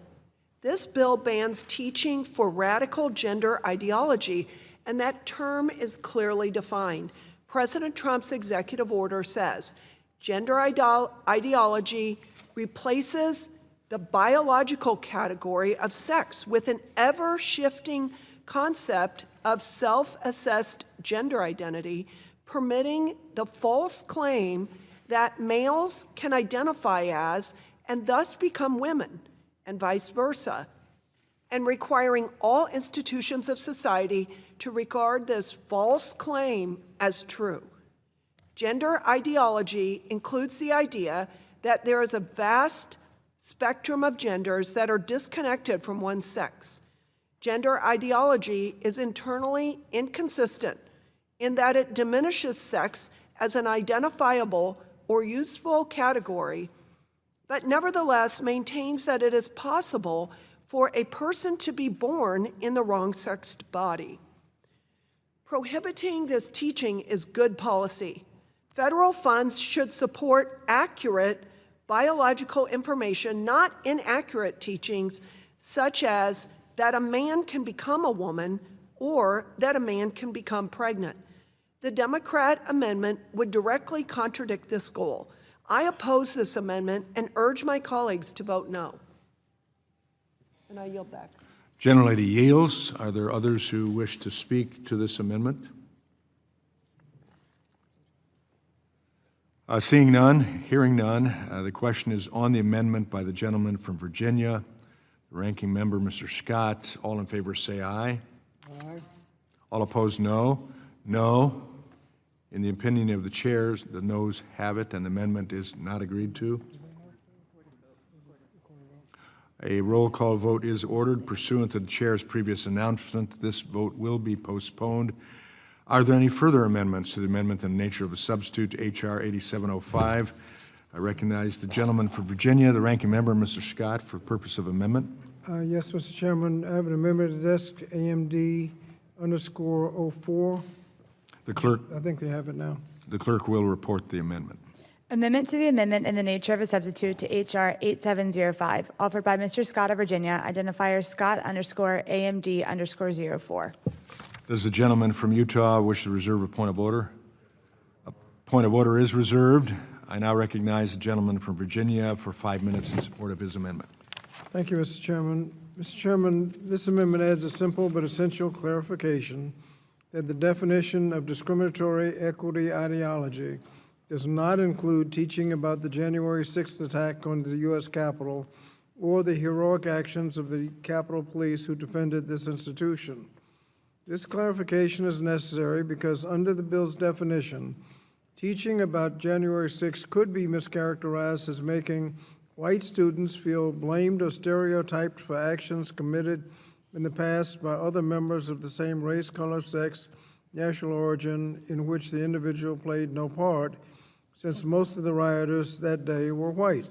This bill bans teaching for radical gender ideology, and that term is clearly defined. President Trump's executive order says, gender ideology replaces the biological category of sex with an ever-shifting concept of self-assessed gender identity, permitting the false claim that males can identify as and thus become women, and vice versa, and requiring all institutions of society to regard this false claim as true. Gender ideology includes the idea that there is a vast spectrum of genders that are disconnected from one's sex. Gender ideology is internally inconsistent in that it diminishes sex as an identifiable or useful category, but nevertheless maintains that it is possible for a person to be born in the wrong-sexed body. Prohibiting this teaching is good policy. Federal funds should support accurate biological information, not inaccurate teachings, such as that a man can become a woman or that a man can become pregnant. The Democrat amendment would directly contradict this goal. I oppose this amendment and urge my colleagues to vote no. And I yield back. Gentlelady yields. Are there others who wish to speak to this amendment? Seeing none, hearing none, the question is on the amendment by the gentleman from Virginia, the ranking member, Mr. Scott. All in favor say aye. Aye. All opposed, no. No. In the opinion of the chairs, the noes have it, and the amendment is not agreed to. A roll call vote is ordered pursuant to the chair's previous announcement. This vote will be postponed. Are there any further amendments to the amendment in the nature of a substitute to H.R. 8705? I recognize the gentleman from Virginia, the ranking member, Mr. Scott, for purpose of amendment. Yes, Mr. Chairman, I have an amendment to desk AMD _04. The clerk, I think they have it now. the clerk will report the amendment. Amendment to the amendment in the nature of a substitute to H.R. 8705, offered by Mr. Scott of Virginia, identifier Scott_AMD_04. Does the gentleman from Utah wish to reserve a point of order? A point of order is reserved. I now recognize the gentleman from Virginia for 5 minutes in support of his amendment. Thank you, Mr. Chairman. Mr. Chairman, this amendment adds a simple but essential clarification that the definition of discriminatory equity ideology does not include teaching about the January 6th attack on the U.S. Capitol or the heroic actions of the Capitol Police who defended this institution. This clarification is necessary because under the bill's definition, teaching about January 6th could be mischaracterized as making white students feel blamed or stereotyped for actions committed in the past by other members of the same race, color, sex, national origin in which the individual played no part, since most of the rioters that day were white.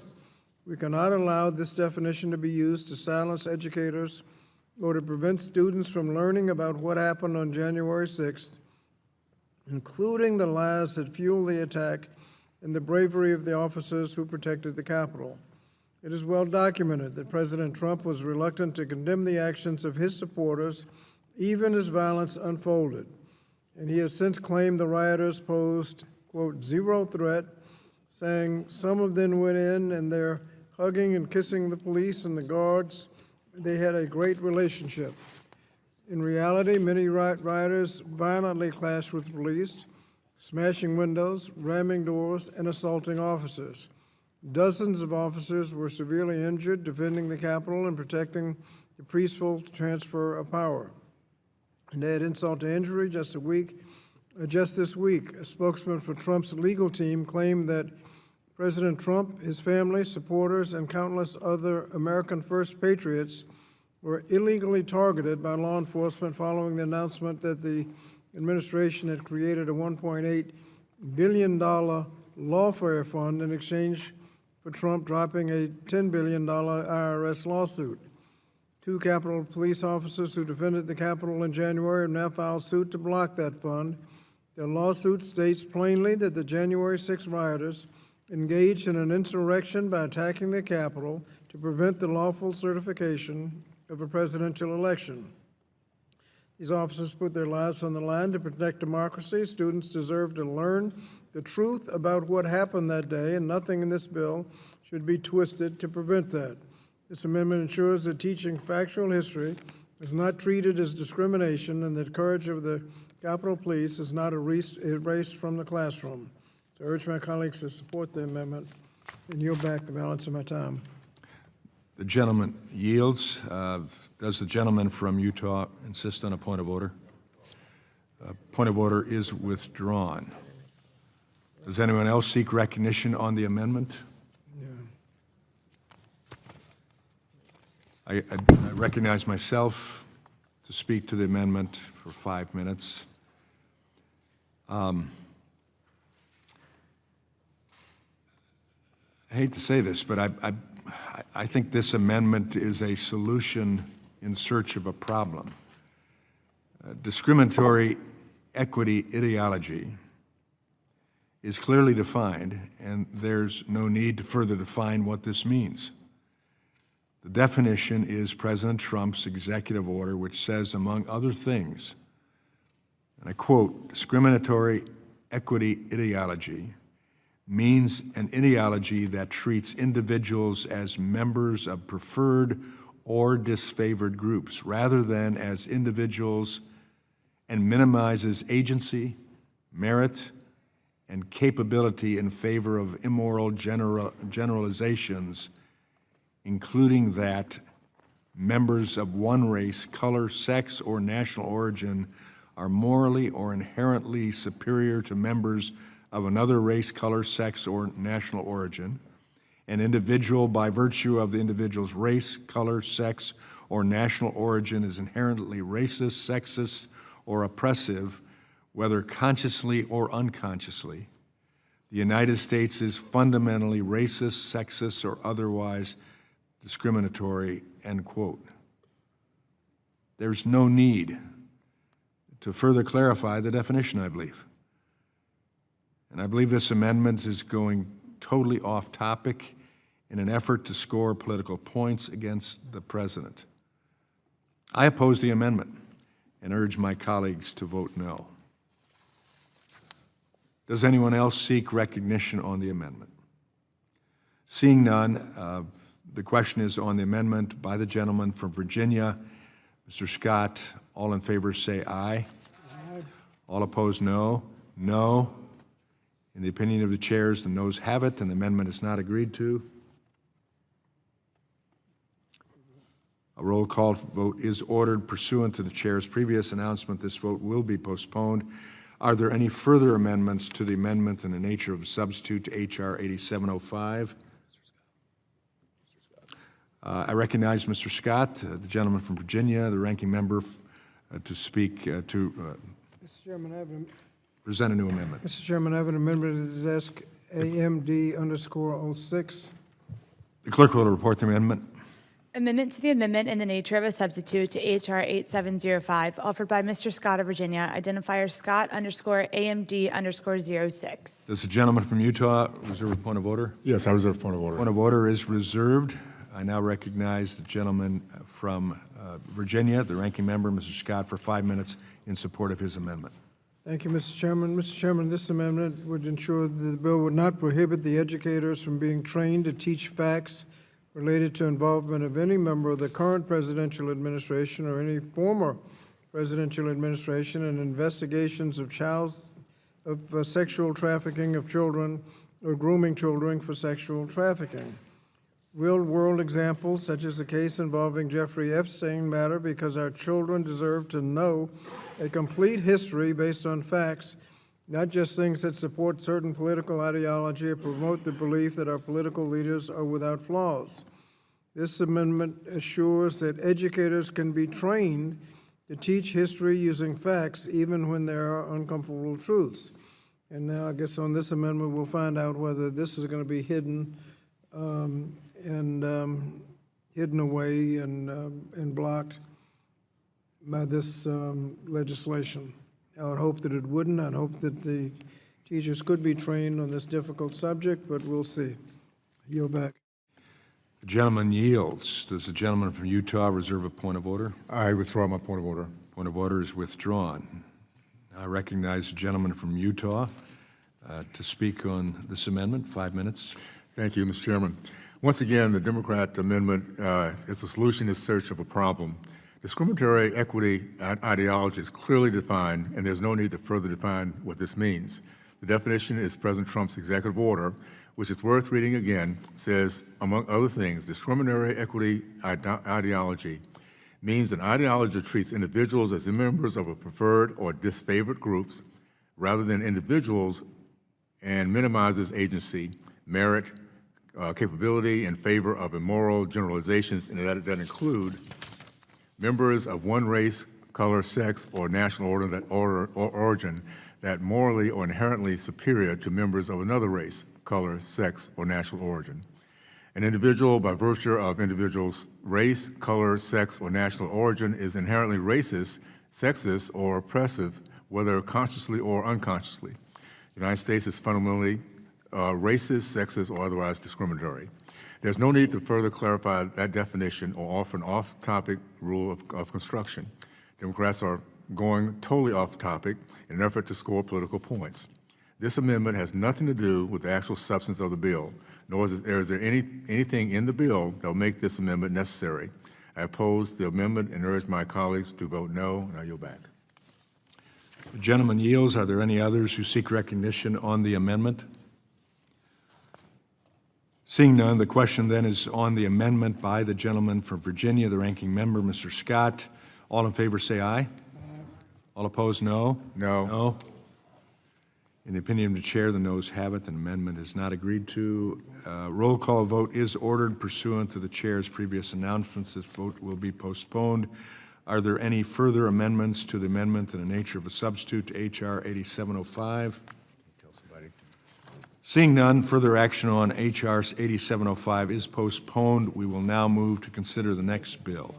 We cannot allow this definition to be used to silence educators or to prevent students from learning about what happened on January 6th, including the lies that fueled the attack and the bravery of the officers who protected the Capitol. It is well documented that President Trump was reluctant to condemn the actions of his supporters, even as violence unfolded. And he has since claimed the rioters posed, quote, zero threat, saying some of them went in and they're hugging and kissing the police and the guards. They had a great relationship. In reality, many rioters violently clashed with police, smashing windows, ramming doors, and assaulting officers. Dozens of officers were severely injured defending the Capitol and protecting the peaceful transfer of power. And they had insult to injury just this week, a spokesman for Trump's legal team claimed that President Trump, his family, supporters, and countless other American First patriots were illegally targeted by law enforcement following the announcement that the administration had created a $1.8 billion lawfare fund in exchange for Trump dropping a $10 billion IRS lawsuit. Two Capitol Police officers who defended the Capitol in January have now filed suit to block that fund. Their lawsuit states plainly that the January 6 rioters engaged in an insurrection by attacking the Capitol to prevent the lawful certification of a presidential election. These officers put their lives on the line to protect democracy. Students deserve to learn the truth about what happened that day, and nothing in this bill should be twisted to prevent that. This amendment ensures that teaching factual history is not treated as discrimination and that courage of the Capitol Police is not erased from the classroom. So I urge my colleagues to support the amendment and yield back the balance of my time. The gentleman yields. Does the gentleman from Utah insist on a point of order? Point of order is withdrawn. Does anyone else seek recognition on the amendment? I recognize myself to speak to the amendment for 5 minutes. I hate to say this, but I think this amendment is a solution in search of a problem. Discriminatory equity ideology is clearly defined, and there's no need to further define what this means. The definition is President Trump's executive order, which says, among other things, and I quote, discriminatory equity ideology means an ideology that treats individuals as members of preferred or disfavored groups rather than as individuals and minimizes agency, merit, and capability in favor of immoral generalizations, including that members of one race, color, sex, or national origin are morally or inherently superior to members of another race, color, sex, or national origin. An individual, by virtue of the individual's race, color, sex, or national origin, is inherently racist, sexist, or oppressive, whether consciously or unconsciously. The United States is fundamentally racist, sexist, or otherwise discriminatory, end quote. There's no need to further clarify the definition, I believe. And I believe this amendment is going totally off topic in an effort to score political points against the president. I oppose the amendment and urge my colleagues to vote no. Does anyone else seek recognition on the amendment? Seeing none, the question is on the amendment by the gentleman from Virginia, Mr. Scott. All in favor say aye. Aye. All opposed, no. No. In the opinion of the chairs, the noes have it, and the amendment is not agreed to. A roll call vote is ordered pursuant to the chair's previous announcement. This vote will be postponed. Are there any further amendments to the amendment in the nature of a substitute to H.R. 8705? I recognize Mr. Scott, the gentleman from Virginia, the ranking member, to speak Mr. Chairman, I have present a new amendment. Mr. Chairman, I have an amendment to the desk AMD_06. The clerk will report the amendment. Amendment to the amendment in the nature of a substitute to H.R. 8705, offered by Mr. Scott of Virginia, identifier Scott_AMD_06. Does the gentleman from Utah reserve a point of order? Yes, I reserve point of order. Point of order is reserved. I now recognize the gentleman from Virginia, the ranking member, Mr. Scott, for 5 minutes in support of his amendment. Thank you, Mr. Chairman. Mr. Chairman, this amendment would ensure that the bill would not prohibit the educators from being trained to teach facts related to involvement of any member of the current presidential administration or any former presidential administration in investigations of sexual trafficking of children or grooming children for sexual trafficking. Real-world examples, such as the case involving Jeffrey Epstein, matter because our children deserve to know a complete history based on facts, not just things that support certain political ideology or promote the belief that our political leaders are without flaws. This amendment assures that educators can be trained to teach history using facts even when there are uncomfortable truths. And now I guess on this amendment we'll find out whether this is going to be hidden hidden away and blocked by this legislation. I would hope that it wouldn't. I'd hope that the teachers could be trained on this difficult subject, but we'll see. Yield back. The gentleman yields. Does the gentleman from Utah reserve a point of order? I withdraw my point of order. Point of order is withdrawn. I recognize the gentleman from Utah to speak on this amendment. 5 minutes. Thank you, Mr. Chairman. Once again, the Democrat amendment is a solution in search of a problem. Discriminatory equity ideology is clearly defined, and there's no need to further define what this means. The definition is President Trump's executive order, which is worth reading again, says, among other things, discriminatory equity ideology means an ideology that treats individuals as members of a preferred or disfavored groups rather than individuals and minimizes agency, merit, capability in favor of immoral generalizations, and that include members of one race, color, sex, or national origin that morally or inherently superior to members of another race, color, sex, or national origin. An individual, by virtue of individual's race, color, sex, or national origin, is inherently racist, sexist, or oppressive, whether consciously or unconsciously. The United States is fundamentally racist, sexist, or otherwise discriminatory. There's no need to further clarify that definition or offer an off-topic rule of construction. Democrats are going totally off topic in an effort to score political points. This amendment has nothing to do with the actual substance of the bill, nor is there anything in the bill that will make this amendment necessary. I oppose the amendment and urge my colleagues to vote no, and I yield back. The gentleman yields. Are there any others who seek recognition on the amendment? Seeing none, the question then is on the amendment by the gentleman from Virginia, the ranking member, Mr. Scott. All in favor say aye. Aye. All opposed, no. No. No. In the opinion of the chair, the noes have it. The amendment is not agreed to. Roll call vote is ordered pursuant to the chair's previous announcements. This vote will be postponed. Are there any further amendments to the amendment in the nature of a substitute to H.R. 8705? Seeing none, further action on H.R. 8705 is postponed. We will now move to consider the next bill.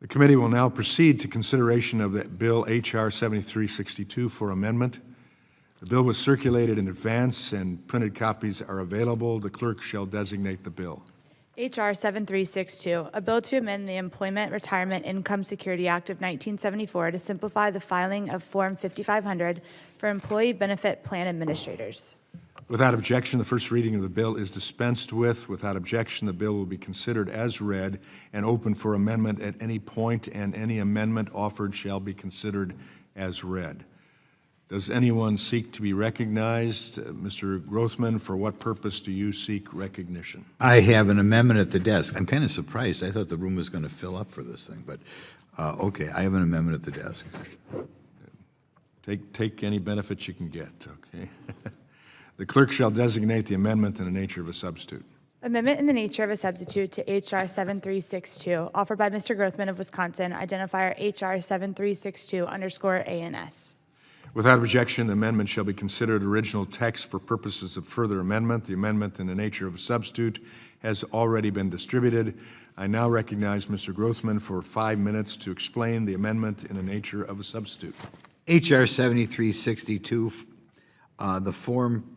The committee will now proceed to consideration of the Bill H.R. 7362 for amendment. The bill was circulated in advance and printed copies are available. The clerk shall designate the bill. H.R. 7362, a bill to amend the Employment Retirement Income Security Act of 1974 to simplify the filing of Form 5500 for employee benefit plan administrators. Without objection, the first reading of the bill is dispensed with. Without objection, the bill will be considered as read and open for amendment at any point, and any amendment offered shall be considered as read. Does anyone seek to be recognized? Mr. Grothman, for what purpose do you seek recognition? I have an amendment at the desk. I'm kind of surprised. I thought the room was going to fill up for this thing, but, okay, I have an amendment at the desk. Take any benefit you can get, okay? The clerk shall designate the amendment in the nature of a substitute. Amendment in the nature of a substitute to H.R. 7362, offered by Mr. Grothman of Wisconsin, identifier H.R. 7362_ANS. Without objection, the amendment shall be considered original text for purposes of further amendment. The amendment in the nature of a substitute has already been distributed. I now recognize Mr. Grothman for 5 minutes to explain the amendment in the nature of a substitute. H.R. 7362, the Form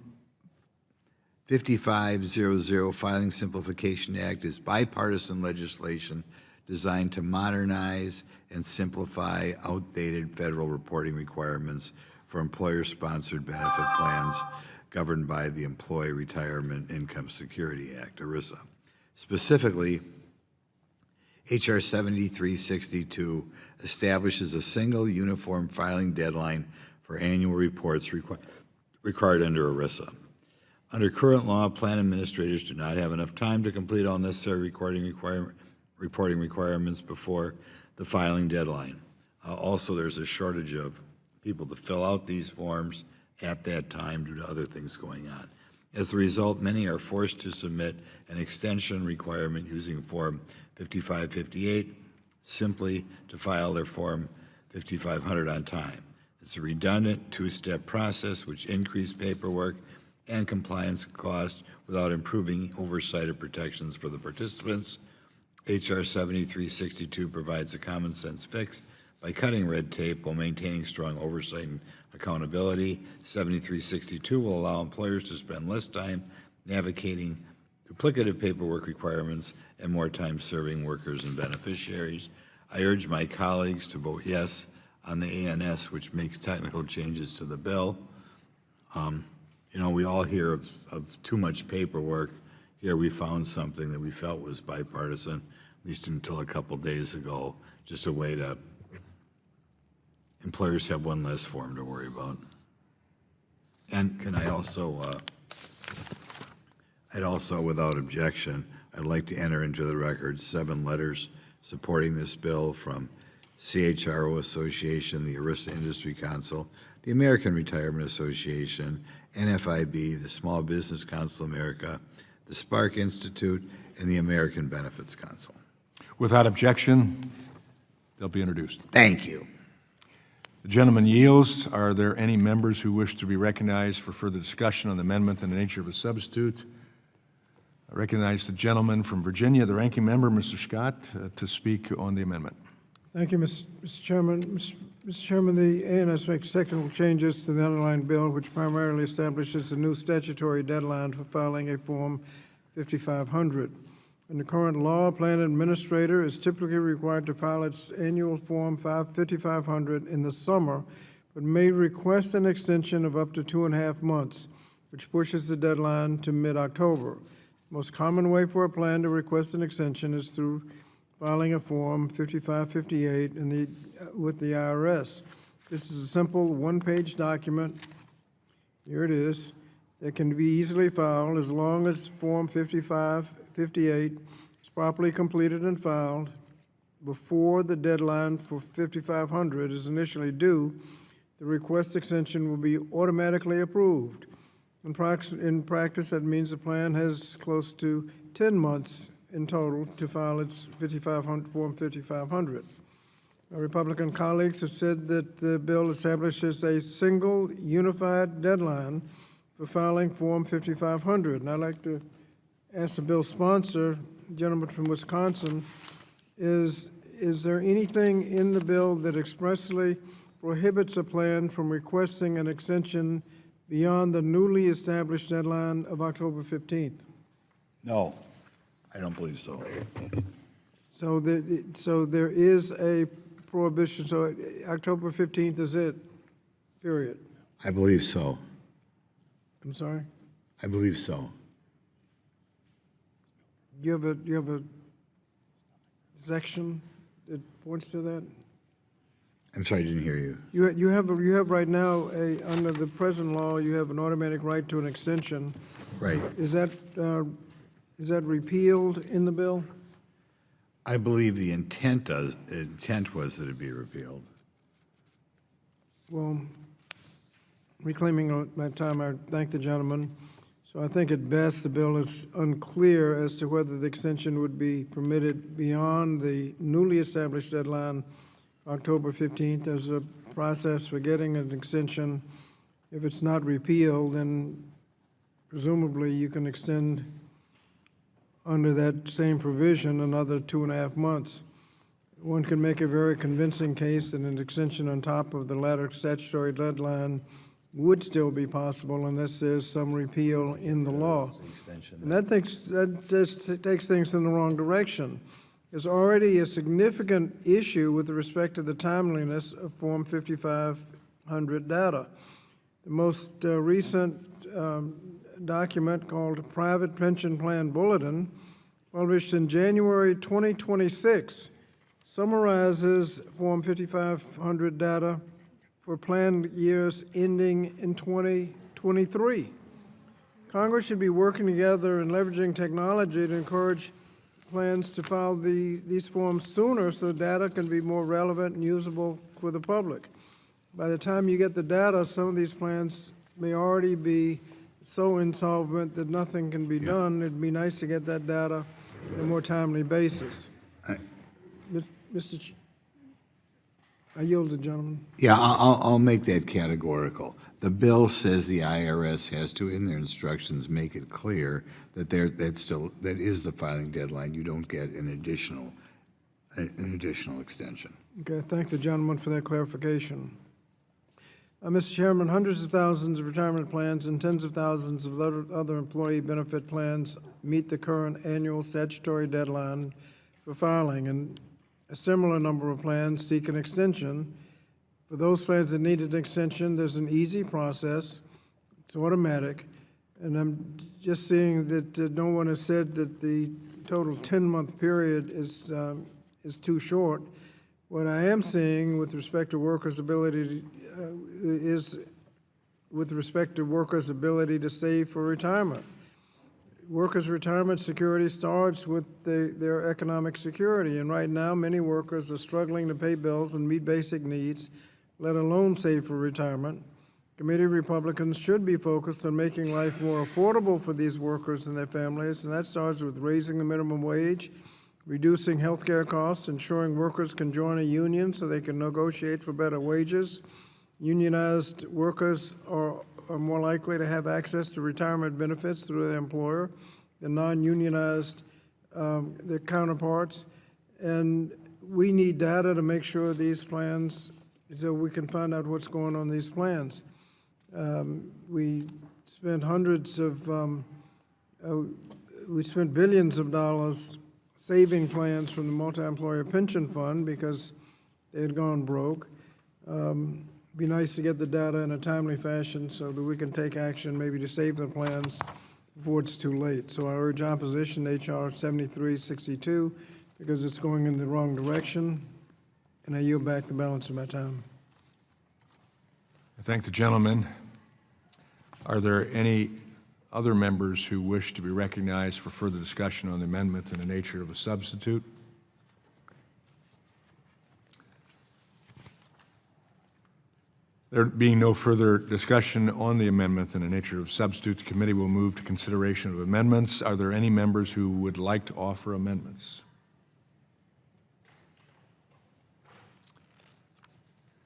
5500 Filing Simplification Act is bipartisan legislation designed to modernize and simplify outdated federal reporting requirements for employer-sponsored benefit plans governed by the Employee Retirement Income Security Act, ERISA. Specifically, H.R. 7362 establishes a single uniform filing deadline for annual reports required under ERISA. Under current law, plan administrators do not have enough time to complete all necessary reporting requirements before the filing deadline. Also, there's a shortage of people to fill out these forms at that time due to other things going on. As a result, many are forced to submit an extension requirement using Form 5558 simply to file their Form 5500 on time. It's a redundant two-step process which increases paperwork and compliance costs without improving oversight or protections for the participants. H.R. 7362 provides a common sense fix by cutting red tape while maintaining strong oversight and accountability. 7362 will allow employers to spend less time navigating duplicative paperwork requirements and more time serving workers and beneficiaries. I urge my colleagues to vote yes on the ANS, which makes technical changes to the bill. You know, we all hear of too much paperwork. Here we found something that we felt was bipartisan, at least until a couple days ago, just a way to, employers have one less form to worry about. And can I also, without objection, I'd like to enter into the record 7 letters supporting this bill from CHRO Association, the ERISA Industry Council, the American Retirement Association, NFIB, the Small Business Council of America, the Spark Institute, and the American Benefits Council. Without objection, they'll be introduced. Thank you. The gentleman yields. Are there any members who wish to be recognized for further discussion on the amendment in the nature of a substitute? I recognize the gentleman from Virginia, the ranking member, Mr. Scott, to speak on the amendment. Thank you, Mr. Chairman. Mr. Chairman, the ANS makes technical changes to the underlying bill, which primarily establishes a new statutory deadline for filing a Form 5500. In the current law, plan administrator is typically required to file its annual Form 5500 in the summer, but may request an extension of up to 2.5 months, which pushes the deadline to mid-October. The most common way for a plan to request an extension is through filing a Form 5558 with the IRS. This is a simple one-page document. Here it is. That can be easily filed as long as Form 5558 is properly completed and filed before the deadline for 5500 is initially due. The request extension will be automatically approved. In practice, that means the plan has close to 10 months in total to file its Form 5500. Our Republican colleagues have said that the bill establishes a single unified deadline for filing Form 5500. And I'd like to ask the bill sponsor, the gentleman from Wisconsin, is is there anything in the bill that expressly prohibits a plan from requesting an extension beyond the newly established deadline of October 15th? No, I don't believe so. So there is a prohibition, so October 15th is it, period? I believe so. I'm sorry? I believe so. You have a section that points to that? I'm sorry, I didn't hear you. You have right now, under the present law, you have an automatic right to an extension. Right. Is that repealed in the bill? I believe the intent was that it be repealed. Well, reclaiming my time, I thank the gentleman. So I think at best the bill is unclear as to whether the extension would be permitted beyond the newly established deadline, October 15th. There's a process for getting an extension. If it's not repealed, then presumably you can extend under that same provision another 2.5 months. One can make a very convincing case that an extension on top of the latter statutory deadline would still be possible unless there's some repeal in the law. And that just takes things in the wrong direction. There's already a significant issue with respect to the timeliness of Form 5500 data. The most recent document called Private Pension Plan Bulletin, published in January 2026, summarizes Form 5500 data for planned years ending in 2023. Congress should be working together and leveraging technology to encourage plans to file these forms sooner so data can be more relevant and usable for the public. By the time you get the data, some of these plans may already be so insolvent that nothing can be done. It'd be nice to get that data on a more timely basis. I yield to the gentleman. Yeah, I'll make that categorical. The bill says the IRS has to, in their instructions, make it clear that that is the filing deadline. You don't get an additional extension. Okay, thank the gentleman for that clarification. Mr. Chairman, hundreds of thousands of retirement plans and tens of thousands of other employee benefit plans meet the current annual statutory deadline for filing, and a similar number of plans seek an extension. For those plans that need an extension, there's an easy process. It's automatic. And I'm just seeing that no one has said that the total 10-month period is too short. What I am seeing with respect to workers' ability to save for retirement. Workers' retirement security starts with their economic security, and right now many workers are struggling to pay bills and meet basic needs, let alone save for retirement. Committee Republicans should be focused on making life more affordable for these workers and their families, and that starts with raising the minimum wage, reducing health care costs, ensuring workers can join a union so they can negotiate for better wages. Unionized workers are more likely to have access to retirement benefits through their employer than non-unionized their counterparts. And we need data to make sure these plans, so we can find out what's going on in these plans. We spent billions of dollars saving plans from the multi-employer pension fund because they had gone broke. Be nice to get the data in a timely fashion so that we can take action maybe to save the plans before it's too late. So I urge opposition to H.R. 7362 because it's going in the wrong direction, and I yield back the balance of my time. I thank the gentleman. Are there any other members who wish to be recognized for further discussion on the amendment in the nature of a substitute? There being no further discussion on the amendment in the nature of substitute, the committee will move to consideration of amendments. Are there any members who would like to offer amendments?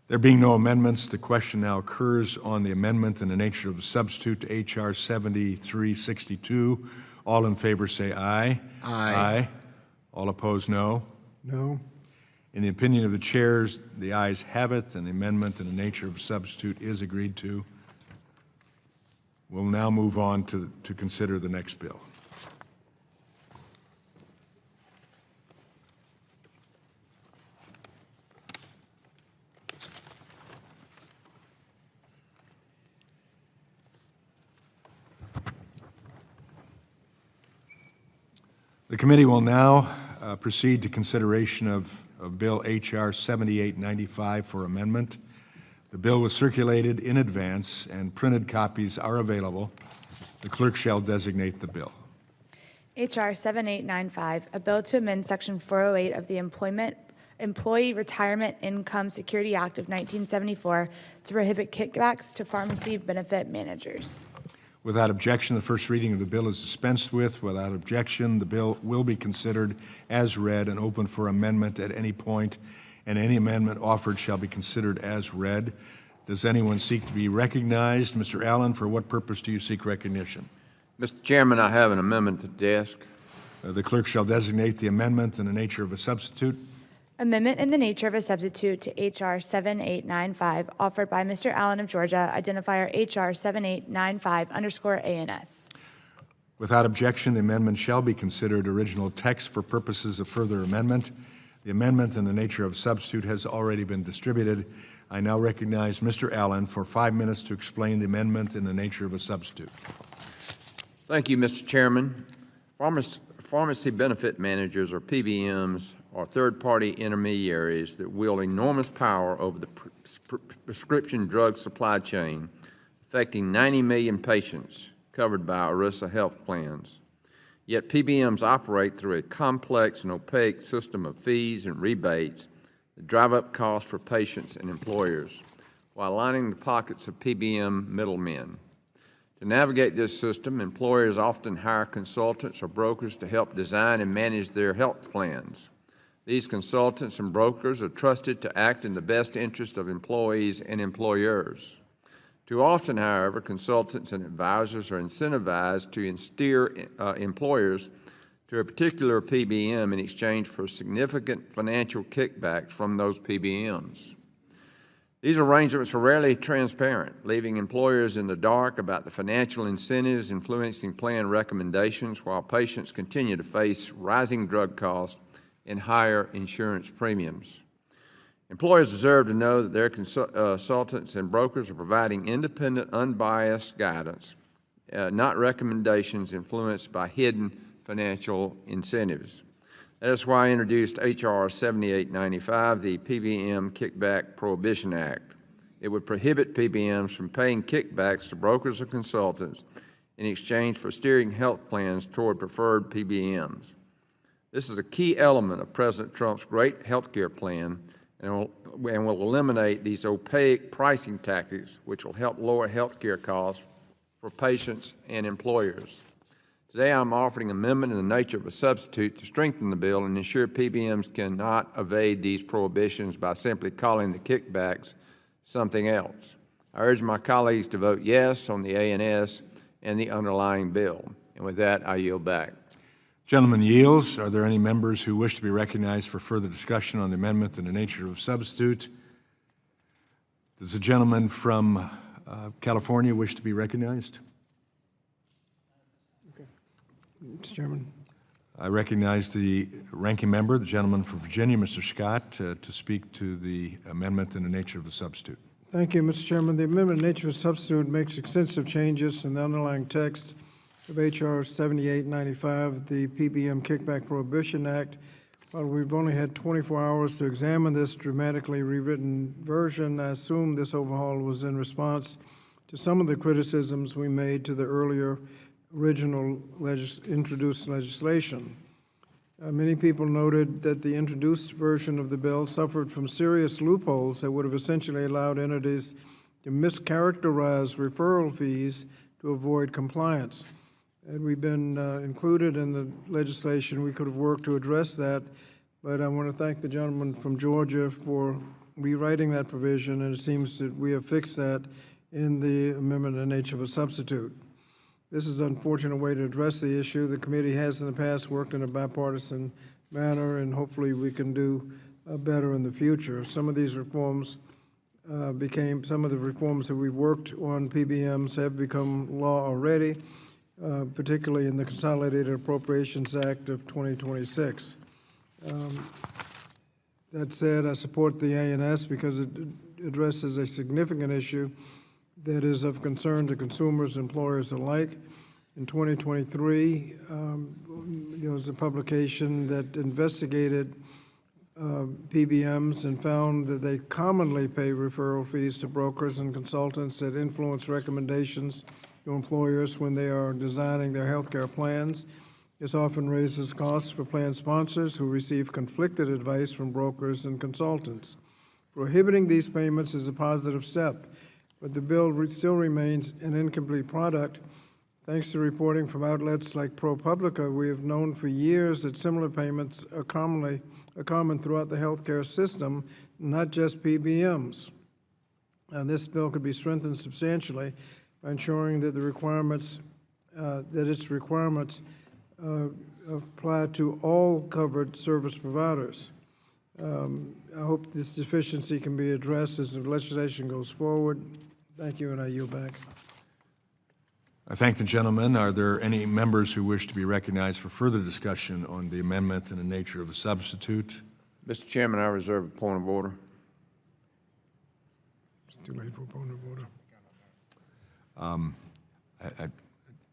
There being no amendments, the question now occurs on the amendment in the nature of a substitute to H.R. 7362. All in favor say aye. Aye. All opposed, no. No. In the opinion of the chairs, the ayes have it, and the amendment in the nature of substitute is agreed to. We'll now move on to consider the next bill. The committee will now proceed to consideration of Bill H.R. 7895 for amendment. The bill was circulated in advance, and printed copies are available. The clerk shall designate the bill. H.R. 7895, a bill to amend Section 408 of the Employee Retirement Income Security Act of 1974 to prohibit kickbacks to pharmacy benefit managers. Without objection, the first reading of the bill is dispensed with. Without objection, the bill will be considered as read and open for amendment at any point, and any amendment offered shall be considered as read. Does anyone seek to be recognized? Mr. Allen, for what purpose do you seek recognition? Mr. Chairman, I have an amendment to the desk. The clerk shall designate the amendment in the nature of a substitute. Amendment in the nature of a substitute to H.R. 7895, offered by Mr. Allen of Georgia, identifier H.R. 7895_ANS. Without objection, the amendment shall be considered original text for purposes of further amendment. The amendment in the nature of substitute has already been distributed. I now recognize Mr. Allen for 5 minutes to explain the amendment in the nature of a substitute. Thank you, Mr. Chairman. Pharmacy benefit managers, or PBMs, are third-party intermediaries that wield enormous power over the prescription drug supply chain, affecting 90 million patients covered by ERISA health plans. Yet PBMs operate through a complex and opaque system of fees and rebates that drive up costs for patients and employers, while lining the pockets of PBM middlemen. To navigate this system, employers often hire consultants or brokers to help design and manage their health plans. These consultants and brokers are trusted to act in the best interest of employees and employers. Too often, however, consultants and advisors are incentivized to steer employers to a particular PBM in exchange for significant financial kickbacks from those PBMs. These arrangements are rarely transparent, leaving employers in the dark about the financial incentives influencing plan recommendations, while patients continue to face rising drug costs and higher insurance premiums. Employers deserve to know that their consultants and brokers are providing independent, unbiased guidance, not recommendations influenced by hidden financial incentives. That is why I introduced H.R. 7895, the PBM Kickback Prohibition Act. It would prohibit PBMs from paying kickbacks to brokers or consultants in exchange for steering health plans toward preferred PBMs. This is a key element of President Trump's great health care plan and will eliminate these opaque pricing tactics, which will help lower health care costs for patients and employers. Today, I'm offering an amendment in the nature of a substitute to strengthen the bill and ensure PBMs cannot evade these prohibitions by simply calling the kickbacks something else. I urge my colleagues to vote yes on the A&S and the underlying bill. And with that, I yield back. Gentleman yields. Are there any members who wish to be recognized for further discussion on the amendment in the nature of substitute? Does the gentleman from California wish to be recognized? Mr. Chairman. I recognize the ranking member, the gentleman from Virginia, Mr. Scott, to speak to the amendment in the nature of the substitute. Thank you, Mr. Chairman. The amendment in nature of substitute makes extensive changes in the underlying text of H.R. 7895, the PBM Kickback Prohibition Act. While we've only had 24 hours to examine this dramatically rewritten version, I assume this overhaul was in response to some of the criticisms we made to the earlier original introduced legislation. Many people noted that the introduced version of the bill suffered from serious loopholes that would have essentially allowed entities to mischaracterize referral fees to avoid compliance. Had we been included in the legislation, we could have worked to address that, but I want to thank the gentleman from Georgia for rewriting that provision, and it seems that we have fixed that in the amendment in the nature of a substitute. This is an unfortunate way to address the issue. The committee has in the past worked in a bipartisan manner, and hopefully we can do better in the future. Some of these reforms some of the reforms that we've worked on PBMs have become law already, particularly in the Consolidated Appropriations Act of 2026. That said, I support the ANS because it addresses a significant issue that is of concern to consumers and employers alike. In 2023, there was a publication that investigated PBMs and found that they commonly pay referral fees to brokers and consultants that influence recommendations to employers when they are designing their healthcare plans. This often raises costs for plan sponsors who receive conflicted advice from brokers and consultants. Prohibiting these payments is a positive step, but the bill still remains an incomplete product. Thanks to reporting from outlets like ProPublica, we have known for years that similar payments are common throughout the healthcare system, not just PBMs. And this bill could be strengthened substantially by ensuring that its requirements apply to all covered service providers. I hope this deficiency can be addressed as the legislation goes forward. Thank you, and I yield back. I thank the gentleman. Are there any members who wish to be recognized for further discussion on the amendment and the nature of a substitute? Mr. Chairman, I reserve a point of order. It's too late for a point of order.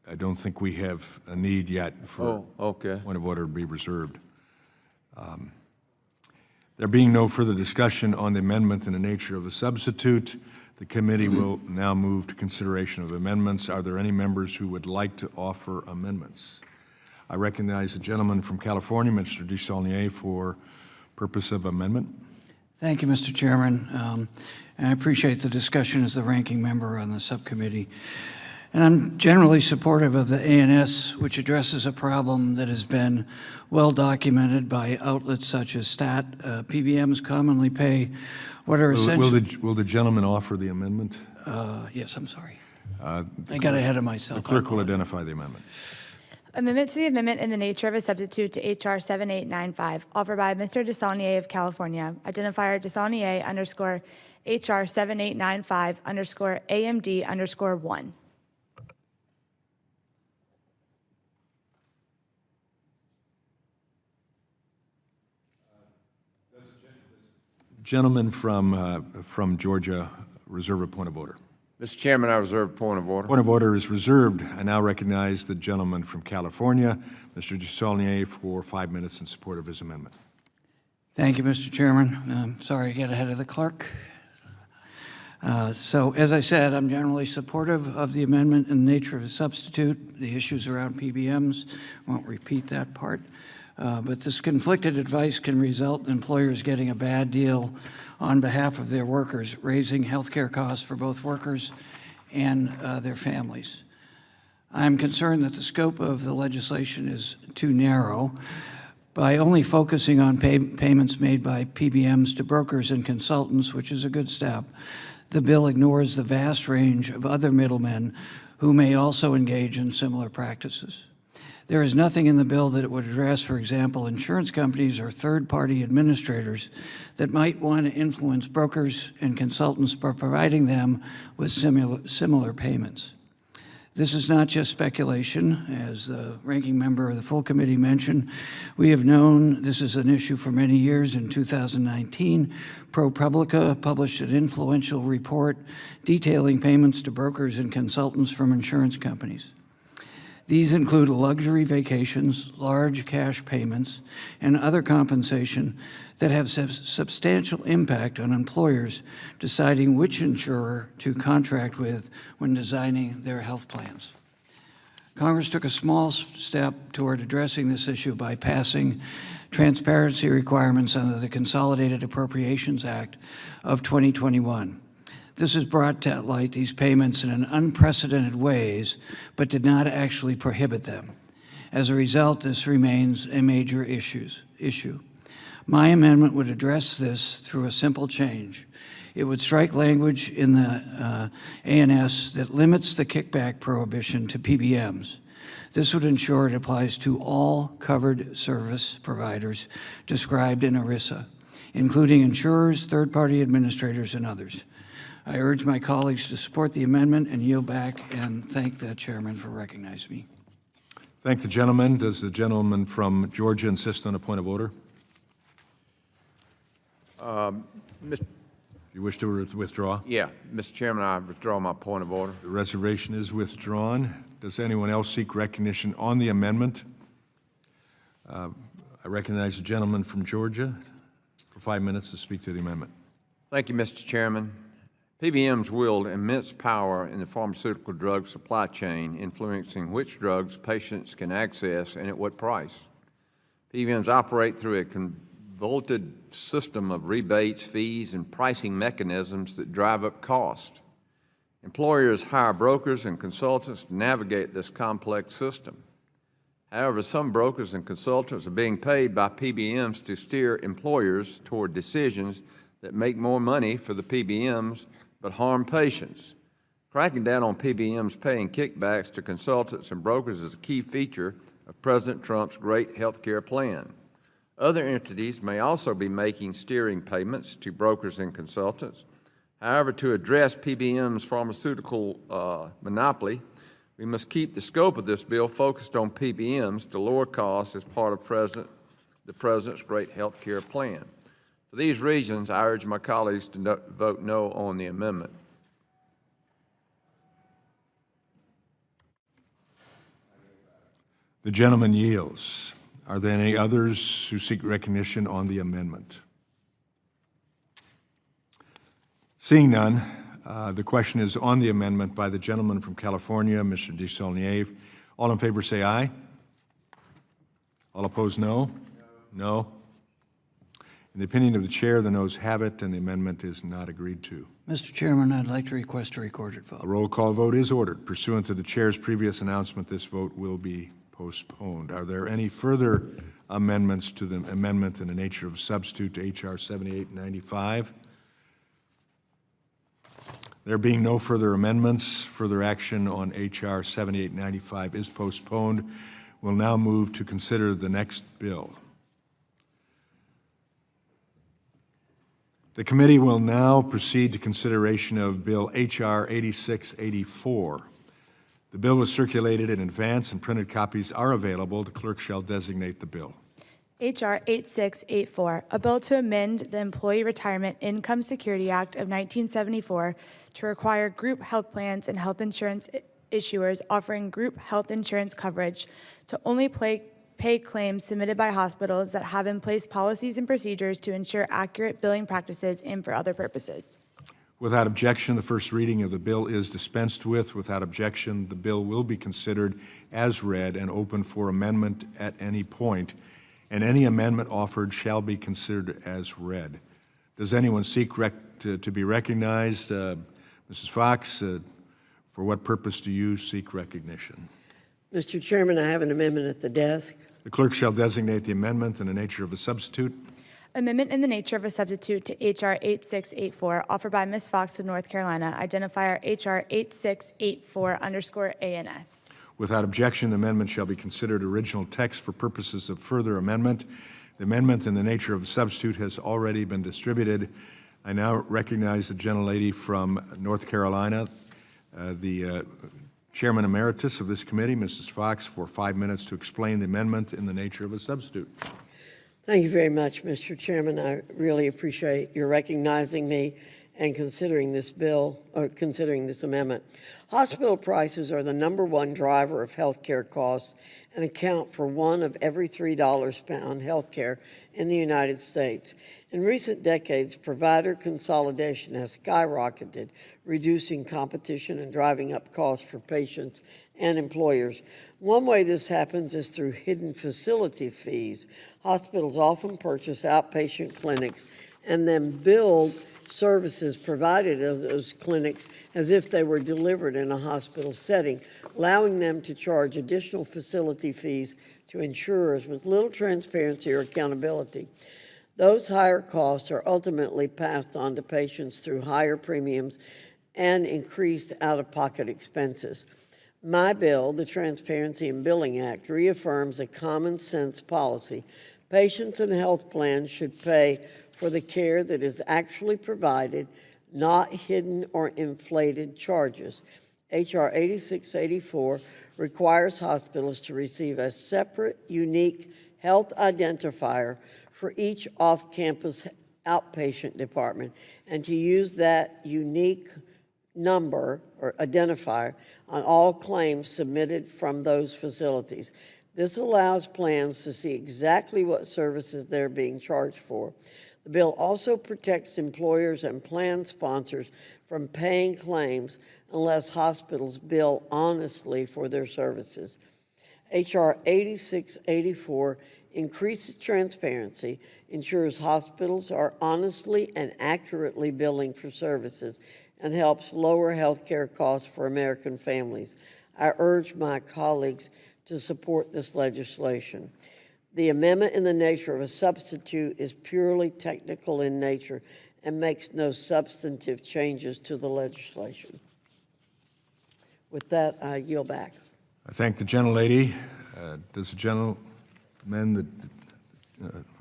I don't think we have a need yet for okay. point of order to be reserved. There being no further discussion on the amendment and the nature of a substitute, the committee will now move to consideration of amendments. Are there any members who would like to offer amendments? I recognize the gentleman from California, Mr. DeSaulnier, for purpose of amendment. Thank you, Mr. Chairman. And I appreciate the discussion as the ranking member on the subcommittee. And I'm generally supportive of the ANS, which addresses a problem that has been well documented by outlets such as STAT. PBMs commonly pay what are essentially... Will the gentleman offer the amendment? Yes, I'm sorry. I got ahead of myself. The clerk will identify the amendment. Amendment to the amendment in the nature of a substitute to H.R. 7895, offered by Mr. DeSaulnier of California. Identifier DeSaulnier _ H.R. 7895 _ AMD _ 1. Gentleman from Georgia, reserve a point of order. Mr. Chairman, I reserve a point of order. Point of order is reserved. I now recognize the gentleman from California, Mr. DeSaulnier, for 5 minutes in support of his amendment. Thank you, Mr. Chairman. Sorry to get ahead of the clerk. So, as I said, I'm generally supportive of the amendment in the nature of a substitute. The issues around PBMs, won't repeat that part. But this conflicted advice can result in employers getting a bad deal on behalf of their workers, raising health care costs for both workers and their families. I'm concerned that the scope of the legislation is too narrow. By only focusing on payments made by PBMs to brokers and consultants, which is a good step, the bill ignores the vast range of other middlemen who may also engage in similar practices. There is nothing in the bill that it would address, for example, insurance companies or third-party administrators that might want to influence brokers and consultants by providing them with similar payments. This is not just speculation. As the ranking member of the full committee mentioned, we have known this is an issue for many years. In 2019, ProPublica published an influential report detailing payments to brokers and consultants from insurance companies. These include luxury vacations, large cash payments, and other compensation that have substantial impact on employers deciding which insurer to contract with when designing their health plans. Congress took a small step toward addressing this issue by passing transparency requirements under the Consolidated Appropriations Act of 2021. This has brought to light these payments in unprecedented ways, but did not actually prohibit them. As a result, this remains a major issue. My amendment would address this through a simple change. It would strike language in the ANS that limits the kickback prohibition to PBMs. This would ensure it applies to all covered service providers described in ERISA, including insurers, third-party administrators, and others. I urge my colleagues to support the amendment and yield back and thank the chairman for recognizing me. Thank the gentleman. Does the gentleman from Georgia insist on a point of order? Mr. You wish to withdraw? Yeah, Mr. Chairman, I withdraw my point of order. The reservation is withdrawn. Does anyone else seek recognition on the amendment? I recognize the gentleman from Georgia for 5 minutes to speak to the amendment. Thank you, Mr. Chairman. PBMs wield immense power in the pharmaceutical drug supply chain, influencing which drugs patients can access and at what price. PBMs operate through a convoluted system of rebates, fees, and pricing mechanisms that drive up cost. Employers hire brokers and consultants to navigate this complex system. However, some brokers and consultants are being paid by PBMs to steer employers toward decisions that make more money for the PBMs but harm patients. Cracking down on PBMs paying kickbacks to consultants and brokers is a key feature of President Trump's great health care plan. Other entities may also be making steering payments to brokers and consultants. However, to address PBM's pharmaceutical monopoly, we must keep the scope of this bill focused on PBMs to lower costs as part of the President's great health care plan. For these reasons, I urge my colleagues to vote no on the amendment. The gentleman yields. Are there any others who seek recognition on the amendment? Seeing none, the question is on the amendment by the gentleman from California, Mr. Desaulniers. All in favor say aye. All opposed, no? No. In the opinion of the chair, the noes have it, and the amendment is not agreed to. Mr. Chairman, I'd like to request a recorded vote. A roll call vote is ordered. Pursuant to the chair's previous announcement, this vote will be postponed. Are there any further amendments to the amendment in the nature of substitute to H.R. 7895? There being no further amendments, further action on H.R. 7895 is postponed. We'll now move to consider the next bill. The committee will now proceed to consideration of Bill H.R. 8684. The bill was circulated in advance and printed copies are available. The clerk shall designate the bill. H.R. 8684, a bill to amend the Employee Retirement Income Security Act of 1974 to require group health plans and health insurance issuers offering group health insurance coverage to only pay claims submitted by hospitals that have in place policies and procedures to ensure accurate billing practices and for other purposes. Without objection, the first reading of the bill is dispensed with. Without objection, the bill will be considered as read and open for amendment at any point, and any amendment offered shall be considered as read. Does anyone seek to be recognized? Mrs. Fox, for what purpose do you seek recognition? Mr. Chairman, I have an amendment at the desk. The clerk shall designate the amendment in the nature of a substitute. Amendment in the nature of a substitute to H.R. 8684, offered by Ms. Fox of North Carolina, identifier H.R. 8684_ANS. Without objection, the amendment shall be considered original text for purposes of further amendment. The amendment in the nature of a substitute has already been distributed. I now recognize the gentlelady from North Carolina, the Chairman Emeritus of this committee, Mrs. Fox, for 5 minutes to explain the amendment in the nature of a substitute. Thank you very much, Mr. Chairman. I really appreciate your recognizing me and considering this bill, or considering this amendment. Hospital prices are the #1 driver of health care costs and account for one of every $3 spent on health care in the United States. In recent decades, provider consolidation has skyrocketed, reducing competition and driving up costs for patients and employers. One way this happens is through hidden facility fees. Hospitals often purchase outpatient clinics and then bill services provided of those clinics as if they were delivered in a hospital setting, allowing them to charge additional facility fees to insurers with little transparency or accountability. Those higher costs are ultimately passed on to patients through higher premiums and increased out-of-pocket expenses. My bill, the Transparency in Billing Act, reaffirms a common sense policy. Patients and health plans should pay for the care that is actually provided, not hidden or inflated charges. H.R. 8684 requires hospitals to receive a separate, unique health identifier for each off-campus outpatient department and to use that unique number or identifier on all claims submitted from those facilities. This allows plans to see exactly what services they're being charged for. The bill also protects employers and plan sponsors from paying claims unless hospitals bill honestly for their services. H.R. 8684 increases transparency, ensures hospitals are honestly and accurately billing for services, and helps lower health care costs for American families. I urge my colleagues to support this legislation. The amendment in the nature of a substitute is purely technical in nature and makes no substantive changes to the legislation. With that, I yield back. I thank the gentlelady. Does the gentleman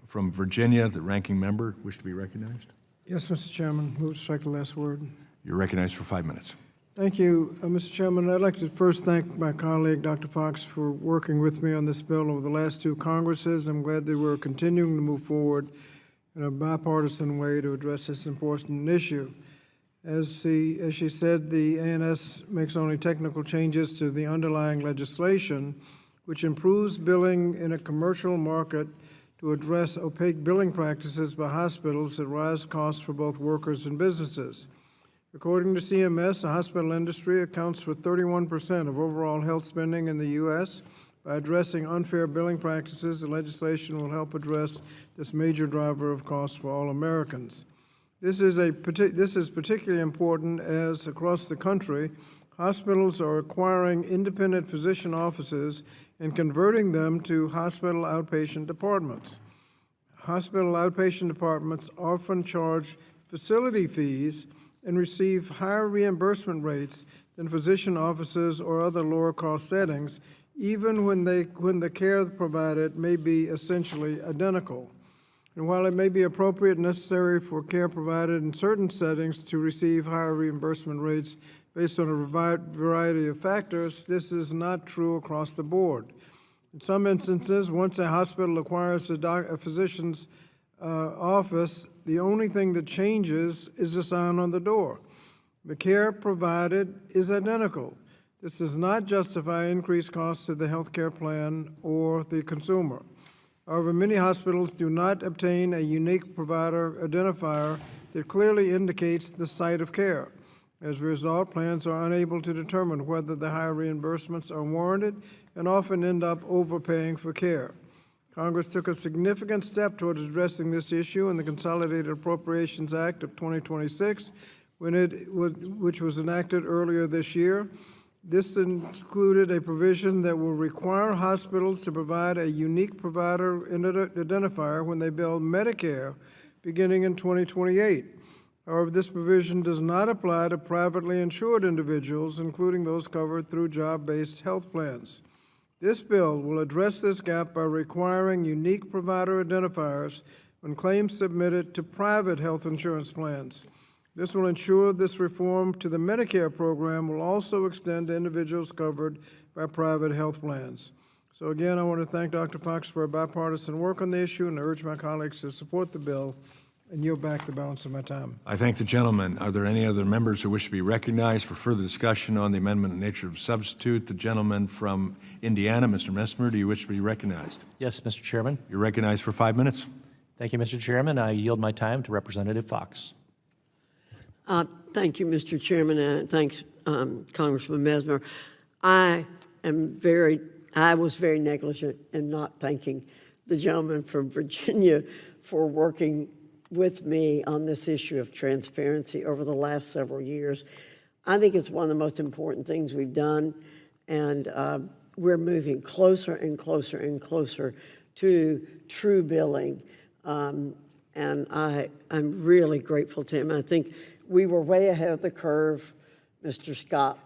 from Virginia, the ranking member, wish to be recognized? Yes, Mr. Chairman. Move to strike the last word. You're recognized for 5 minutes. Thank you, Mr. Chairman. I'd like to first thank my colleague, Dr. Fox, for working with me on this bill over the last two Congresses. I'm glad that we're continuing to move forward in a bipartisan way to address this important issue. As she said, the ANS makes only technical changes to the underlying legislation, which improves billing in a commercial market to address opaque billing practices by hospitals that rise costs for both workers and businesses. According to CMS, the hospital industry accounts for 31% of overall health spending in the U.S. By addressing unfair billing practices, the legislation will help address this major driver of cost for all Americans. This is particularly important as, across the country, hospitals are acquiring independent physician offices and converting them to hospital outpatient departments. Hospital outpatient departments often charge facility fees and receive higher reimbursement rates than physician offices or other lower-cost settings, even when the care provided may be essentially identical. And while it may be appropriate and necessary for care provided in certain settings to receive higher reimbursement rates based on a variety of factors, this is not true across the board. In some instances, once a hospital acquires a physician's office, the only thing that changes is the sign on the door. The care provided is identical. This does not justify increased costs to the health care plan or the consumer. However, many hospitals do not obtain a unique provider identifier that clearly indicates the site of care. As a result, plans are unable to determine whether the higher reimbursements are warranted and often end up overpaying for care. Congress took a significant step towards addressing this issue in the Consolidated Appropriations Act of 2026, which was enacted earlier this year. This included a provision that will require hospitals to provide a unique provider identifier when they bill Medicare beginning in 2028. However, this provision does not apply to privately insured individuals, including those covered through job-based health plans. This bill will address this gap by requiring unique provider identifiers when claims submitted to private health insurance plans. This will ensure this reform to the Medicare program will also extend to individuals covered by private health plans. So again, I want to thank Dr. Fox for her bipartisan work on the issue and urge my colleagues to support the bill and yield back the balance of my time. I thank the gentleman. Are there any other members who wish to be recognized for further discussion on the amendment in nature of substitute? The gentleman from Indiana, Mr. Messmer, do you wish to be recognized? Yes, Mr. Chairman. You're recognized for 5 minutes. Thank you, Mr. Chairman. I yield my time to Representative Fox. Thank you, Mr. Chairman, and thanks, Congressman Messmer. I was very negligent in not thanking the gentleman from Virginia for working with me on this issue of transparency over the last several years. I think it's one of the most important things we've done, and we're moving closer and closer and closer to true billing, and I'm really grateful to him. I think we were way ahead of the curve, Mr. Scott.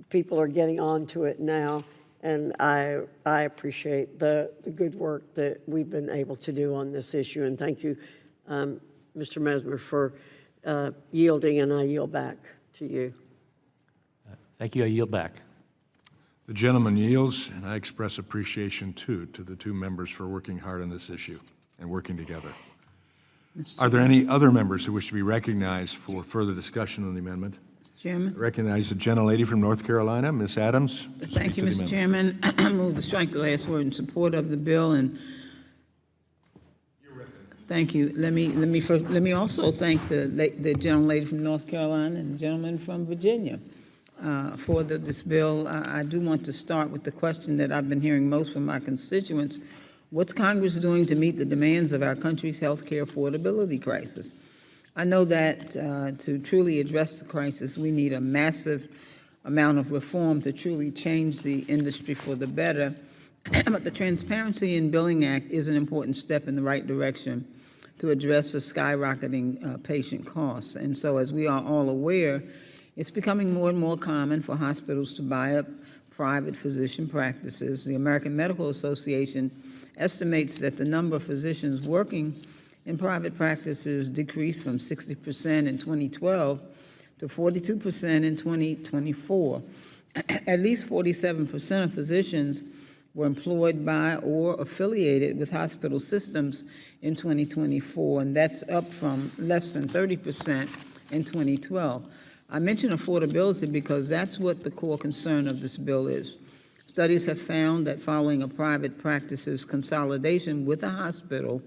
People are getting onto it now, and I appreciate the good work that we've been able to do on this issue, and thank you, Mr. Mesmer, for yielding, and I yield back to you. Thank you. I yield back. The gentleman yields, and I express appreciation, too, to the two members for working hard on this issue and working together. Are there any other members who wish to be recognized for further discussion on the amendment? Mr. Chairman. I recognize the gentlelady from North Carolina, Ms. Adams. to Thank speak you, to the Mr. amendment. Chairman. I move to strike the last word in support of the bill, and thank you. Let me also thank the gentlelady from North Carolina and the gentleman from Virginia for this bill. I do want to start with the question that I've been hearing most from my constituents. What's Congress doing to meet the demands of our country's health care affordability crisis? I know that to truly address the crisis, we need a massive amount of reform to truly change the industry for the better. But the Transparency in Billing Act is an important step in the right direction to address the skyrocketing patient costs. And so, as we are all aware, it's becoming more and more common for hospitals to buy up private physician practices. The American Medical Association estimates that the number of physicians working in private practices decreased from 60% in 2012 to 42% in 2024. At least 47% of physicians were employed by or affiliated with hospital systems in 2024, and that's up from less than 30% in 2012. I mention affordability because that's what the core concern of this bill is. Studies have found that following a private practice's consolidation with a hospital,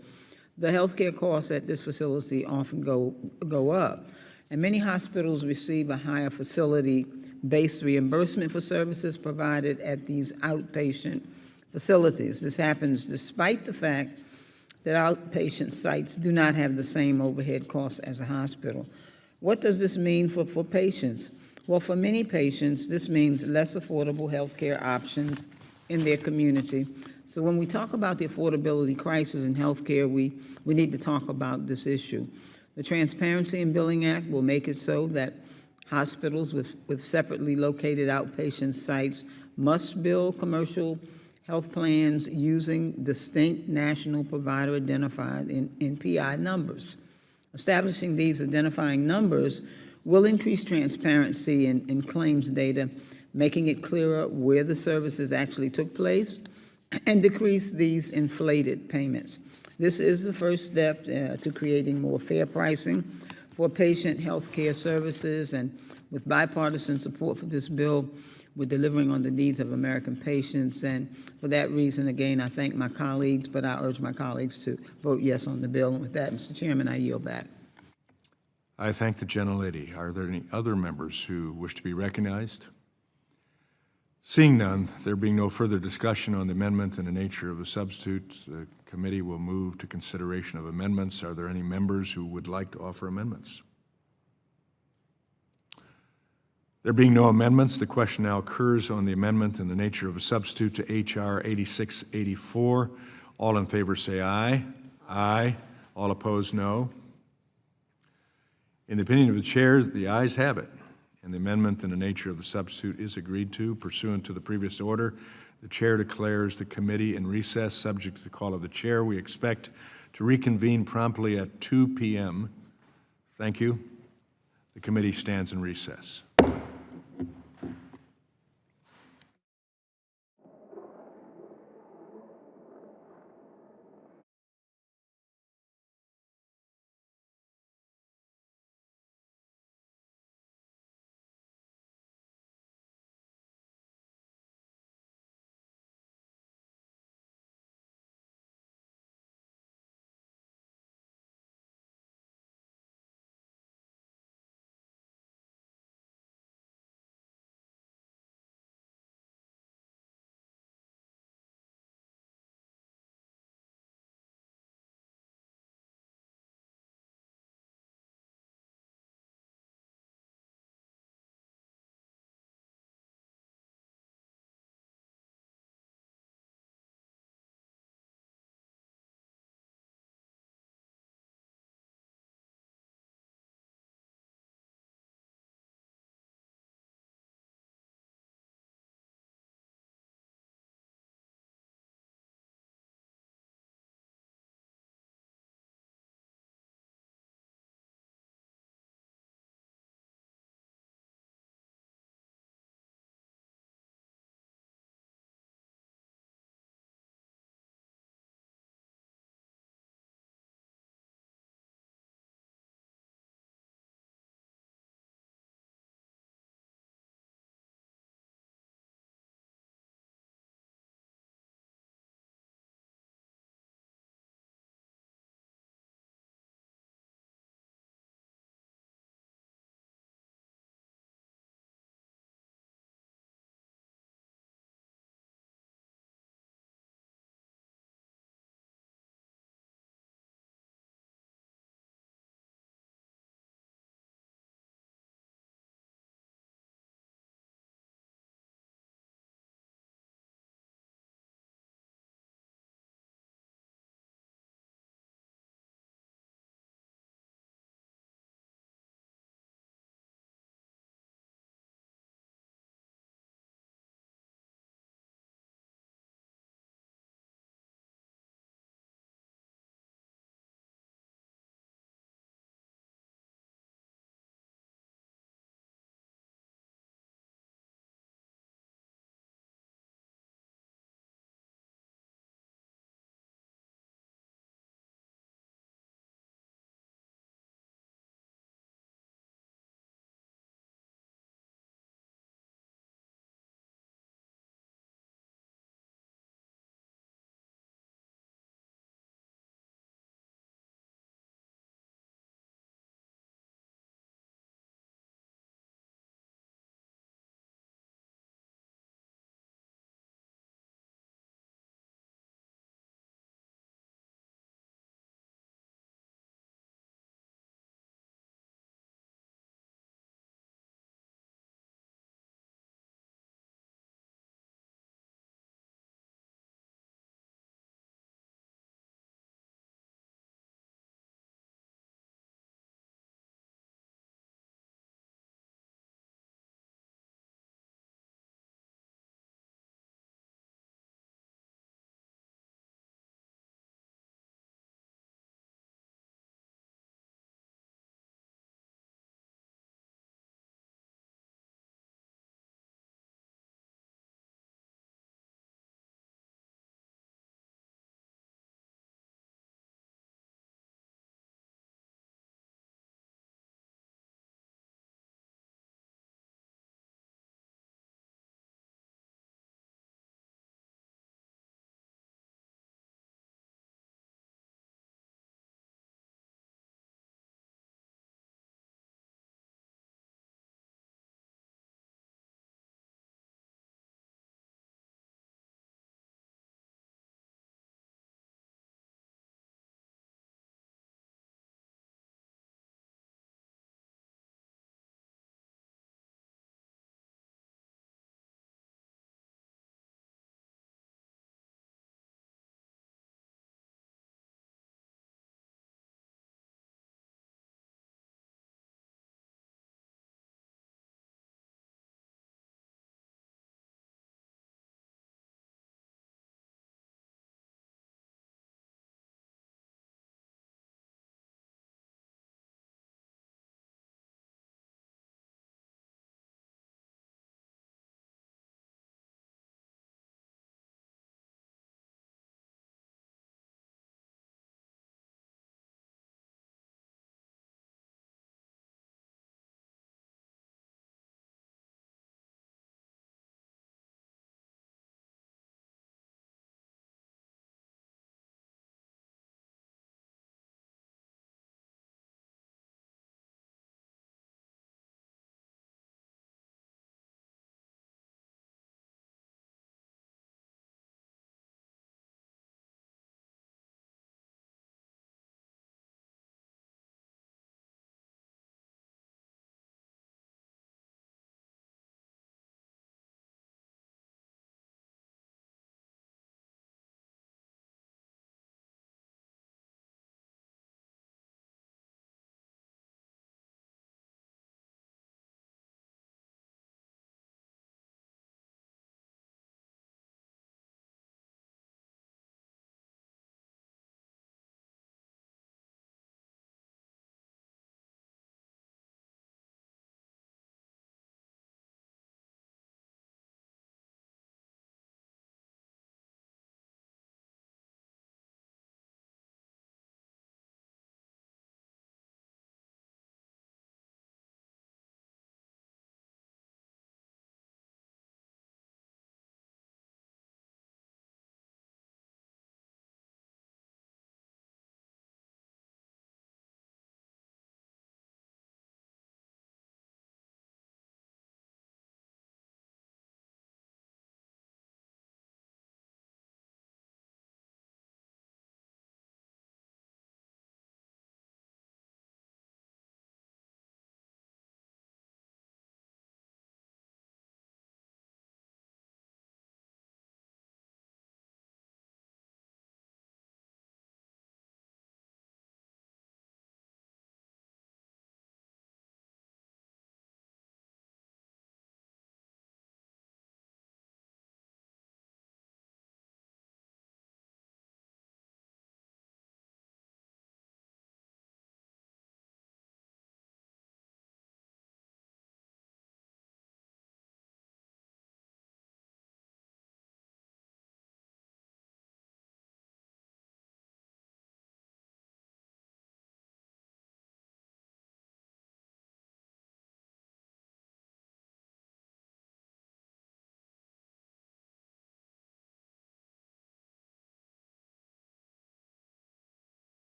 the healthcare costs at this facility often go up. And many hospitals receive a higher facility-based reimbursement for services provided at these outpatient facilities. This happens despite the fact that outpatient sites do not have the same overhead costs as a hospital. What does this mean for patients? Well, for many patients, this means less affordable health care options in their community. So when we talk about the affordability crisis in health care, we need to talk about this issue. The Transparency in Billing Act will make it so that hospitals with separately located outpatient sites must bill commercial health plans using distinct national provider identified NPI numbers. Establishing these identifying numbers will increase transparency in claims data, making it clearer where the services actually took place, and decrease these inflated payments. This is the first step to creating more fair pricing for patient health care services, and with bipartisan support for this bill, we're delivering on the needs of American patients. And for that reason, again, I thank my colleagues, but I urge my colleagues to vote yes on the bill. And with that, Mr. Chairman, I yield back. I thank the gentlelady. Are there any other members who wish to be recognized? Seeing none, there being no further discussion on the amendment and the nature of a substitute, the committee will move to consideration of amendments. Are there any members who would like to offer amendments? There being no amendments, the question now occurs on the amendment and the nature of a substitute to H.R. 8684. All in favor say aye. Aye. All opposed, no. In the opinion of the chair, the ayes have it, and the amendment and the nature of the substitute is agreed to. Pursuant to the previous order, the chair declares the committee in recess, subject to the call of the chair. We expect to reconvene promptly at 2 p.m. Thank you. The committee stands in recess.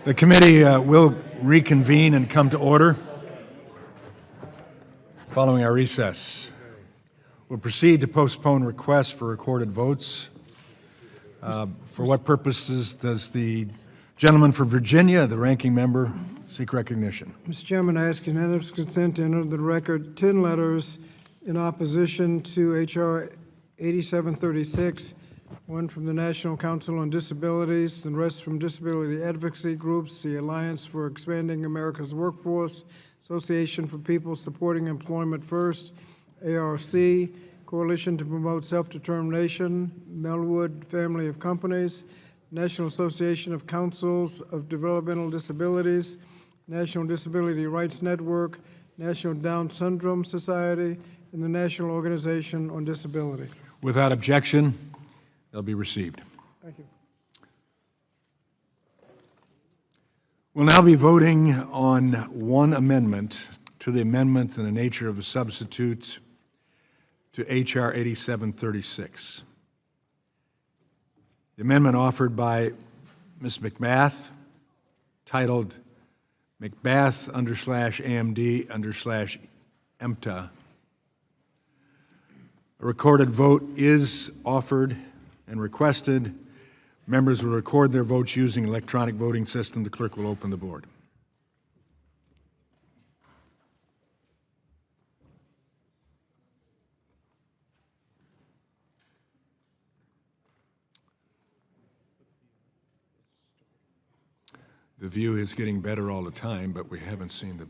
The committee will reconvene and come to order following our recess. We'll proceed to postpone requests for recorded votes. For what purposes does the gentleman from Virginia, the ranking member, seek recognition? Mr. Chairman, I ask unanimous consent to enter the record 10 letters in opposition to H.R. 8736, one from the National Council on Disabilities, the rest from disability advocacy groups, the Alliance for Expanding America's Workforce, Association for People Supporting Employment First, ARC, Coalition to Promote Self-Determination, Melwood Family of Companies, National Association of Councils of Developmental Disabilities, National Disability Rights Network, National Down Syndrome Society, and the National Organization on Disability. Without objection, they'll be received. Thank you. We'll now be voting on one amendment to the amendment in the nature of a substitute to H.R. 8736. The amendment offered by Ms. McMath, titled McMath_AMD_EMTA. A recorded vote is offered and requested. Members will record their votes using electronic voting system. The clerk will open the board. The view is getting better all the time, but we haven't seen the...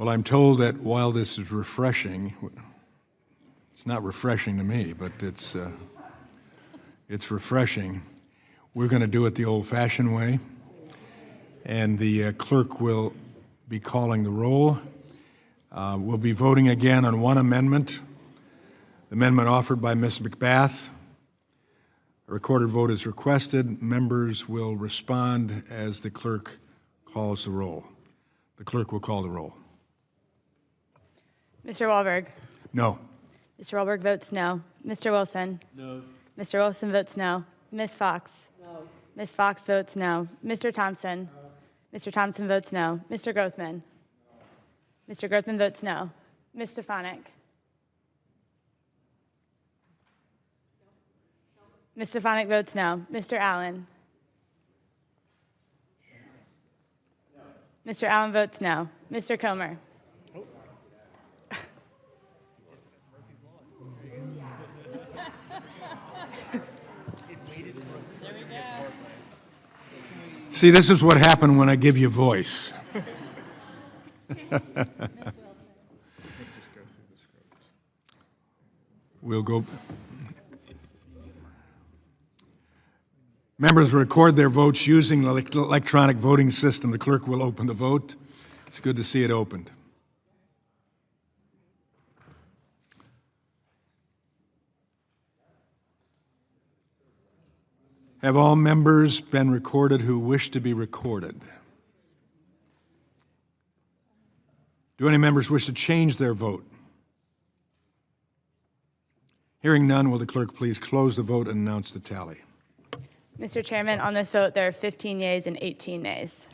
Well, I'm told that while this is refreshing, it's not refreshing to me, but it's refreshing. We're going to do it the old-fashioned way, and the clerk will be calling the roll. We'll be voting again on one amendment, the amendment offered by Ms. McBath. A recorded vote is requested. Members will respond as the clerk calls the roll. The clerk will call the roll. Mr. Wahlberg. No. Mr. Wahlberg votes no. Mr. Wilson. No. Mr. Wilson votes no. Ms. Fox. No. Ms. Fox votes no. Mr. Thompson. No. Mr. Thompson votes no. Mr. Grothman. No. Mr. Grothman votes no. Ms. Stefanik. Ms. Stefanik votes no. Mr. Allen. Mr. Allen votes no. Mr. Comer. See, this is what happened when I give you voice. We'll go. Members record their votes using the electronic voting system. The clerk will open the vote. It's good to see it opened. Have all members been recorded who wish to be recorded? Do any members wish to change their vote? Hearing none, will the clerk please close the vote and announce the tally? Mr. Chairman, on this vote, there are 15 yeas and 18 nays.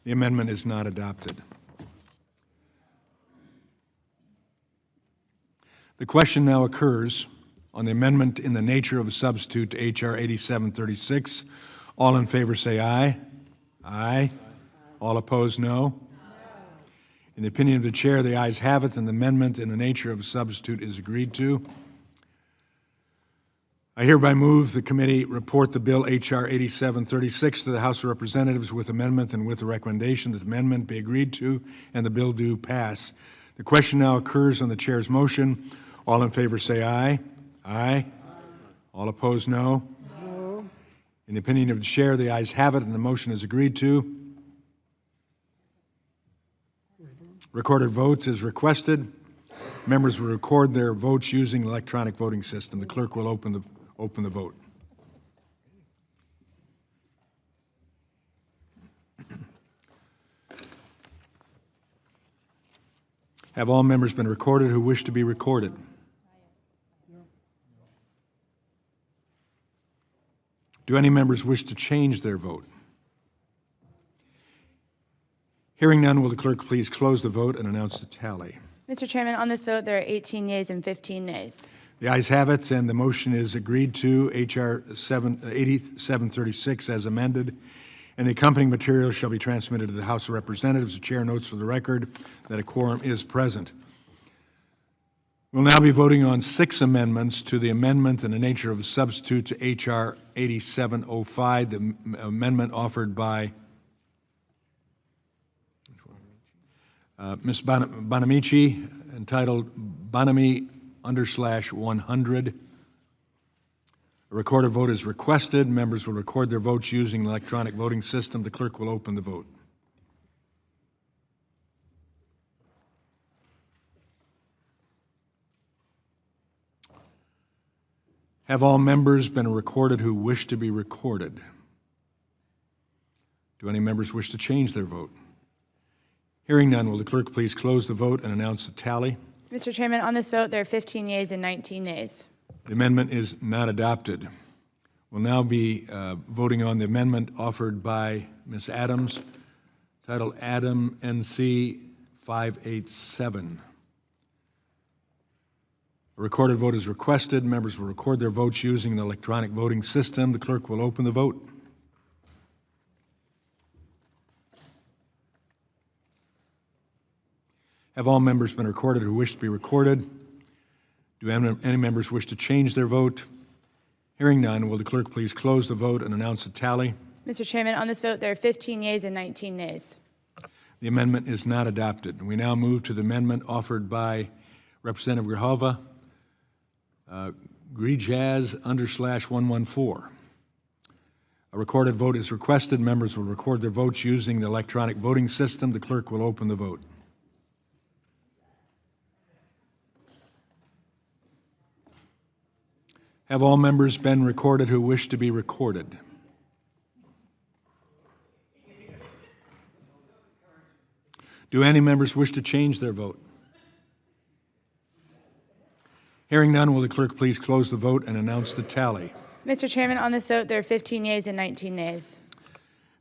The amendment is not adopted. The question now occurs on the amendment in the nature of a substitute to H.R. 8736. All in favor say aye. Aye. All opposed, no. In the opinion of the chair, the ayes have it, and the amendment in the nature of a substitute is agreed to. I hereby move the committee report the bill H.R. 8736 to the House of Representatives with amendment and with the recommendation that the amendment be agreed to and the bill do pass. The question now occurs on the chair's motion. All in favor say aye. Aye. All opposed, no. No. In the opinion of the chair, the ayes have it, and the motion is agreed to. Recorded votes is requested. Members will record their votes using the electronic voting system. The clerk will open the vote. Have all members been recorded who wish to be recorded? Do any members wish to change their vote? Hearing none, will the clerk please close the vote and announce the tally? Mr. Chairman, on this vote, there are 18 yeas and 15 nays. The ayes have it, and the motion is agreed to, H.R. 8736 as amended, and the accompanying materials shall be transmitted to the House of Representatives. The chair notes for the record that a quorum is present. We'll now be voting on 6 amendments to the amendment in the nature of a substitute to H.R. 8705, the amendment offered by Ms. Bonamici, entitled Bonami_100. A recorded vote is requested. Members will record their votes using the electronic voting system. The clerk will open the vote. Have all members been recorded who wish to be recorded? Do any members wish to change their vote? Hearing none, will the clerk please close the vote and announce the tally? Mr. Chairman, on this vote, there are 15 yeas and 19 nays. The amendment is not adopted. We'll now be voting on the amendment offered by Ms. Adams, titled Adam NC 587. A recorded vote is requested. Members will record their votes using the electronic voting system. The clerk will open the vote. Have all members been recorded who wish to be recorded? Do any members wish to change their vote? Hearing none, will the clerk please close the vote and announce the tally? Mr. Chairman, on this vote, there are 15 yeas and 19 nays. The amendment is not adopted. We now move to the amendment offered by Representative Grijalva, Grijaz_114. A recorded vote is requested. Members will record their votes using the electronic voting system. The clerk will open the vote. Have all members been recorded who wish to be recorded? Do any members wish to change their vote? Hearing none, will the clerk please close the vote and announce the tally? Mr. Chairman, on this vote, there are 15 yeas and 19 nays.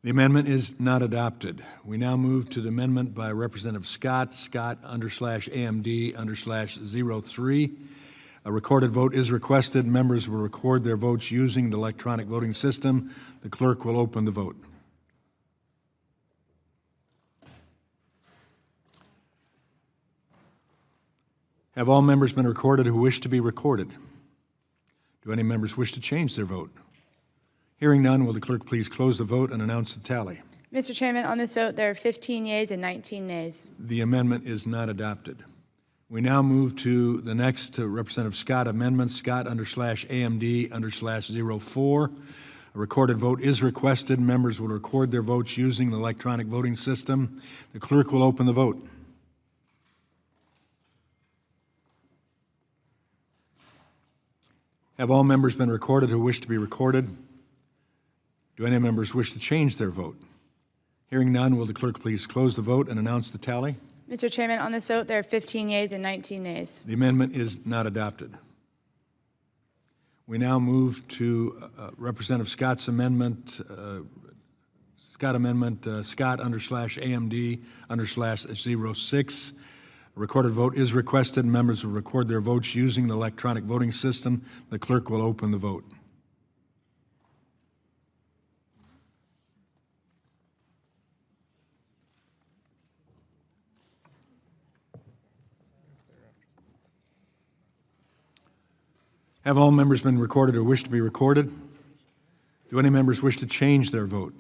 The amendment is not adopted. We now move to the amendment by Representative Scott, Scott_AMD_03. A recorded vote is requested. Members will record their votes using the electronic voting system. The clerk will open the vote. Have all members been recorded who wish to be recorded? Do any members wish to change their vote? Hearing none, will the clerk please close the vote and announce the tally? Mr. Chairman, on this vote, there are 15 yeas and 19 nays. The amendment is not adopted. We now move to the next Representative Scott amendment, Scott_AMD_04. A recorded vote is requested. Members will record their votes using the electronic voting system. The clerk will open the vote. Have all members been recorded who wish to be recorded? Do any members wish to change their vote? Hearing none, will the clerk please close the vote and announce the tally? Mr. Chairman, on this vote, there are 15 yeas and 19 nays. The amendment is not adopted. We now move to Representative Scott's amendment, Scott_AMD_06. A recorded vote is requested. Members will record their votes using the electronic voting system. The clerk will open the vote. Have all members been recorded or wish to be recorded? Do any members wish to change their vote?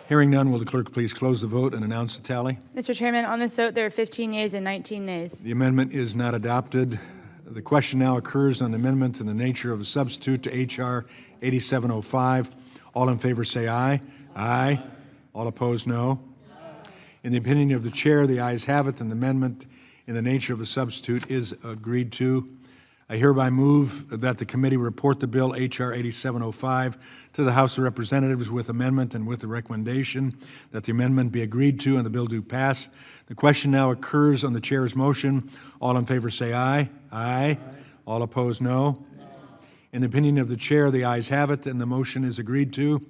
Hearing none, will the clerk please close the vote and announce the tally? Mr. Chairman, on this vote, there are 15 yeas and 19 nays. The amendment is not adopted. The question now occurs on the amendment in the nature of a substitute to H.R. 8705. All in favor say aye. Aye. All opposed, no. In the opinion of the chair, the ayes have it, and the amendment in the nature of a substitute is agreed to. I hereby move that the committee report the bill H.R. 8705 to the House of Representatives with amendment and with the recommendation that the amendment be agreed to and the bill do pass. The question now occurs on the chair's motion. All in favor say aye. Aye. All opposed, no. In the opinion of the chair, the ayes have it, and the motion is agreed to.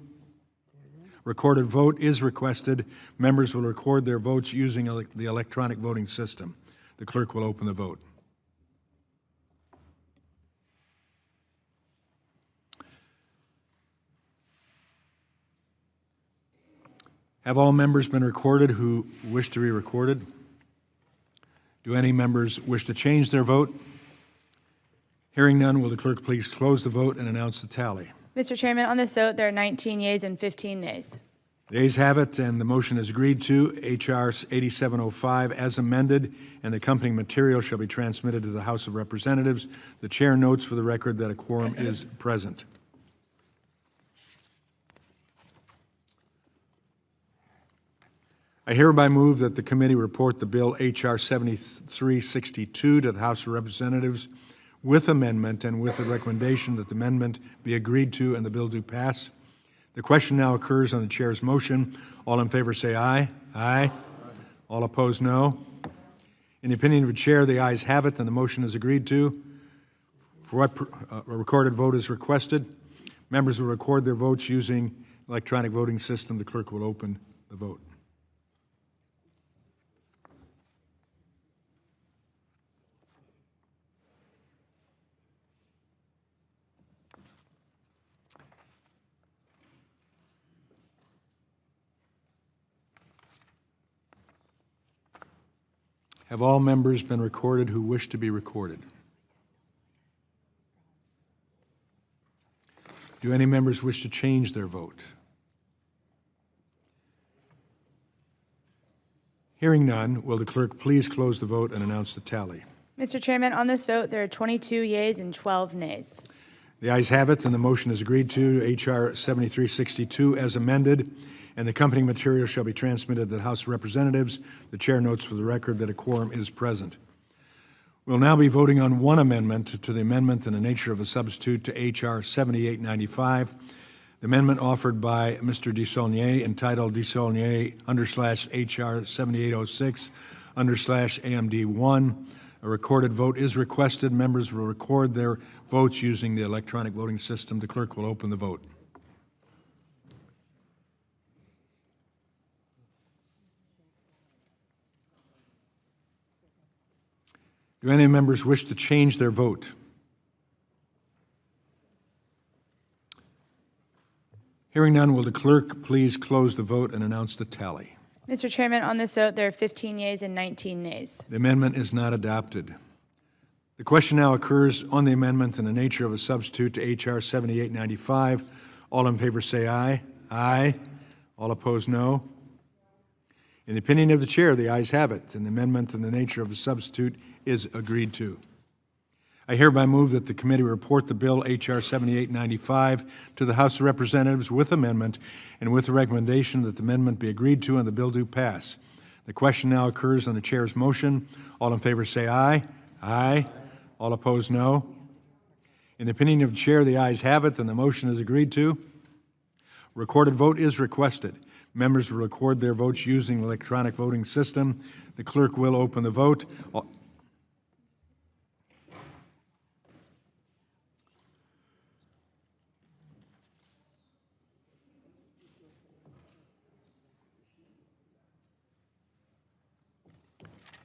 Recorded vote is requested. Members will record their votes using the electronic voting system. The clerk will open the vote. Have all members been recorded who wish to be recorded? Do any members wish to change their vote? Hearing none, will the clerk please close the vote and announce the tally? Mr. Chairman, on this vote, there are 19 yeas and 15 nays. The ayes have it, and the motion is agreed to. H.R. 8705 as amended, and the accompanying material shall be transmitted to the House of Representatives. The chair notes for the record that a quorum is present. I hereby move that the committee report the bill H.R. 7362 to the House of Representatives with amendment and with the recommendation that the amendment be agreed to and the bill do pass. The question now occurs on the chair's motion. All in favor say aye. Aye. All opposed, no. In the opinion of the chair, the ayes have it and the motion is agreed to. For what a recorded vote is requested, members will record their votes using electronic voting system. The clerk will open the vote. Have all members been recorded who wish to be recorded? Do any members wish to change their vote? Hearing none, will the clerk please close the vote and announce the tally? Mr. Chairman, on this vote, there are 22 yeas and 12 nays. The ayes have it, and the motion is agreed to. H.R. 7362 as amended, and the accompanying material shall be transmitted to the House of Representatives. The chair notes for the record that a quorum is present. We'll now be voting on one amendment to the amendment in the nature of a substitute to H.R. 7895. The amendment offered by Mr. Desaulnier entitled Desaulnier /H.R. 7806 /AMD1. A recorded vote is requested. Members will record their votes using the electronic voting system. The clerk will open the vote. Do any members wish to change their vote? Hearing none, will the clerk please close the vote and announce the tally? Mr. Chairman, on this vote, there are 15 yeas and 19 nays. The amendment is not adopted. The question now occurs on the amendment in the nature of a substitute to H.R. 7895. All in favor say aye. Aye. All opposed, no. In the opinion of the chair, the ayes have it, and the amendment in the nature of a substitute is agreed to. I hereby move that the committee report the bill H.R. 7895 to the House of Representatives with amendment and with the recommendation that the amendment be agreed to and the bill do pass. The question now occurs on the chair's motion. All in favor say aye. Aye. All opposed, no. In the opinion of the chair, the ayes have it, and the motion is agreed to. Recorded vote is requested. Members will record their votes using the electronic voting system. The clerk will open the vote.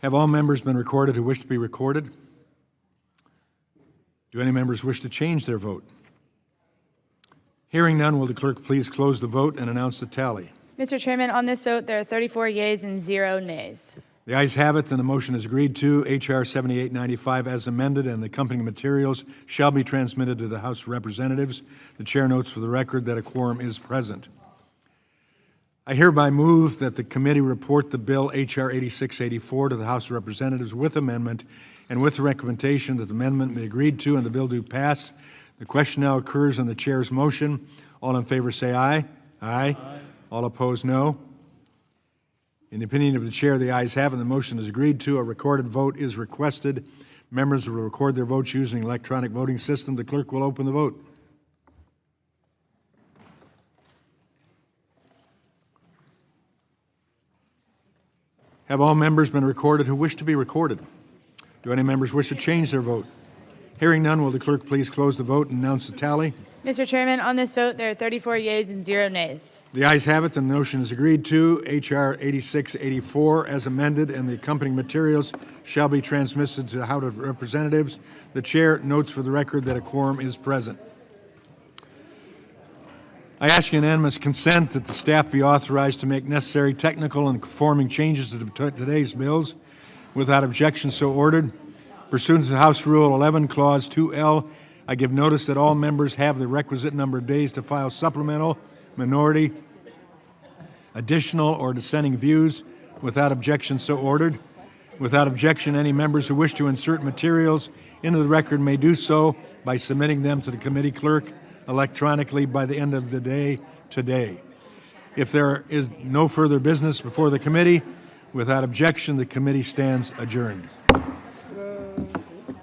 Have all members been recorded who wish to be recorded? Do any members wish to change their vote? Hearing none, will the clerk please close the vote and announce the tally? Mr. Chairman, on this vote, there are 34 yeas and 0 nays. The ayes have it, and the motion is agreed to. H.R. 7895 as amended, and the accompanying materials shall be transmitted to the House of Representatives. The chair notes for the record that a quorum is present. I hereby move that the committee report the bill H.R. 8684 to the House of Representatives with amendment and with the recommendation that the amendment be agreed to and the bill do pass. The question now occurs on the chair's motion. All in favor say aye. Aye. All opposed, no. In the opinion of the chair, the ayes have it, and the motion is agreed to. A recorded vote is requested. Members will record their votes using electronic voting system. The clerk will open the vote. Have all members been recorded who wish to be recorded? Do any members wish to change their vote? Hearing none, will the clerk please close the vote and announce the tally? Mr. Chairman, on this vote, there are 34 yeas and 0 nays. The ayes have it, and the motion is agreed to. H.R. 8684 as amended, and the accompanying materials shall be transmitted to the House of Representatives. The chair notes for the record that a quorum is present. I ask unanimous consent that the staff be authorized to make necessary technical and conforming changes to today's bills. Without objection, so ordered. Pursuant to House Rule 11, Clause 2L, I give notice that all members have the requisite number of days to file supplemental, minority, additional, or dissenting views. Without objection, so ordered. Without objection, any members who wish to insert materials into the record may do so by submitting them to the committee clerk electronically by the end of the day today. If there is no further business before the committee, without objection, the committee stands adjourned.